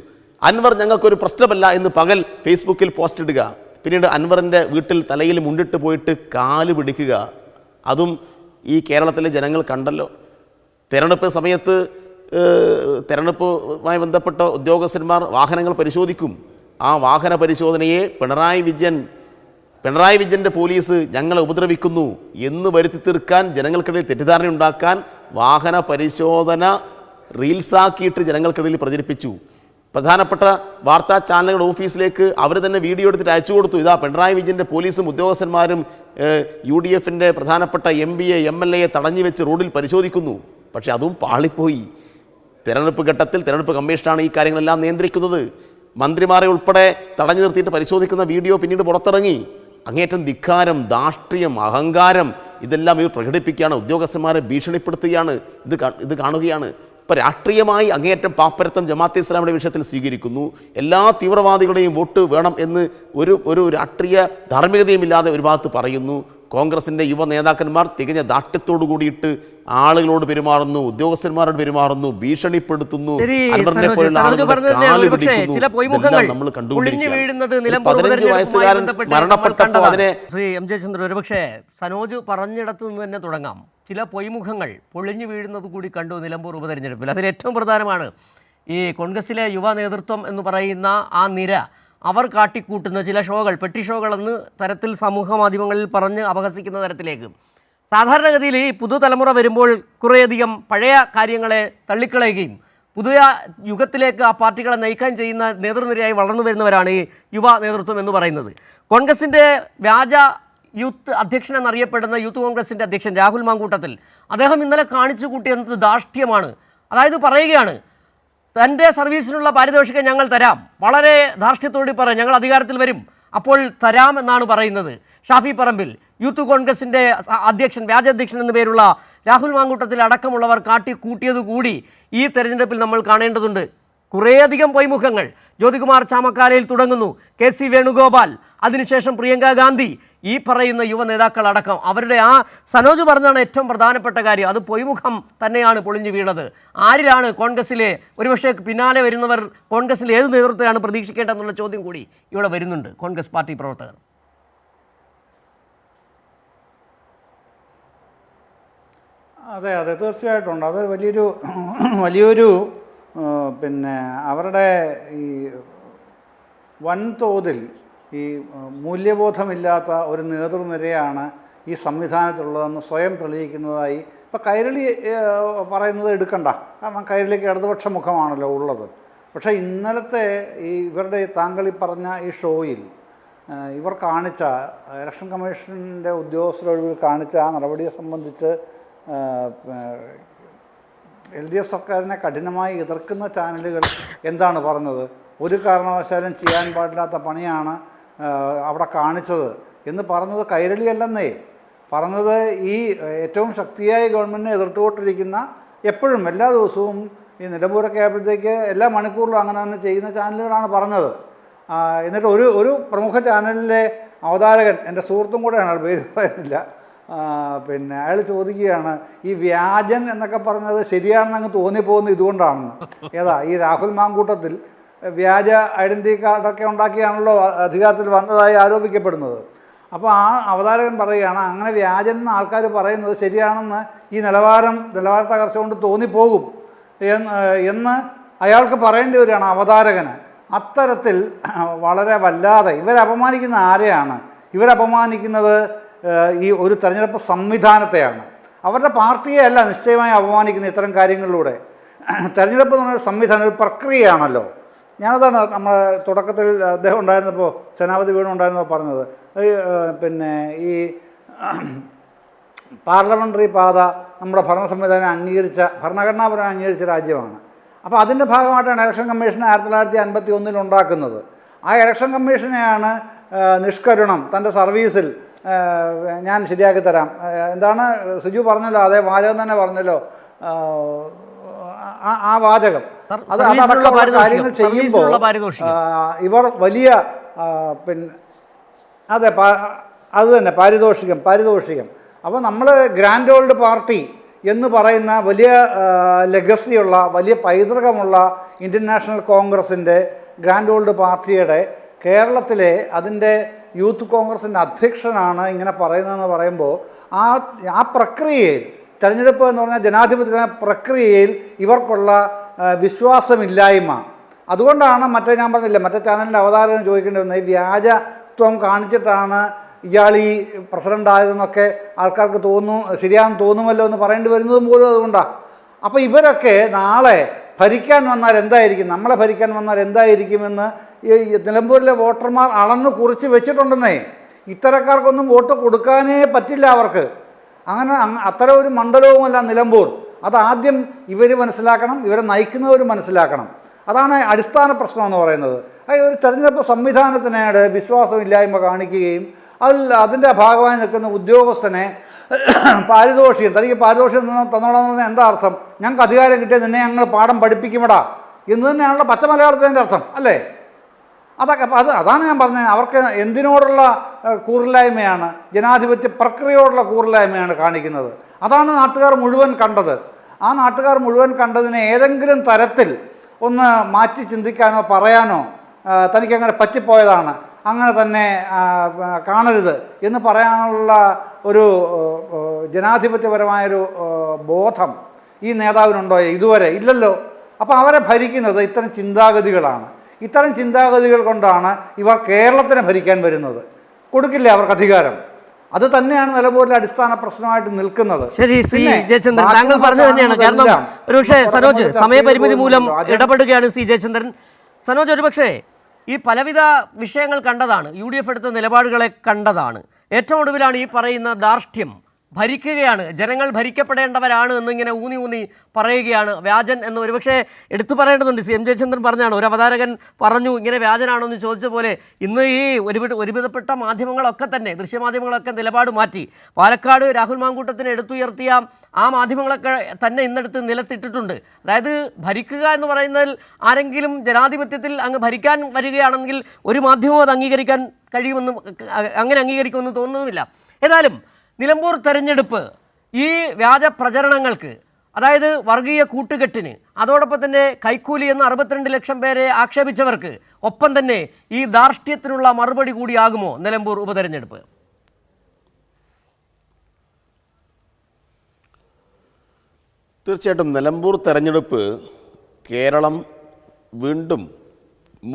അൻവർ ഞങ്ങൾക്കൊരു പ്രശ്നമല്ല എന്ന് പകൽ ഫേസ്ബുക്കിൽ പോസ്റ്റ് ഇടുക, പിന്നീട് അൻവറിൻ്റെ വീട്ടിൽ തലയിൽ മുണ്ടിട്ട് പോയിട്ട് കാല് പിടിക്കുക. അതും ഈ കേരളത്തിലെ ജനങ്ങൾ കണ്ടല്ലോ. തെരഞ്ഞെടുപ്പ് സമയത്ത് തെരഞ്ഞെടുപ്പുമായി ബന്ധപ്പെട്ട ഉദ്യോഗസ്ഥന്മാർ വാഹനങ്ങൾ പരിശോധിക്കും. ആ വാഹന പരിശോധനയെ പിണറായി വിജയൻ്റെ പോലീസ് ഞങ്ങളെ ഉപദ്രവിക്കുന്നു എന്ന് വരുത്തി തീർക്കാൻ, ജനങ്ങൾക്കിടയിൽ തെറ്റിദ്ധാരണ ഉണ്ടാക്കാൻ വാഹന പരിശോധന റീൽസാക്കിയിട്ട് ജനങ്ങൾക്കിടയിൽ പ്രചരിപ്പിച്ചു. പ്രധാനപ്പെട്ട വാർത്താ ചാനലുകളുടെ ഓഫീസിലേക്ക് അവർ തന്നെ വീഡിയോ എടുത്തിട്ട് അയച്ചു കൊടുത്തു. ഇതാ പിണറായി വിജയൻ്റെ പോലീസും ഉദ്യോഗസ്ഥന്മാരും UDFൻ്റെ പ്രധാനപ്പെട്ട MPയെ MLAയെ തടഞ്ഞു വെച്ച് റോഡിൽ പരിശോധിക്കുന്നു. പക്ഷേ അതും പാളിപ്പോയി. തെരഞ്ഞെടുപ്പ് ഘട്ടത്തിൽ തെരഞ്ഞെടുപ്പ് കമ്മീഷനാണ് ഈ കാര്യങ്ങളെല്ലാം നിയന്ത്രിക്കുന്നത്. മന്ത്രിമാരെ ഉൾപ്പെടെ തടഞ്ഞു നിർത്തിയിട്ട് പരിശോധിക്കുന്ന വീഡിയോ പിന്നീട് പുറത്തിറങ്ങി. അങ്ങേറ്റം ധിക്കാരം, ധാർഷ്ട്യം, അഹങ്കാരം ഇതെല്ലാം ഇവർ പ്രകടിപ്പിക്കുകയാണ്. ഉദ്യോഗസ്ഥന്മാരെ ഭീഷണിപ്പെടുത്തുകയാണ്. ഇത് കാണുകയാണ്. ഇപ്പോൾ രാഷ്ട്രീയമായി അങ്ങേയറ്റം പാപ്പരത്വം ജമാഅത്തെ ഇസ്ലാമിയുടെ വിഷയത്തിൽ സ്വീകരിക്കുന്നു. എല്ലാ തീവ്രവാദികളുടെയും വോട്ട് വേണം എന്ന് ഒരു രാഷ്ട്രീയ ധാർമ്മികതയുമില്ലാതെ ഒരു ഭാഗത്ത് പറയുന്നു. കോൺഗ്രസിൻ്റെ യുവ നേതാക്കന്മാർ തികഞ്ഞ ദാഷ്ട്യത്തോടു കൂടിയിട്ട് ആളുകളോട് പെരുമാറുന്നു, ഉദ്യോഗസ്ഥന്മാരോട് പെരുമാറുന്നു, ഭീഷണിപ്പെടുത്തുന്നു. ശ്രീ എം ജയചന്ദ്രൻ, ഒരുപക്ഷെ സനോജ് പറഞ്ഞിടത്തു നിന്ന് തന്നെ തുടങ്ങാം. ചില പൊയ്മുഖങ്ങൾ പൊളിഞ്ഞു വീഴുന്നത് കൂടി കണ്ടു നിലമ്പൂർ ഉപതെരഞ്ഞെടുപ്പിൽ. അതിൽ ഏറ്റവും പ്രധാനമാണ് ഈ കോൺഗ്രസിലെ യുവ നേതൃത്വം എന്ന് പറയുന്ന ആ നിര അവർ കാട്ടിക്കൂട്ടുന്ന ചില ഷോകൾ, പെട്ടി ഷോകളെന്ന് തരത്തിൽ സമൂഹ മാധ്യമങ്ങളിൽ പറഞ്ഞ് അപഹസിക്കുന്ന തരത്തിലേക്ക്. സാധാരണഗതിയിൽ ഈ പുതുതലമുറ വരുമ്പോൾ കുറേയധികം പഴയ കാര്യങ്ങളെ തള്ളിക്കളയുകയും പുതിയ യുഗത്തിലേക്ക് ആ പാർട്ടികളെ നയിക്കാൻ ചെയ്യുന്ന നേതൃനിരയായി വളർന്നു വരുന്നവരാണ് ഈ യുവ നേതൃത്വം എന്ന് പറയുന്നത്. കോൺഗ്രസിൻ്റെ വ്യാജ യൂത്ത് അധ്യക്ഷൻ എന്നറിയപ്പെടുന്ന യൂത്ത് കോൺഗ്രസിൻ്റെ അധ്യക്ഷൻ രാഹുൽ മാങ്കൂട്ടത്തിൽ അദ്ദേഹം ഇന്നലെ കാണിച്ചു കൂട്ടിയത് ധാർഷ്ട്യമാണ്. അതായത് പറയുകയാണ്, തൻ്റെ സർവീസിനുള്ള പാരിതോഷികം ഞങ്ങൾ തരാം, വളരെ ധാർഷ്ട്യത്തോടെ പറയാം, ഞങ്ങൾ അധികാരത്തിൽ വരും അപ്പോൾ തരാം എന്നാണ് പറയുന്നത്. ഷാഫി പറമ്പിൽ, യൂത്ത് കോൺഗ്രസിൻ്റെ അധ്യക്ഷൻ, വ്യാജാധ്യക്ഷൻ എന്ന പേരുള്ള രാഹുൽ മാങ്കൂട്ടത്തിൽ അടക്കമുള്ളവർ കാട്ടിക്കൂട്ടിയത് കൂടി ഈ തെരഞ്ഞെടുപ്പിൽ നമ്മൾ കാണേണ്ടതുണ്ട്. കുറേയധികം പൊയ്മുഖങ്ങൾ ജ്യോതികുമാർ ചാമക്കാലയിൽ തുടങ്ങുന്നു, KC വേണുഗോപാൽ, അതിനുശേഷം പ്രിയങ്ക ഗാന്ധി, ഈ പറയുന്ന യുവ നേതാക്കൾ അടക്കം. അവരുടെ ആ സനോജ് പറഞ്ഞാണ് ഏറ്റവും പ്രധാനപ്പെട്ട കാര്യം, അത് പൊയ്മുഖം തന്നെയാണ് പൊളിഞ്ഞു വീണത്. ആരിലാണ് കോൺഗ്രസിലെ ഒരുപക്ഷെ പിന്നാലെ വരുന്നവർ കോൺഗ്രസിൽ ഏത് നേതൃത്വമാണ് പ്രതീക്ഷിക്കേണ്ടതെന്നുള്ള ചോദ്യം കൂടി ഇവിടെ വരുന്നുണ്ട് കോൺഗ്രസ് പാർട്ടി പ്രവർത്തകർ. അതെ അതെ, തീർച്ചയായിട്ടും അത് വലിയൊരു പിന്നെ അവരുടെ ഈ വൻതോതിൽ ഈ മൂല്യബോധമില്ലാത്ത ഒരു നേതൃനിരയാണ് ഈ സംവിധാനത്തിലുള്ളതെന്ന് സ്വയം തെളിയിക്കുന്നതായി ഇപ്പോൾ കൈരളി പറയുന്നത് എടുക്കണ്ട, കാരണം കൈരളിക്ക് ഇടതുപക്ഷ മുഖമാണല്ലോ ഉള്ളത്. പക്ഷേ ഇന്നലത്തെ ഇവരുടെ താങ്കൾ ഈ പറഞ്ഞ ഈ ഷോയിൽ ഇവർ കാണിച്ച ഇലക്ഷൻ കമ്മീഷൻ്റെ ഉദ്യോഗസ്ഥരോട് കാണിച്ച ആ നടപടിയെ സംബന്ധിച്ച് LDF സർക്കാരിനെ കഠിനമായി എതിർക്കുന്ന ചാനലുകൾ എന്താണ് പറഞ്ഞത്? ഒരു കാരണവശാലും ചെയ്യാൻ പാടില്ലാത്ത പണിയാണ് അവിടെ കാണിച്ചത് എന്ന് പറഞ്ഞത് കൈരളിയല്ലെന്നേ. പറഞ്ഞത് ഈ ഏറ്റവും ശക്തിയായ ഗവൺമെൻറ്റിനെ എതിർത്തുകൊണ്ടിരിക്കുന്ന, എപ്പോഴും എല്ലാ ദിവസവും ഈ നിലമ്പൂരൊക്കെ ആയപ്പോഴത്തേക്ക് എല്ലാ മണിക്കൂറിലും അങ്ങനെ തന്നെ ചെയ്യുന്ന ചാനലുകളാണ് പറഞ്ഞത്. എന്നിട്ട് ഒരു പ്രമുഖ ചാനലിലെ അവതാരകൻ, എൻ്റെ സുഹൃത്തും കൂടെയാണ്, ആൾ പേര് പറയുന്നില്ല, പിന്നെ അയാൾ ചോദിക്കുകയാണ്, ഈ വ്യാജൻ എന്നൊക്കെ പറഞ്ഞത് ശരിയാണെന്ന് അങ്ങ് തോന്നിപ്പോകുന്നത് ഇതുകൊണ്ടാണെന്ന്. ഏതാ ഈ രാഹുൽ മാങ്കൂട്ടത്തിൽ വ്യാജ ഐഡൻറ്റിറ്റി കാർഡൊക്കെ ഉണ്ടാക്കിയാണല്ലോ അധികാരത്തിൽ വന്നതായി ആരോപിക്കപ്പെടുന്നത്. അപ്പോൾ ആ അവതാരകൻ പറയുകയാണ്, അങ്ങനെ വ്യാജൻ എന്ന് ആൾക്കാർ പറയുന്നത് ശരിയാണെന്ന് ഈ നിലവാര തകർച്ച കൊണ്ട് തോന്നിപ്പോകും എന്ന് അയാൾക്ക് പറയേണ്ടി വരികയാണ് അവതാരകന്. അത്തരത്തിൽ വളരെ വല്ലാതെ ഇവരപമാനിക്കുന്ന ആരെയാണ്? ഇവരപമാനിക്കുന്നത് ഈ ഒരു തെരഞ്ഞെടുപ്പ് സംവിധാനത്തെയാണ്. അവരുടെ പാർട്ടിയെ അല്ല നിശ്ചയമായി അപമാനിക്കുന്ന ഇത്തരം കാര്യങ്ങളിലൂടെ. തെരഞ്ഞെടുപ്പ് എന്ന് പറഞ്ഞ സംവിധാനം ഒരു പ്രക്രിയയാണല്ലോ. ഞാനതാണ് നമ്മൾ തുടക്കത്തിൽ അദ്ദേഹം ഉണ്ടായിരുന്നപ്പോൾ, സേനാപതി വേണു ഉണ്ടായിരുന്നപ്പോൾ പറഞ്ഞത്, പിന്നെ ഈ പാർലമെൻ്ററി പാത നമ്മുടെ ഭരണ സംവിധാനം ഭരണഘടനാപരമായി അംഗീകരിച്ച രാജ്യമാണ്. അപ്പോൾ അതിൻ്റെ ഭാഗമായിട്ടാണ് ഇലക്ഷൻ കമ്മീഷൻ 1951 ഉണ്ടാക്കുന്നത്. ആ ഇലക്ഷൻ കമ്മീഷനെയാണ് നിഷ്കരുണം, തൻ്റെ സർവീസിൽ ഞാൻ ശരിയാക്കി തരാം, എന്താണ് സിജു പറഞ്ഞല്ലോ, അതേ വാചകം തന്നെ പറഞ്ഞല്ലോ, ആ വാചകം. അത് കാര്യങ്ങൾ ചെയ്യുമ്പോൾ ഇവർ വലിയ പിന്നെ അതെ അത് തന്നെ പാരിതോഷികം. അപ്പോൾ നമ്മൾ ഗ്രാൻഡ് ഓൾഡ് പാർട്ടി എന്ന് പറയുന്ന വലിയ ലെഗസിയുള്ള, വലിയ പൈതൃകമുള്ള ഇന്ത്യൻ നാഷണൽ കോൺഗ്രസിൻ്റെ ഗ്രാൻഡ് ഓൾഡ് പാർട്ടിയുടെ കേരളത്തിലെ അതിൻ്റെ യൂത്ത് കോൺഗ്രസിൻ്റെ അധ്യക്ഷനാണ് ഇങ്ങനെ പറയുന്നതെന്ന് പറയുമ്പോൾ ആ പ്രക്രിയയിൽ, തെരഞ്ഞെടുപ്പ് എന്ന് പറഞ്ഞാൽ ജനാധിപത്യ പ്രക്രിയയിൽ ഇവർക്കുള്ള വിശ്വാസമില്ലായ്മ. അതുകൊണ്ടാണ് ഞാൻ പറഞ്ഞില്ല, മറ്റേ ചാനലിൻ്റെ അവതാരകൻ ചോദിക്കേണ്ടി വന്നത്, ഈ വ്യാജത്വം കാണിച്ചിട്ടാണ് ഇയാൾ ഈ പ്രസിഡൻ്റ് ആയതെന്നൊക്കെ ആൾക്കാർക്ക് ശരിയാണെന്ന് തോന്നുമല്ലോ എന്ന് പറയേണ്ടി വരുന്നതും പോലും അതുകൊണ്ടാണ്. അപ്പോൾ ഇവരൊക്കെ നാളെ ഭരിക്കാൻ വന്നാൽ എന്തായിരിക്കും, നമ്മളെ ഭരിക്കാൻ വന്നാൽ എന്തായിരിക്കുമെന്ന് ഈ നിലമ്പൂരിലെ വോട്ടർമാർ അളന്ന് കുറിച്ച് വെച്ചിട്ടുണ്ടെന്നേ. ഇത്തരക്കാർക്കൊന്നും വോട്ട് കൊടുക്കാനേ പറ്റില്ല അവർക്ക്. അങ്ങനെ അത്തരം ഒരു മണ്ഡലവുമല്ല നിലമ്പൂർ. അതാദ്യം ഇവർ മനസ്സിലാക്കണം, ഇവരെ നയിക്കുന്നവർ മനസ്സിലാക്കണം. അതാണ് അടിസ്ഥാന പ്രശ്നം എന്ന് പറയുന്നത്. ഒരു തെരഞ്ഞെടുപ്പ് സംവിധാനത്തിനോട് വിശ്വാസമില്ലായ്മ കാണിക്കുകയും അതിൻ്റെ ഭാഗമായി നിൽക്കുന്ന ഉദ്യോഗസ്ഥനെ തനിക്ക് പാരിതോഷികം തന്നോളാന്ന് പറഞ്ഞാൽ എന്താ അർത്ഥം? ഞങ്ങൾക്ക് അധികാരം കിട്ടിയാൽ നിന്നെ ഞങ്ങൾ പാഠം പഠിപ്പിക്കുമടാ എന്ന് തന്നെയാണല്ലോ പച്ച മലയാളത്തിൻ്റെ അർത്ഥം, അല്ലേ? അതാണ് ഞാൻ പറഞ്ഞത്. അവർക്ക് എന്തിനോടുള്ള കൂറില്ലായ്മയാണ്? ജനാധിപത്യ പ്രക്രിയയോടുള്ള കൂറില്ലായ്മയാണ് കാണിക്കുന്നത്. അതാണ് നാട്ടുകാർ മുഴുവൻ കണ്ടത്. ആ നാട്ടുകാർ മുഴുവൻ കണ്ടതിനെ ഏതെങ്കിലും തരത്തിൽ ഒന്ന് മാറ്റി ചിന്തിക്കാനോ പറയാനോ, തനിക്കങ്ങനെ പറ്റിപ്പോയതാണ്, അങ്ങനെ തന്നെ കാണരുത് എന്ന് പറയാനുള്ള ഒരു ജനാധിപത്യപരമായൊരു ബോധം ഈ നേതാവിനുണ്ടോ? ഇതുവരെ ഇല്ലല്ലോ. അപ്പോൾ അവരെ ഭരിക്കുന്നത് ഇത്തരം ചിന്താഗതികളാണ്. ഇത്തരം ചിന്താഗതികൾ കൊണ്ടാണ് ഇവർ കേരളത്തിനെ ഭരിക്കാൻ വരുന്നത്. കൊടുക്കില്ലേ അവർക്ക് അധികാരം? അത് തന്നെയാണ് നിലമ്പൂരിലെ അടിസ്ഥാന പ്രശ്നമായിട്ട് നിൽക്കുന്നത്. ശരി, ശ്രീ പിന്നെ ജയചന്ദ്രൻ, താങ്കൾ ബാക്കിയുള്ള പറഞ്ഞു തന്നെയാണ്. കാരണം കാണുന്നതെല്ലാം ഒരുപക്ഷെ ഈ സനോജ് പറഞ്ഞ പോലെ സമയപരിമിതി ചർച്ച മൂലം ചെയ്തു പോകുന്നു. ഇടപെടുകയാണ് ശ്രീ ജയചന്ദ്രൻ. സനോജ്, ഒരുപക്ഷെ ഈ പലവിധ വിഷയങ്ങൾ കണ്ടതാണ്, UDF എടുത്ത നിലപാടുകളെ കണ്ടതാണ്. ഏറ്റവും ഒടുവിലാണ് ഈ പറയുന്ന ധാർഷ്ട്യം, ഭരിക്കുകയാണ്, ജനങ്ങൾ ഭരിക്കപ്പെടേണ്ടവരാണ് എന്നിങ്ങനെ ഊന്നി ഊന്നി പറയുകയാണ് വ്യാജൻ എന്ന് ഒരുപക്ഷെ എടുത്തു പറയേണ്ടതുണ്ട്. CM ജയചന്ദ്രൻ പറഞ്ഞാണ്, ഒരു അവതാരകൻ പറഞ്ഞു ഇങ്ങനെ വ്യാജനാണോ എന്ന് ചോദിച്ച പോലെ ഇന്ന് ഈ ഒരുവിധപ്പെട്ട മാധ്യമങ്ങളൊക്കെ തന്നെ, ദൃശ്യമാധ്യമങ്ങളൊക്കെ നിലപാട് മാറ്റി. പാലക്കാട് രാഹുൽ മാങ്കൂട്ടത്തിനെ എടുത്തുയർത്തിയ ആ മാധ്യമങ്ങളൊക്കെ തന്നെ ഇന്നെടുത്ത് നിലത്തിട്ടിട്ടുണ്ട്. അതായത് ഭരിക്കുക എന്ന് പറയുന്നതിൽ ആരെങ്കിലും ജനാധിപത്യത്തിൽ അങ്ങ് ഭരിക്കാൻ വരികയാണെങ്കിൽ ഒരു മാധ്യമവും അത് അംഗീകരിക്കാൻ കഴിയുമെന്നും അങ്ങനെ അംഗീകരിക്കുമെന്ന് തോന്നുന്നുമില്ല. ഏതായാലും നിലമ്പൂർ തെരഞ്ഞെടുപ്പ് ഈ വ്യാജ പ്രചരണങ്ങൾക്ക്, അതായത് വർഗീയ കൂട്ടുകെട്ടിന്, അതോടൊപ്പം തന്നെ കൈക്കൂലി എന്ന് 62 ലക്ഷം പേരെ ആക്ഷേപിച്ചവർക്ക് ഒപ്പം തന്നെ ഈ ധാർഷ്ട്യത്തിനുള്ള മറുപടി കൂടിയാകുമോ നിലമ്പൂർ ഉപതെരഞ്ഞെടുപ്പ്? തീർച്ചയായിട്ടും നിലമ്പൂർ തെരഞ്ഞെടുപ്പ് കേരളം വീണ്ടും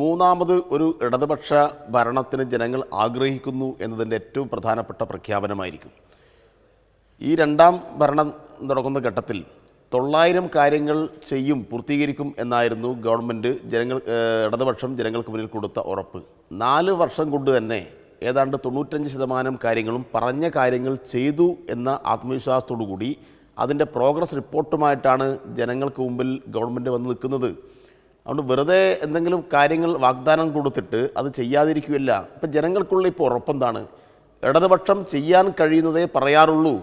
മൂന്നാമത് ഒരു ഇടതുപക്ഷ ഭരണത്തിന് ജനങ്ങൾ ആഗ്രഹിക്കുന്നു എന്നതിൻ്റെ ഏറ്റവും പ്രധാനപ്പെട്ട പ്രഖ്യാപനമായിരിക്കും. ഈ രണ്ടാം ഭരണം നടക്കുന്ന ഘട്ടത്തിൽ 900 കാര്യങ്ങൾ ചെയ്യും, പൂർത്തീകരിക്കും എന്നായിരുന്നു ഗവൺമെൻറ് ഇടതുപക്ഷം ജനങ്ങൾക്ക് മുന്നിൽ കൊടുത്ത ഉറപ്പ്. 4 വർഷം കൊണ്ട് തന്നെ ഏതാണ്ട് 95% കാര്യങ്ങളും പറഞ്ഞ കാര്യങ്ങൾ ചെയ്തു എന്ന ആത്മവിശ്വാസത്തോടു കൂടി അതിൻ്റെ പ്രോഗ്രസ് റിപ്പോർട്ടുമായിട്ടാണ് ജനങ്ങൾക്ക് മുമ്പിൽ ഗവൺമെൻറ് വന്ന് നിൽക്കുന്നത്. അതുകൊണ്ട് വെറുതെ എന്തെങ്കിലും കാര്യങ്ങൾ വാഗ്ദാനം കൊടുത്തിട്ട് അത് ചെയ്യാതിരിക്കുകയില്ല. ഇപ്പം ജനങ്ങൾക്കുള്ള ഇപ്പോൾ ഉറപ്പെന്താണ്? ഇടതുപക്ഷം ചെയ്യാൻ കഴിയുന്നതേ പറയാറുള്ളൂ,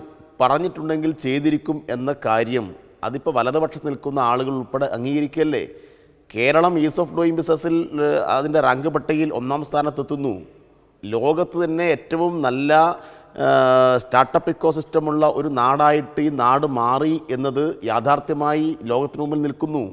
പറഞ്ഞിട്ടുണ്ടെങ്കിൽ ചെയ്തിരിക്കും എന്ന കാര്യം അതിപ്പോൾ വലതുപക്ഷത്ത് നിൽക്കുന്ന ആളുകൾ ഉൾപ്പെടെ അംഗീകരിക്കുകയല്ലേ. കേരളം ഈസ് ഓഫ് ഡൂയിങ് ബിസിനസ്സിൽ അതിൻ്റെ റാങ്ക് പട്ടികയിൽ 1ാം സ്ഥാനത്തെത്തുന്നു. ലോകത്ത് തന്നെ ഏറ്റവും നല്ല സ്റ്റാർട്ടപ്പ് ഇക്കോസിസ്റ്റമുള്ള ഒരു നാടായിട്ട് ഈ നാട് മാറി എന്നത് യാഥാർത്ഥ്യമായി ലോകത്തിന് മുമ്പിൽ നിൽക്കുന്നു.